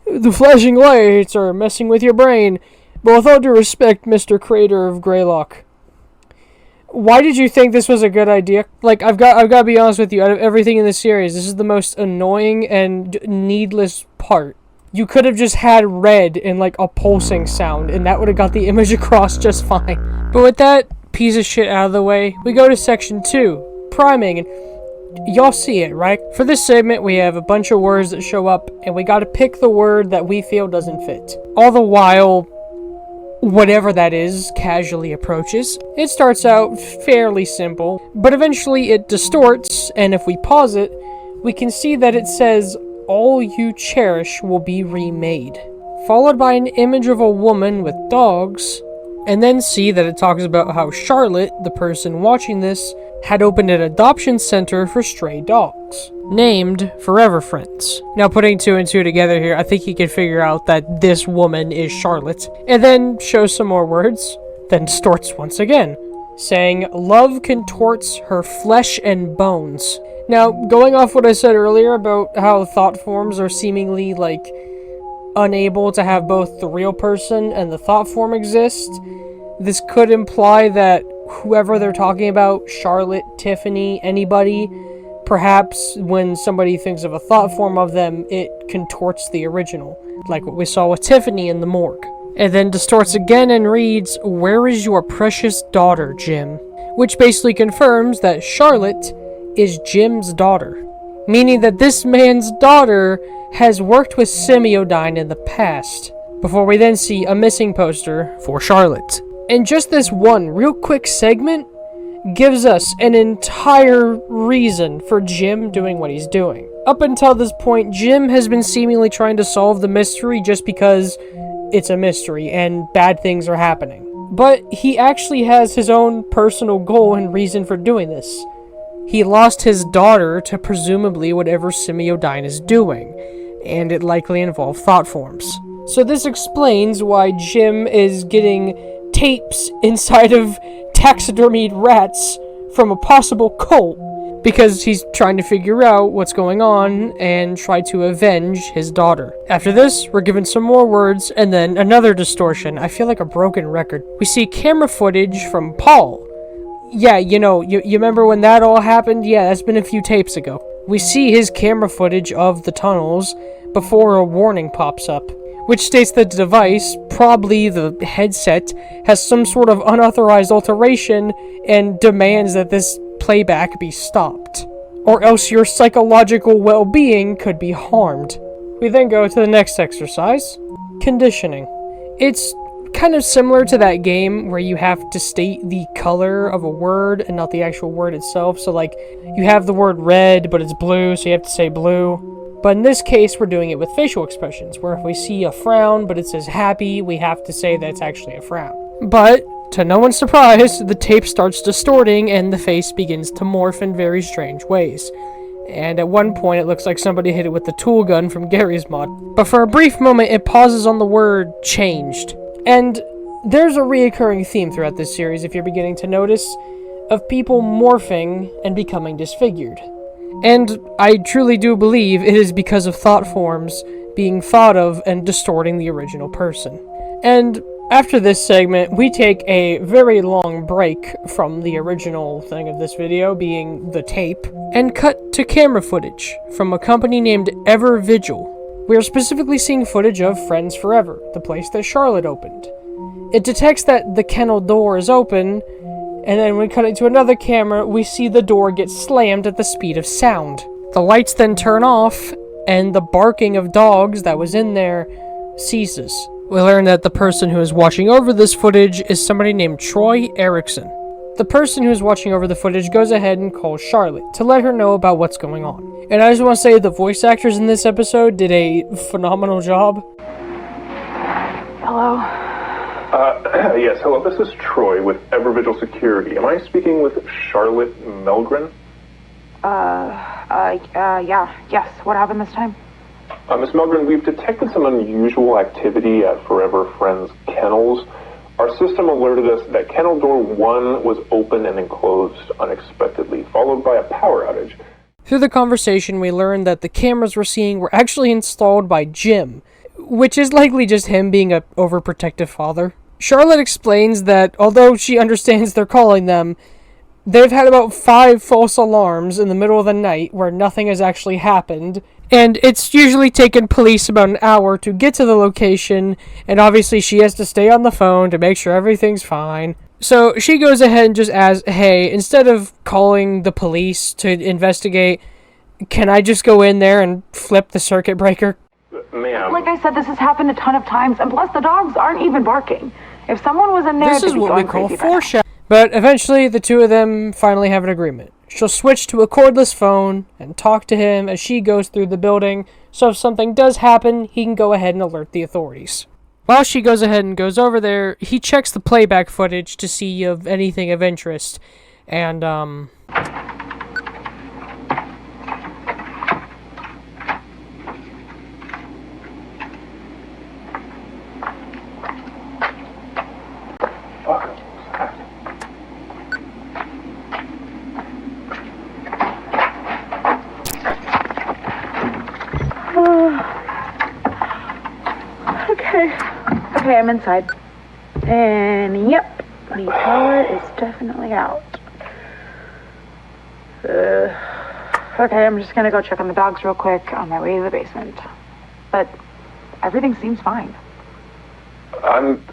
the flashing lights are messing with your brain. But with all due respect, Mr. Creator of GREYLOCK, why did you think this was a good idea? I've got to be honest with you, out of everything in this series, this is the most annoying and needless part. You could have just had red and a pulsing sound, and that would have got the image across just fine. But with that piece of shit out of the way, we go to section 2, priming, and y'all see it, right? For this segment, we have a bunch of words that show up, and we gotta pick the word that we feel doesn't fit. All the while, whatever that is casually approaches. It starts out fairly simple, but eventually it distorts, and if we pause it, we can see that it says, "All you cherish will be remade," followed by an image of a woman with dogs, and then see that it talks about how Charlotte, the person watching this, had opened an adoption center for stray dogs, named Forever Friends. Now, putting 2 and 2 together here, I think you can figure out that this woman is Charlotte, and then shows some more words, then distorts once again, saying, "Love contorts her flesh and bones." Now, going off what I said earlier about how thought forms are seemingly, like, unable to have both the real person and the thought form exist, this could imply that whoever they're talking about, Charlotte, Tiffany, anybody, perhaps when somebody thinks of a thought form of them, it contorts the original, like what we saw with Tiffany in the morgue. And then distorts again and reads, "Where is your precious daughter, Jim?" Which basically confirms that Charlotte is Jim's daughter, meaning that this man's daughter has worked with Semiodyne in the past, before we then see a missing poster for Charlotte. And just this one real quick segment gives us an entire reason for Jim doing what he's doing. Up until this point, Jim has been seemingly trying to solve the mystery just because it's a mystery and bad things are happening. But he actually has his own personal goal and reason for doing this. He lost his daughter to presumably whatever Semiodyne is doing, and it likely involved thought forms. So this explains why Jim is getting tapes inside of taxidermied rats from a possible cult, because he's trying to figure out what's going on and try to avenge his daughter. After this, we're given some more words and then another distortion. I feel like a broken record. We see camera footage from Paul. Yeah, you remember when that all happened? Yeah, that's been a few tapes ago. We see his camera footage of the tunnels before a warning pops up, which states that the device, probably the headset, has some sort of unauthorized alteration and demands that this playback be stopped, or else your psychological well-being could be harmed. We then go to the next exercise, conditioning. It's kind of similar to that game where you have to state the color of a word and not the actual word itself. So like, you have the word red, but it's blue, so you have to say blue. But in this case, we're doing it with facial expressions, where if we see a frown, but it says happy, we have to say that it's actually a frown. But, to no one's surprise, the tape starts distorting and the face begins to morph in very strange ways. And at one point, it looks like somebody hit it with the tool gun from Gary's mod. But for a brief moment, it pauses on the word changed. And there's a reoccurring theme throughout this series, if you're beginning to notice, of people morphing and becoming disfigured. And I truly do believe it is because of thought forms being thought of and distorting the original person. And after this segment, we take a very long break from the original thing of this video, being the tape, and cut to camera footage from a company named Ever Vigil. We are specifically seeing footage of Friends Forever, the place that Charlotte opened. It detects that the kennel door is open, and then when cutting to another camera, we see the door get slammed at the speed of sound. The lights then turn off, and the barking of dogs that was in there ceases. We learn that the person who is watching over this footage is somebody named Troy Erickson. The person who is watching over the footage goes ahead and calls Charlotte to let her know about what's going on. And I just want to say the voice actors in this episode did a phenomenal job. Hello? Yes, hello, this is Troy with Evervigil Security. Am I speaking with Charlotte Melgren? Yes. What happened this time? Miss Melgren, we've detected some unusual activity at Forever Friends Kennels. Our system alerted us that kennel door 1 was open and then closed unexpectedly, followed by a power outage. Through the conversation, we learned that the cameras we're seeing were actually installed by Jim, which is likely just him being an overprotective father. Charlotte explains that although she understands they're calling them, they've had about 5 false alarms in the middle of the night where nothing has actually happened, and it's usually taken police about an hour to get to the location, and obviously she has to stay on the phone to make sure everything's fine. So she goes ahead and just asks, hey, instead of calling the police to investigate, can I just go in there and flip the circuit breaker? Ma'am. Like I said, this has happened a ton of times, and plus the dogs aren't even barking. If someone was in there, this is what we call foreshadowing. But eventually, the two of them finally have an agreement. She'll switch to a cordless phone and talk to him as she goes through the building, so if something does happen, he can go ahead and alert the authorities. While she goes ahead and goes over there, he checks the playback footage to see of anything of interest, and, Okay, I'm inside. And yep, the power is definitely out. Okay, I'm just gonna go check on the dogs real quick on my way to the basement. But everything seems fine. I'm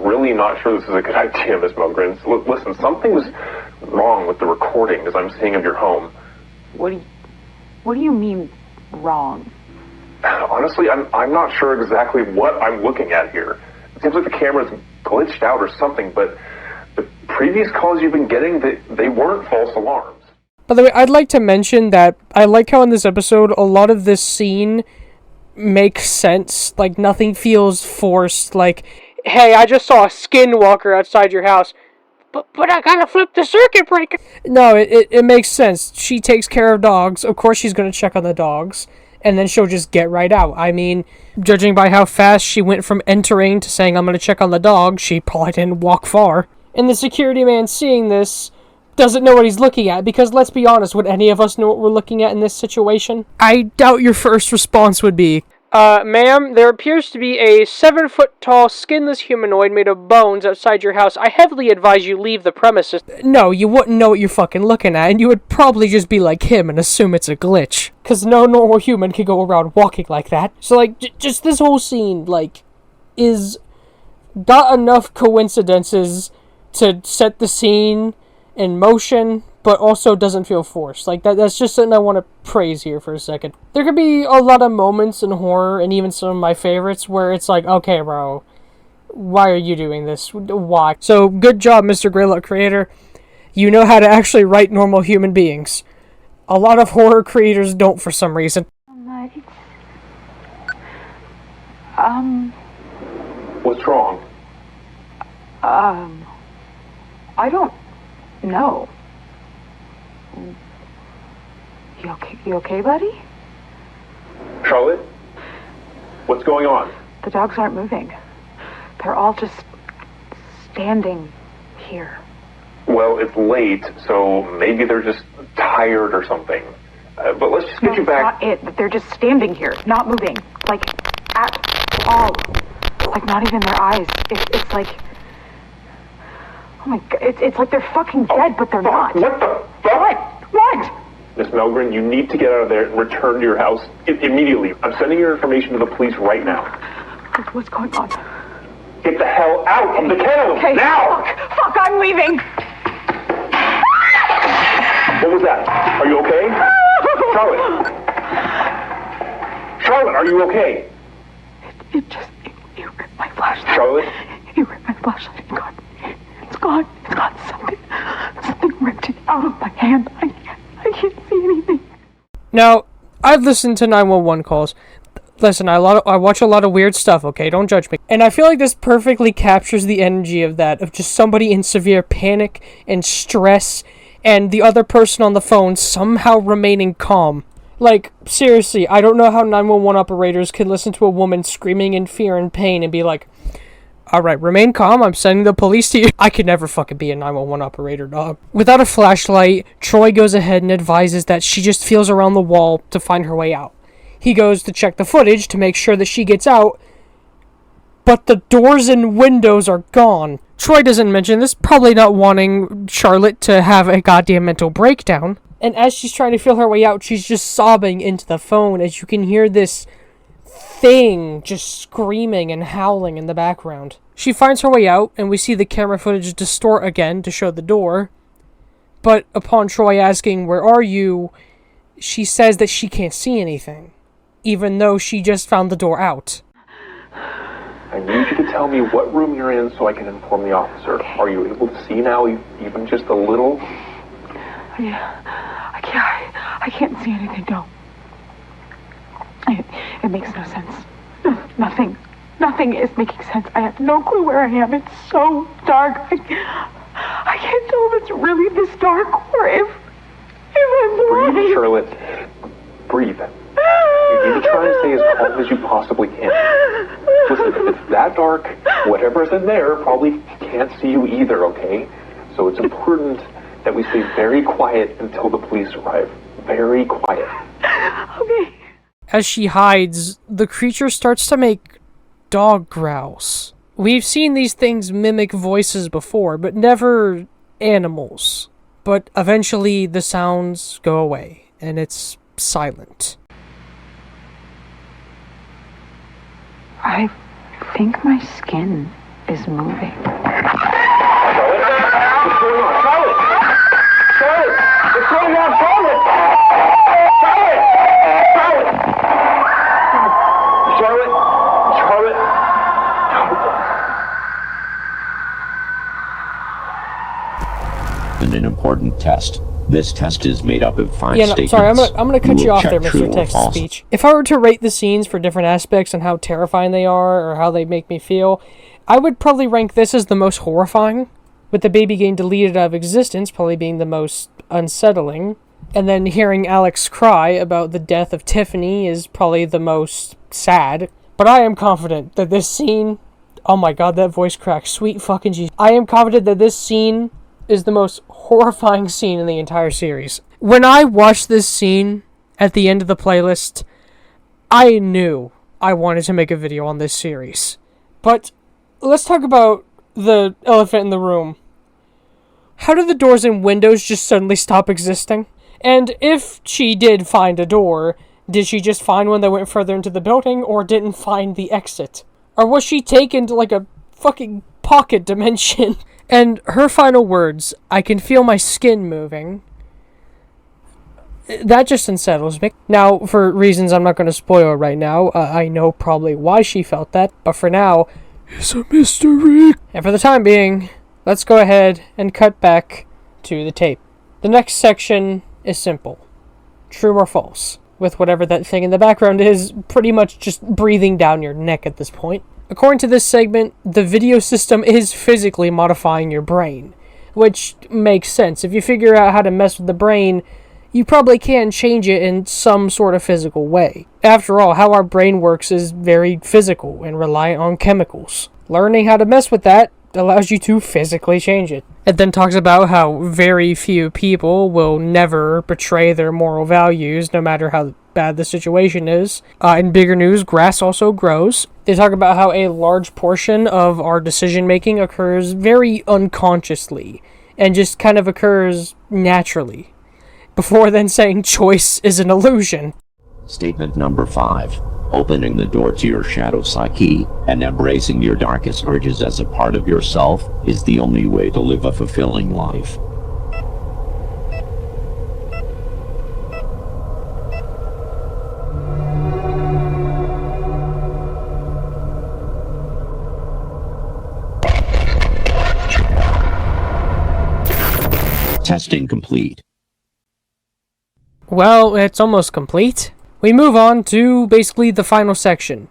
really not sure this is a good idea, Miss Mogren. Listen, something's wrong with the recordings I'm seeing of your home. What do you mean wrong? Honestly, I'm not sure exactly what I'm looking at here. It seems like the camera's glitched out or something, but the previous calls you've been getting, they weren't false alarms. By the way, I'd like to mention that I like how in this episode, a lot of this scene makes sense. Like, nothing feels forced. Like, hey, I just saw a skinwalker outside your house. But I gotta flip the circuit breaker. No, it makes sense. She takes care of dogs. Of course she's gonna check on the dogs. And then she'll just get right out. I mean, judging by how fast she went from entering to saying, I'm gonna check on the dog, she probably didn't walk far. And the security man seeing this doesn't know what he's looking at, because let's be honest, would any of us know what we're looking at in this situation? I doubt your first response would be, ma'am, there appears to be a 7-foot-tall, skinless humanoid made of bones outside your house. I heavily advise you leave the premises. No, you wouldn't know what you're fucking looking at, and you would probably just be like him and assume it's a glitch. Because no normal human could go around walking like that. So, like, just this whole scene, like, is got enough coincidences to set the scene in motion, but also doesn't feel forced. Like, that's just something I want to praise here for a second. There could be a lot of moments in horror, and even some of my favorites, where it's like, okay, bro, why are you doing this? Why? So, good job, Mr. Greylock creator. You know how to actually write normal human beings. A lot of horror creators don't for some reason. What's wrong? I don't know. You okay, buddy? Charlotte? What's going on? The dogs aren't moving. They're all just standing here. Well, it's late, so maybe they're just tired or something. But let's just get you back. That's not it. They're just standing here, not moving. Like, at all. Like, not even their eyes. It's like... Oh my god, it's like they're fucking dead, but they're not. What the fuck? What? Miss Melgren, you need to get out of there and return to your house immediately. I'm sending your information to the police right now. What's going on? Get the hell out of the kennel! Okay, now! Fuck, I'm leaving! What was that? Are you okay? Charlotte! Charlotte, are you okay? It ripped my flashlight. Charlotte? It ripped my flashlight. It's gone. It's gone. Something ripped it out of my hand. I can't see anything. Now, I've listened to 911 calls. Listen, I watch a lot of weird stuff, okay? Don't judge me. And I feel like this perfectly captures the energy of that, of just somebody in severe panic and stress, and the other person on the phone somehow remaining calm. Like, seriously, I don't know how 911 operators can listen to a woman screaming in fear and pain and be like, alright, remain calm, I'm sending the police to you. I could never fucking be a 911 operator, dog. Without a flashlight, Troy goes ahead and advises that she just feels around the wall to find her way out. He goes to check the footage to make sure that she gets out, but the doors and windows are gone. Troy doesn't mention this, probably not wanting Charlotte to have a goddamn mental breakdown. And as she's trying to feel her way out, she's just sobbing into the phone as you can hear this thing just screaming and howling in the background. She finds her way out, and we see the camera footage distort again to show the door. But upon Troy asking, "Where are you?" she says that she can't see anything, even though she just found the door out. I need you to tell me what room you're in so I can inform the officer. Are you able to see now, even just a little? Yeah, I can't see anything, no. It makes no sense. Nothing is making sense. I have no clue where I am. It's so dark. I can't tell if it's really this dark or if I'm blind. Breathe, Charlotte. Breathe. You need to try and stay as calm as you possibly can. Listen, if it's that dark, whatever's in there probably can't see you either, okay? So it's important that we stay very quiet until the police arrive. Very quiet. Okay. As she hides, the creature starts to make dog growls. We've seen these things mimic voices before, but never animals. But eventually the sounds go away, and it's silent. I think my skin is moving. An important test. This test is made up of 5 statements. Sorry, I'm gonna cut you off there, check true Mr. or Text false. Speech. If I were to rate the scenes for different aspects and how terrifying they are, or how they make me feel, I would probably rank this as the most horrifying, with the baby getting deleted out of existence probably being the most unsettling, and then hearing Alex cry about the death of Tiffany is probably the most sad. But I am confident that this scene... Oh my god, that voice crack. Sweet fucking Jesus. I am confident that this scene is the most horrifying scene in the entire series. When I watched this scene at the end of the playlist, I knew I wanted to make a video on this series. But let's talk about the elephant in the room. How did the doors and windows just suddenly stop existing? And if she did find a door, did she just find one that went further into the building, or didn't find the exit? Or was she taken to like a fucking pocket dimension? And her final words, "I can feel my skin moving," that just unsettles me. Now, for reasons I'm not going to spoil right now, I know probably why she felt that, but for now, it's a mystery. And for the time being, let's go ahead and cut back to the tape. The next section is simple. True or false, with whatever that thing in the background is pretty much just breathing down your neck at this point. According to this segment, the video system is physically modifying your brain, which makes sense. If you figure out how to mess with the brain, you probably can change it in some sort of physical way. After all, how our brain works is very physical and reliant on chemicals. Learning how to mess with that allows you to physically change it. It then talks about how very few people will never betray their moral values, no matter how bad the situation is. In bigger news, grass also grows. They talk about how a large portion of our decision-making occurs very unconsciously, and just kind of occurs naturally, before then saying choice is an illusion. Statement number 5. Opening the door to your shadow psyche and embracing your darkest urges as a part of yourself is the only way to live a fulfilling life. Testing complete. Well, it's almost complete. We move on to basically the final section.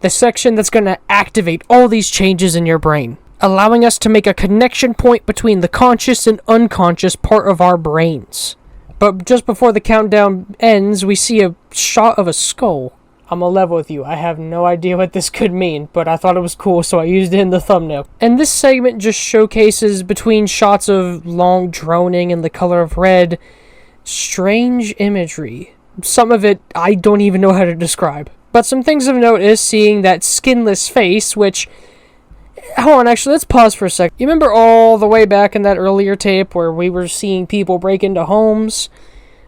The section that's going to activate all these changes in your brain, allowing us to make a connection point between the conscious and unconscious part of our brains. But just before the countdown ends, we see a shot of a skull. I'm gonna level with you, I have no idea what this could mean, but I thought it was cool, so I used it in the thumbnail. And this segment just showcases, between shots of long droning and the color of red, strange imagery. Some of it I don't even know how to describe. But some things of note is seeing that skinless face, which... Hold on, actually, let's pause for a sec. You remember all the way back in that earlier tape where we were seeing people break into homes?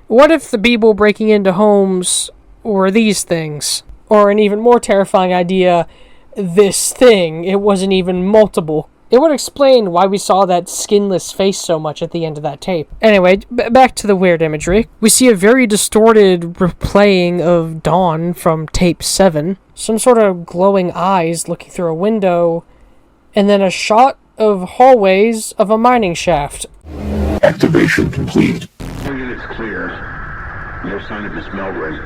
What if the people breaking into homes were these things? Or an even more terrifying idea, this thing. It wasn't even multiple. It would explain why we saw that skinless face so much at the end of that tape. Anyway, back to the weird imagery. We see a very distorted replaying of Dawn from tape 7. Some sort of glowing eyes looking through a window, and then a shot of hallways of a mining shaft. Activation complete. All units clear. No sign of the smell ring.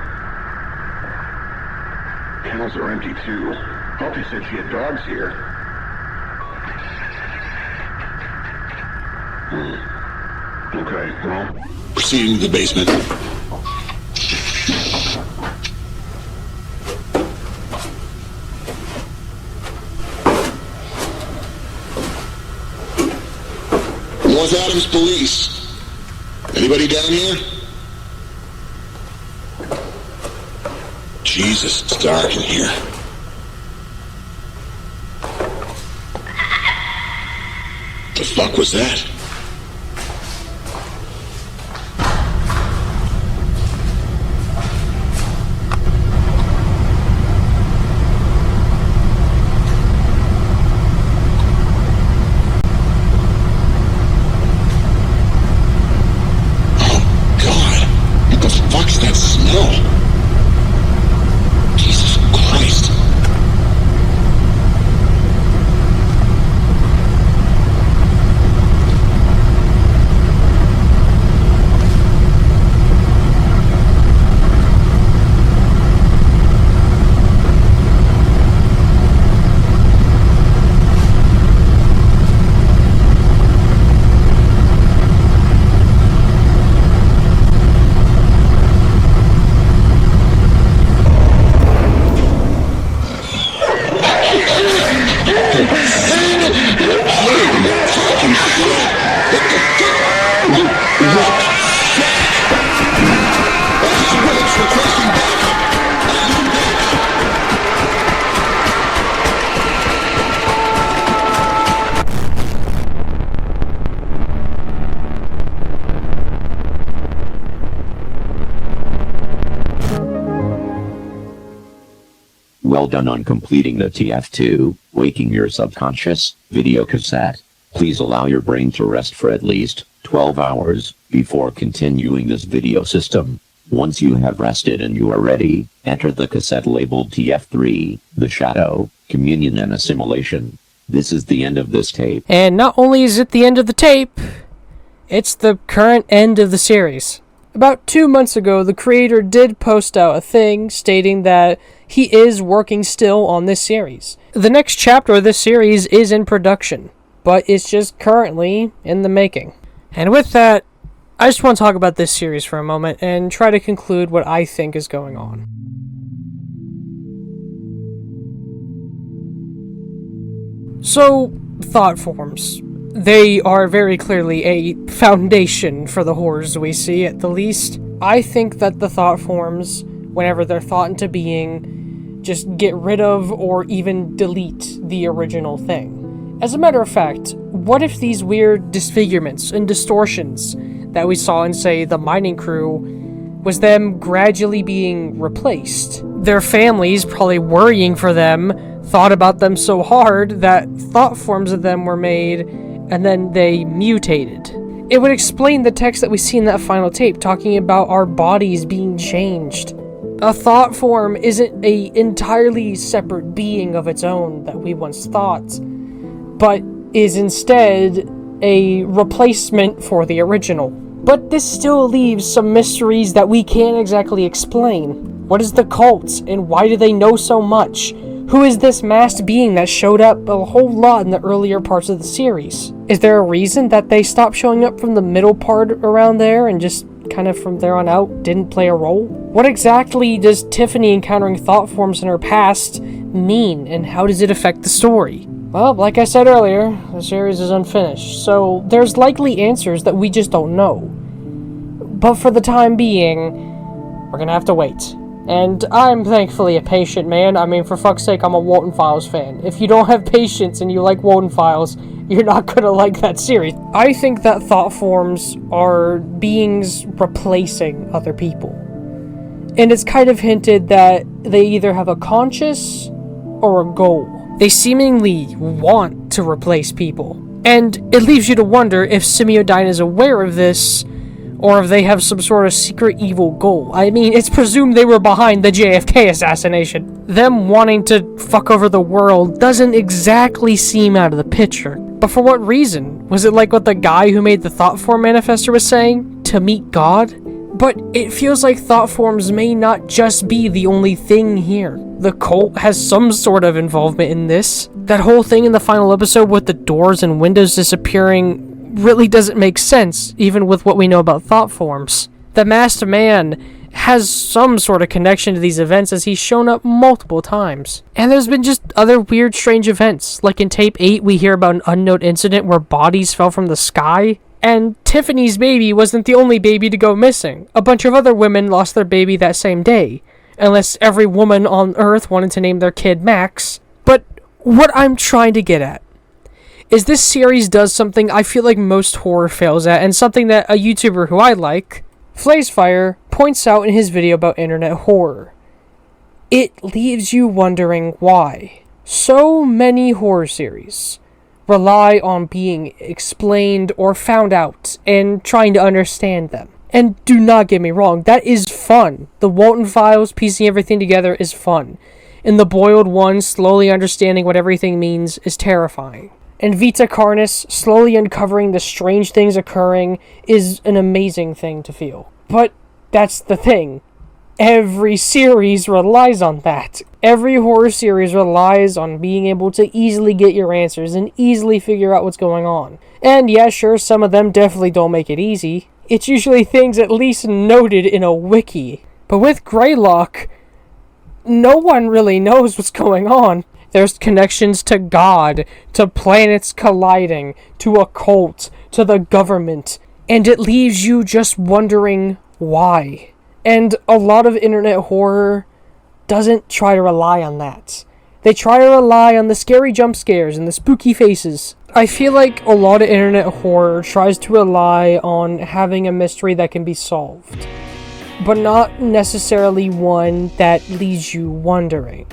Kennels are empty too. Poppy said she had dogs here. Okay, well... Proceeding to the basement. North Adams Police. Anybody down here? Jesus, it's dark in here. fuck was that? Well done on completing the TF2, Waking Your Subconscious, video cassette. Please allow your brain to rest for at least 12 hours before continuing this video system. Once you have rested and you are ready, enter the cassette labeled TF3, The Shadow, Communion and Assimilation. This is the end of this tape. And not only is it the end of the tape, it's the current end of the series. About 2 months ago, the creator did post out a thing stating that he is working still on this series. The next chapter of this series is in production, but it's just currently in the making. And with that, I just want to talk about this series for a moment and try to conclude what I think is going on. So, thought forms. They are very clearly a foundation for the horrors we see, at the least. I think that the thought forms, whenever they're thought into being, just get rid of or even delete the original thing. As a matter of fact, what if these weird disfigurements and distortions that we saw in, say, the mining crew was them gradually being replaced? Their families, probably worrying for them, thought about them so hard that thought forms of them were made and then they mutated. It would explain the text that we see in that final tape talking about our bodies being changed. A thought form isn't an entirely separate being of its own that we once thought, but is instead a replacement for the original. But this still leaves some mysteries that we can't exactly explain. What is the cult, and why do they know so much? Who is this masked being that showed up a whole lot in the earlier parts of the series? Is there a reason that they stopped showing up from the middle part around there and just kind of from there on out didn't play a role? What exactly does Tiffany encountering thought forms in her past mean, and how does it affect the story? Well, like I said earlier, the series is unfinished, so there's likely answers that we just don't know. But for the time being, we're gonna have to wait. And I'm thankfully a patient man. I mean, for fuck's sake, I'm a Walton Files fan. If you don't have patience and you like Walton Files, you're not gonna like that series. I think that thought forms are beings replacing other people. And it's kind of hinted that they either have a conscience or a goal. They seemingly want to replace people. And it leaves you to wonder if Semiodyne is aware of this, or if they have some sort of secret evil goal. I mean, it's presumed they were behind the JFK assassination. Them wanting to fuck over the world doesn't exactly seem out of the picture. But for what reason? Was it like what the guy who made the Thought Form Manifesto was saying? To meet God? But it feels like thought forms may not just be the only thing here. The cult has some sort of involvement in this. That whole thing in the final episode with the doors and windows disappearing really doesn't make sense, even with what we know about thought forms. The masked man has some sort of connection to these events, as he's shown up multiple times. And there's been just other weird, strange events. Like in tape 8, we hear about an unknown incident where bodies fell from the sky. And Tiffany's baby wasn't the only baby to go missing. A bunch of other women lost their baby that same day. Unless every woman on Earth wanted to name their kid Max. But what I'm trying to get at is this series does something I feel like most horror fails at, and something that a YouTuber who I like, FlazeFire, points out in his video about internet horror. It leaves you wondering why. So many horror series rely on being explained or found out and trying to understand them. And do not get me wrong, that is fun. The Walton Files, piecing everything together, is fun. And the Boiled One, slowly understanding what everything means, is terrifying. And Vita Carnis, slowly uncovering the strange things occurring, is an amazing thing to feel. But that's the thing. Every series relies on that. Every horror series relies on being able to easily get your answers and easily figure out what's going on. And yeah, sure, some of them definitely don't make it easy. It's usually things at least noted in a wiki. But with GREYLOCK, no one really knows what's going on. There's connections to God, to planets colliding, to a cult, to the government. And it leaves you just wondering why. And a lot of internet horror doesn't try to rely on that. They try to rely on the scary jump scares and the spooky faces. I feel like a lot of internet horror tries to rely on having a mystery that can be solved, but not necessarily one that leaves you wondering.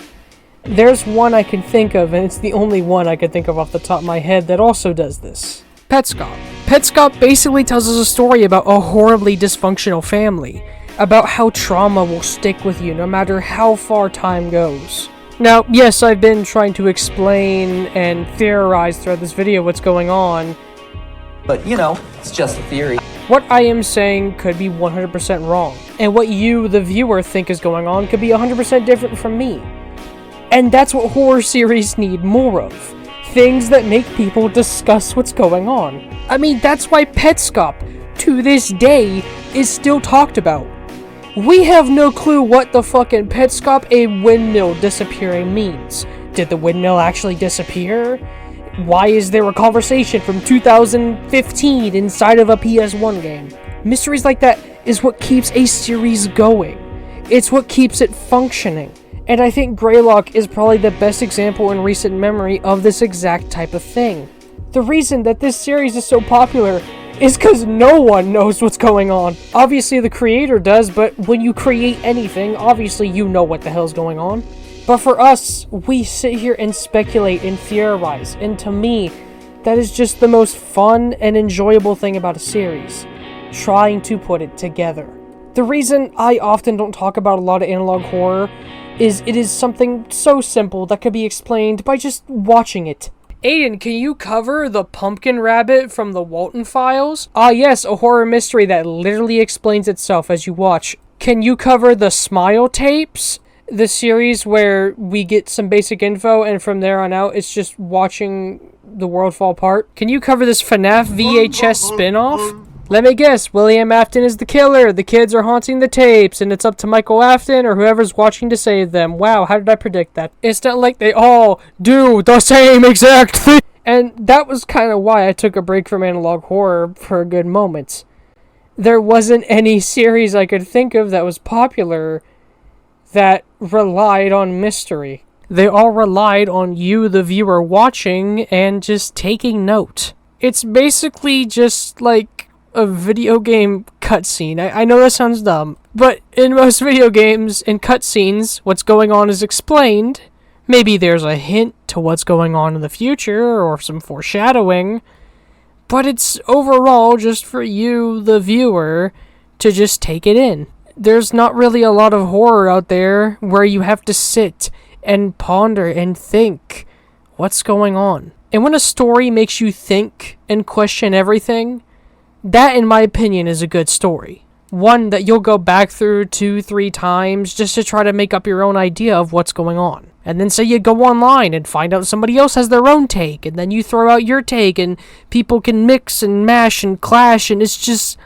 There's one I can think of, and it's the only one I can think of off the top of my head that also does this. Petscop. Petscop basically tells us a story about a horribly dysfunctional family, about how trauma will stick with you no matter how far time goes. Now, yes, I've been trying to explain and theorize throughout this video what's going on, but you know, it's just a theory. What I am saying could be 100% wrong, and what you, the viewer, think is going on could be 100% different from me. And that's what horror series need more of. Things that make people discuss what's going on. I mean, that's why Petscop, to this day, is still talked about. We have no clue what the fucking Petscop a windmill disappearing means. Did the windmill actually disappear? Why is there a conversation from 2015 inside of a PS1 game? Mysteries like that is what keeps a series going. It's what keeps it functioning. And I think GREYLOCK is probably the best example in recent memory of this exact type of thing. The reason that this series is so popular is because no one knows what's going on. Obviously the creator does, but when you create anything, obviously you know what the hell's going on. But for us, we sit here and speculate and theorize, and to me, that is just the most fun and enjoyable thing about a series. Trying to put it together. The reason I often don't talk about a lot of analog horror is it is something so simple that can be explained by just watching it. Aiden, can you cover the pumpkin rabbit from the Walton Files? Ah yes, a horror mystery that literally explains itself as you watch. Can you cover the Smile Tapes? The series where we get some basic info and from there on out it's just watching the world fall apart. Can you cover this FNAF VHS spin-off? Let me guess, William Afton is the killer, the kids are haunting the tapes, and it's up to Michael Afton or whoever's watching to save them. Wow, how did I predict that? It's not like they all do the same exact thing! And that was kind of why I took a break from analog horror for a good moment. There wasn't any series I could think of that was popular that relied on mystery. They all relied on you, the viewer, watching and just taking note. It's basically just like a video game cutscene. I know that sounds dumb, but in most video games, in cutscenes, what's going on is explained. Maybe there's a hint to what's going on in the future, or some foreshadowing, but it's overall just for you, the viewer, to just take it in. There's not really a lot of horror out there where you have to sit and ponder and think, what's going on? And when a story makes you think and question everything, that, in my opinion, is a good story. One that you'll go back through 2-3 times just to try to make up your own idea of what's going on. And then say you go online and find out somebody else has their own take, and then you throw out your take, and people can mix and mash and clash, and it's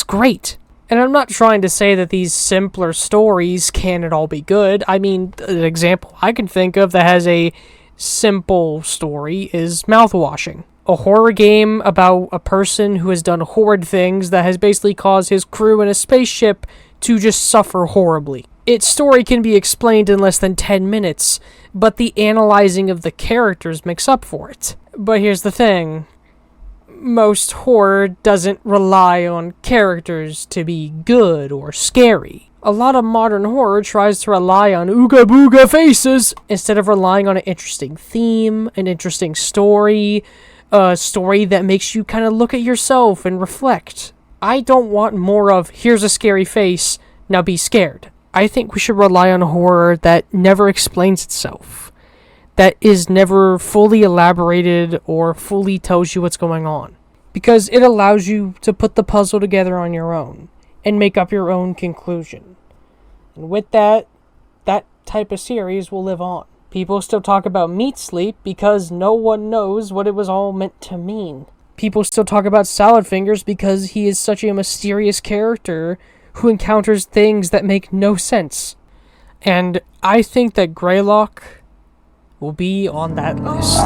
great. And I'm not trying to say that these simpler stories can't at all be good. I mean, an example I can think of that has a simple story is Mouthwashing. A horror game about a person who has done horrid things that has basically caused his crew in a spaceship to just suffer horribly. Its story can be explained in less than 10 minutes, but the analyzing of the characters makes up for it. But here's the thing. Most horror doesn't rely on characters to be good or scary. A lot of modern horror tries to rely on ooga booga faces instead of relying on an interesting theme, an interesting story, a story that makes you kind of look at yourself and reflect. I don't want more of, here's a scary face, now be scared. I think we should rely on horror that never explains itself, that is never fully elaborated or fully tells you what's going on. Because it allows you to put the puzzle together on your own and make up your own conclusion. And with that, that type of series will live on. People still talk about meat sleep because no one knows what it was all meant to mean. People still talk about Salad Fingers because he is such a mysterious character who encounters things that make no sense. And I think that GREYLOCK will be on that list.